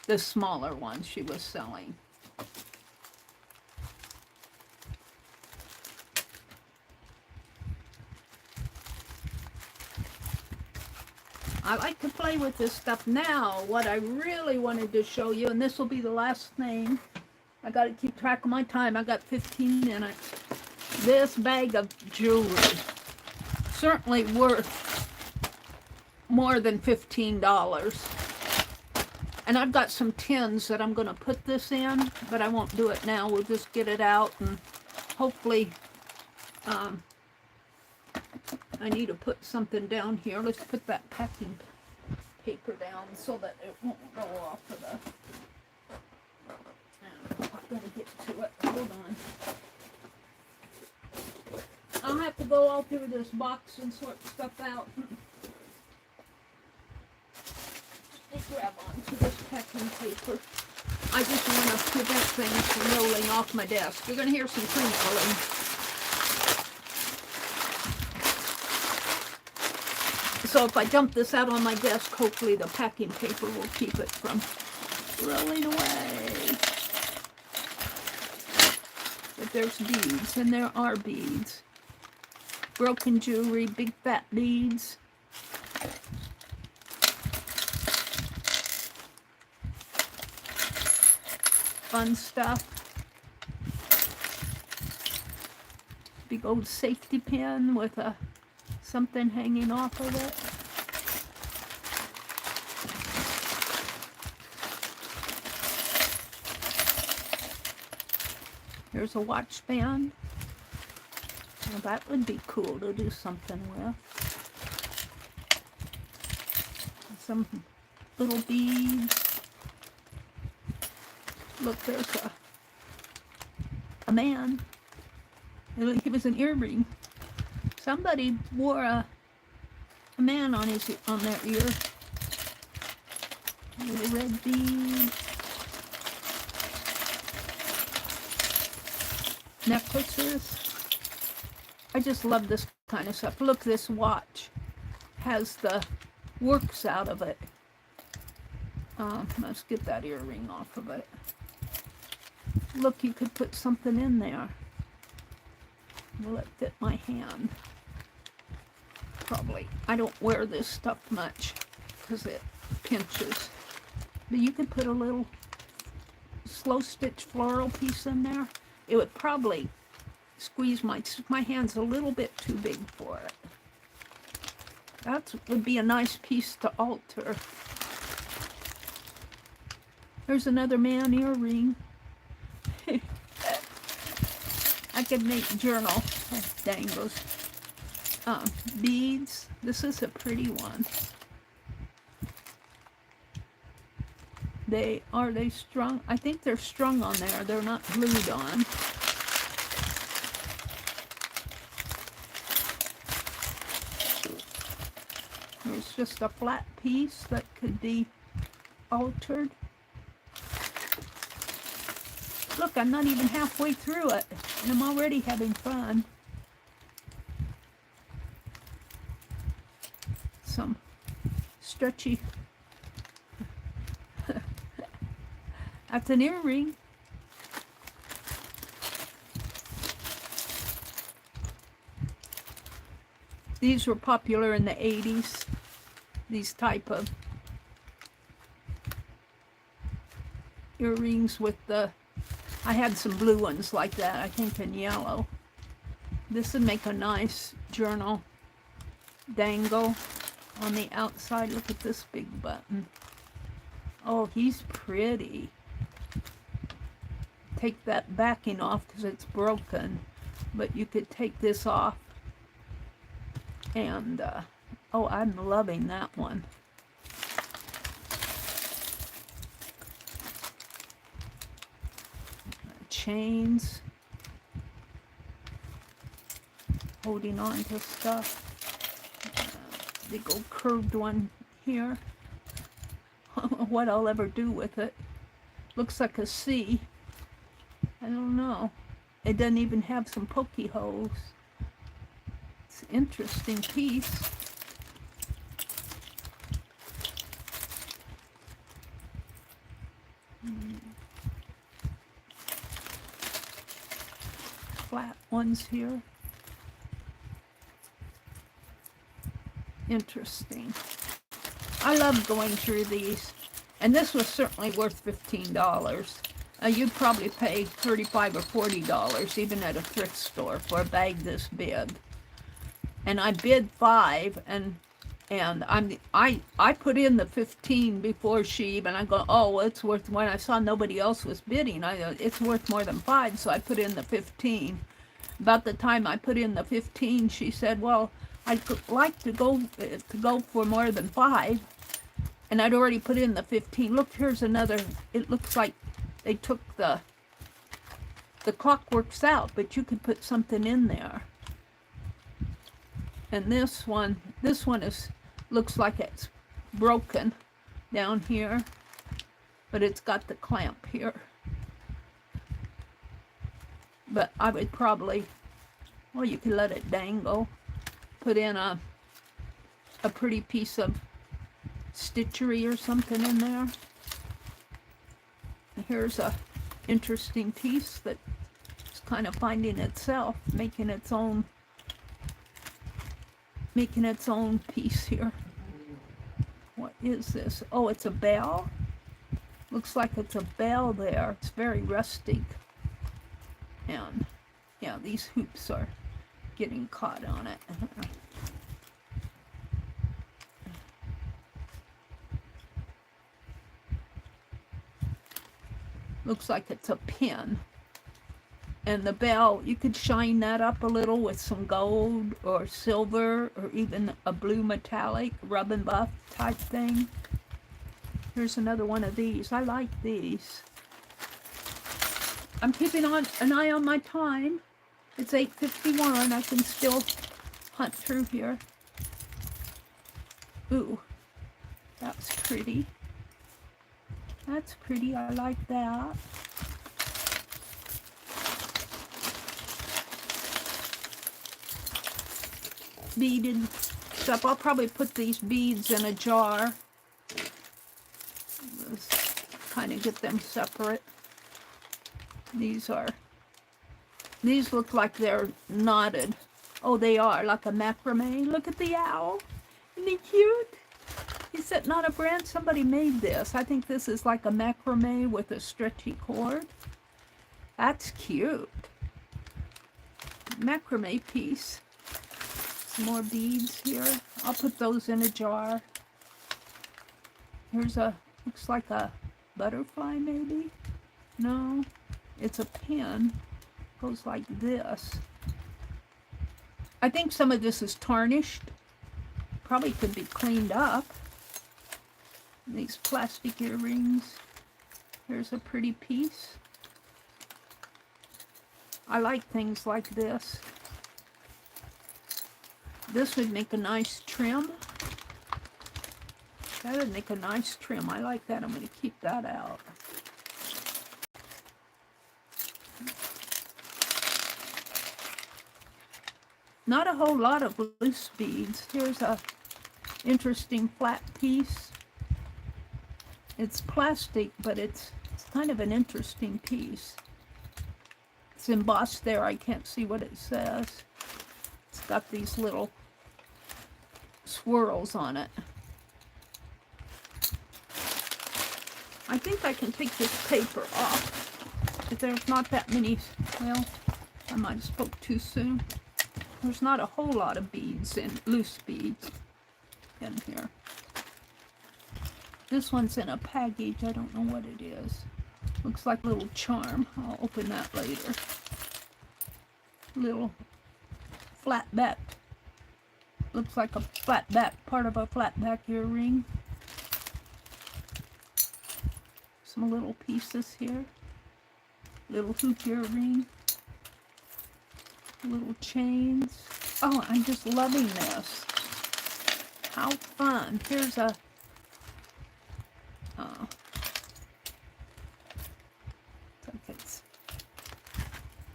The smaller one she was selling. I like to play with this stuff now. What I really wanted to show you, and this will be the last thing. I got to keep track of my time. I got 15 minutes. This bag of jewelry. Certainly worth more than $15. And I've got some tins that I'm going to put this in, but I won't do it now. We'll just get it out, and hopefully I need to put something down here. Let's put that packing paper down so that it won't go off of the... I'm going to get to it. Hold on. I'll have to go all through this box and sort stuff out. Let me grab onto this packing paper. I just want to prevent things from rolling off my desk. You're going to hear some crinkling. So if I dump this out on my desk, hopefully the packing paper will keep it from rolling away. But there's beads, and there are beads. Broken jewelry, big fat beads. Fun stuff. Big old safety pin with a something hanging off of it. Here's a watch band. Well, that would be cool to do something with. Some little beads. Look, there's a man. It was an earring. Somebody wore a man on their ear. A little red bead. Necklaces. I just love this kind of stuff. Look, this watch has the works out of it. Let's get that earring off of it. Look, you could put something in there. Will it fit my hand? Probably. I don't wear this stuff much because it pinches. But you could put a little slow stitch floral piece in there. It would probably squeeze my hand's a little bit too big for it. That would be a nice piece to alter. There's another man earring. I could make journal dangles. Beads. This is a pretty one. Are they strung? I think they're strung on there. They're not glued on. It's just a flat piece that could be altered. Look, I'm not even halfway through it, and I'm already having fun. Some stretchy. That's an earring. These were popular in the 80s. These type of earrings with the... I had some blue ones like that, I think in yellow. This would make a nice journal dangle on the outside. Look at this big button. Oh, he's pretty. Take that backing off because it's broken, but you could take this off. And, oh, I'm loving that one. Chains. Holding on to stuff. Big old curved one here. What I'll ever do with it. Looks like a C. I don't know. It doesn't even have some pokey holes. It's an interesting piece. Flat ones here. Interesting. I love going through these. And this was certainly worth $15. You'd probably pay $35 or $40 even at a thrift store for a bag this big. And I bid $5, and I put in the 15 before she even. I go, oh, well, it's worth. When I saw nobody else was bidding, it's worth more than $5, so I put in the 15. About the time I put in the 15, she said, well, I'd like to go for more than $5, and I'd already put in the 15. Look, here's another. It looks like they took the clockworks out, but you could put something in there. And this one looks like it's broken down here, but it's got the clamp here. But I would probably, well, you could let it dangle, put in a pretty piece of stitchery or something in there. Here's a interesting piece that's kind of finding itself, making its own piece here. What is this? Oh, it's a bell. Looks like it's a bell there. It's very rustic. And yeah, these hoops are getting caught on it. Looks like it's a pin. And the bell, you could shine that up a little with some gold or silver or even a blue metallic rub and buff type thing. Here's another one of these. I like these. I'm keeping an eye on my time. It's 8:51. I can still hunt through here. Ooh, that's pretty. That's pretty. I like that. Beaded stuff. I'll probably put these beads in a jar. Let's kind of get them separate. These look like they're knotted. Oh, they are, like a macrame. Look at the owl. Isn't he cute? Is that not a brand? Somebody made this. I think this is like a macrame with a stretchy cord. That's cute. Macrame piece. Some more beads here. I'll put those in a jar. Here's looks like a butterfly maybe? No, it's a pin. Goes like this. I think some of this is tarnished. Probably could be cleaned up. These plastic earrings. Here's a pretty piece. I like things like this. This would make a nice trim. That would make a nice trim. I like that. I'm going to keep that out. Not a whole lot of loose beads. Here's a interesting flat piece. It's plastic, but it's kind of an interesting piece. It's embossed there. I can't see what it says. It's got these little swirls on it. I think I can take this paper off. If there's not that many, well, I might have spoke too soon. There's not a whole lot of beads and loose beads in here. This one's in a package. I don't know what it is. Looks like a little charm. I'll open that later. Little flat back. Looks like a flat back, part of a flat back earring. Some little pieces here. Little hoop earring. Little chains. Oh, I'm just loving this. How fun. Here's a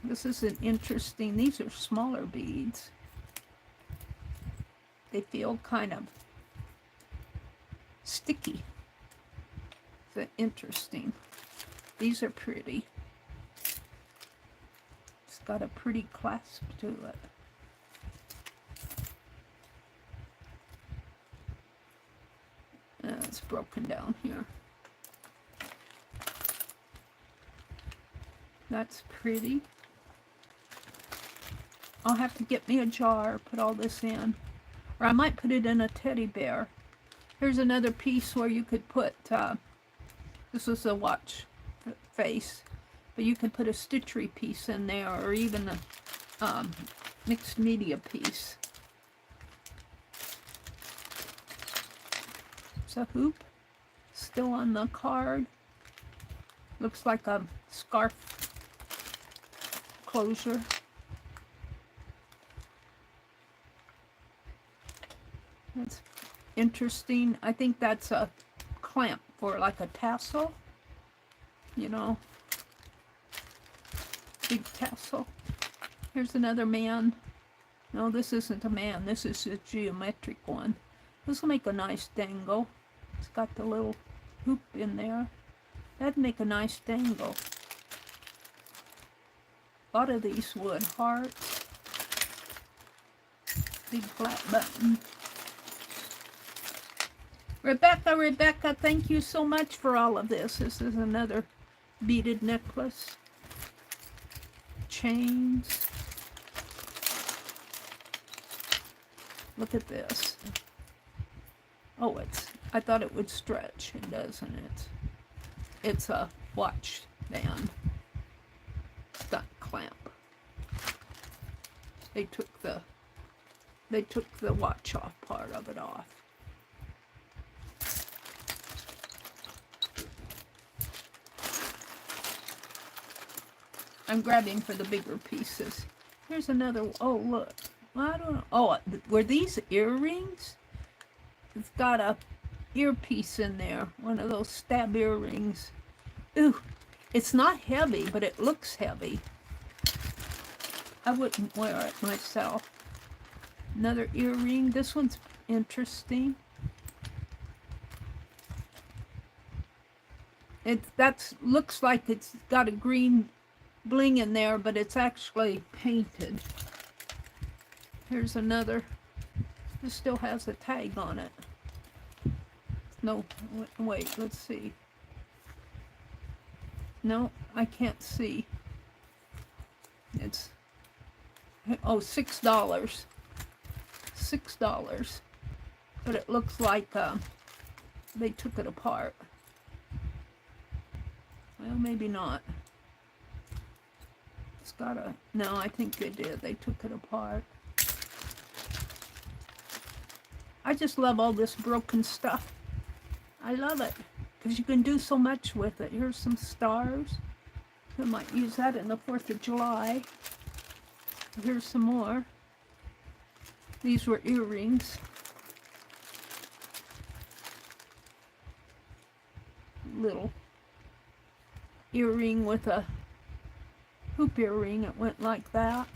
this is an interesting, these are smaller beads. They feel kind of sticky. It's interesting. These are pretty. It's got a pretty clasp to it. It's broken down here. That's pretty. I'll have to get me a jar, put all this in. Or I might put it in a teddy bear. Here's another piece where you could put, this is a watch face, but you could put a stitchery piece in there, or even a mixed media piece. It's a hoop, still on the card. Looks like a scarf closure. That's interesting. I think that's a clamp for like a tassel, you know, big tassel. Here's another man. No, this isn't a man. This is a geometric one. This will make a nice dangle. It's got the little hoop in there. That'd make a nice dangle. A lot of these wood. Hearts. Big flat button. Rebecca, thank you so much for all of this. This is another beaded necklace. Chains. Look at this. Oh, I thought it would stretch. It doesn't. It's a watch band. Stunt clamp. They took the watch off part of it off. I'm grabbing for the bigger pieces. Here's another. Oh, look. I don't know. Oh, were these earrings? It's got a earpiece in there. One of those stab earrings. Ooh, it's not heavy, but it looks heavy. I wouldn't wear it myself. Another earring. This one's interesting. Looks like it's got a green bling in there, but it's actually painted. Here's another. This still has a tag on it. No, wait, let's see. No, I can't see. It's, oh, $6. $6. But it looks like they took it apart. Well, maybe not. It's got a, no, I think they did. They took it apart. I just love all this broken stuff. I love it because you can do so much with it. Here's some stars. I might use that in the 4th of July. Here's some more. These were earrings. Little earring with a hoop earring. It went like that.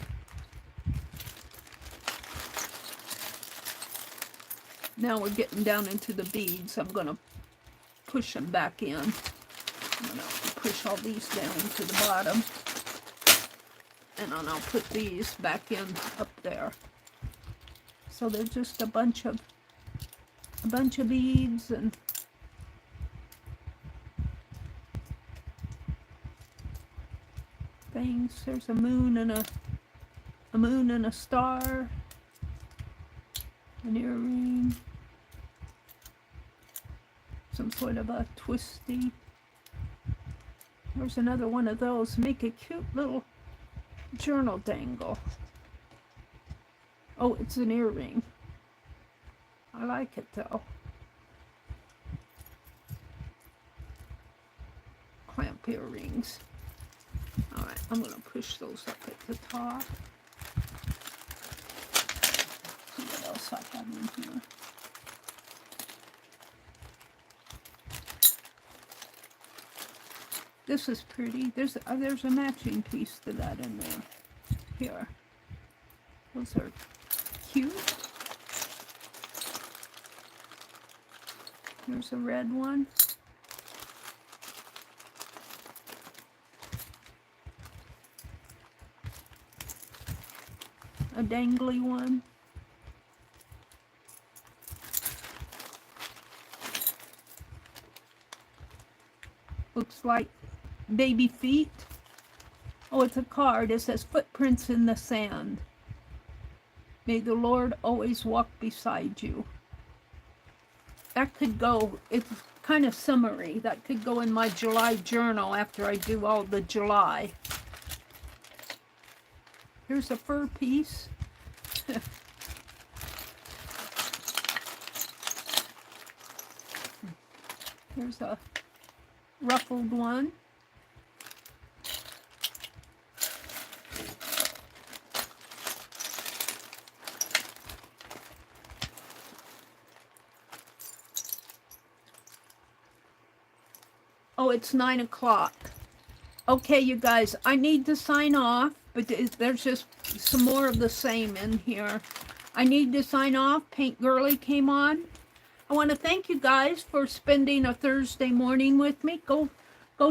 Now we're getting down into the beads. I'm going to push them back in. I'm going to push all these down to the bottom. And then I'll put these back in up there. So they're just a bunch of beads and things. There's a moon and a star. An earring, some sort of a twisty. There's another one of those. Make a cute little journal dangle. Oh, it's an earring. I like it though. Clamp earrings. Alright, I'm going to push those up at the top. See what else I have in here. This is pretty. There's a matching piece to that in there. Here. Those are cute. There's a red one. A dangly one. Looks like baby feet. Oh, it's a card. It says footprints in the sand. May the Lord always walk beside you. That could go, it's kind of summary. That could go in my July journal after I do all the July. Here's a fur piece. Here's a ruffled one. Oh, it's 9 o'clock. Okay, you guys, I need to sign off, but there's just some more of the same in here. I need to sign off. Paint Girly came on. I want to thank you guys for spending a Thursday morning with me. Go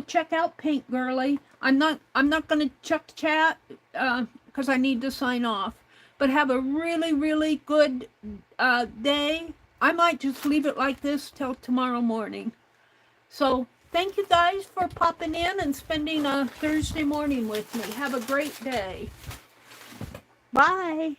check out Paint Girly. I'm not going to check the chat because I need to sign off. But have a really good day. I might just leave it like this till tomorrow morning. So thank you guys for popping in and spending a Thursday morning with me. Have a great day. Bye.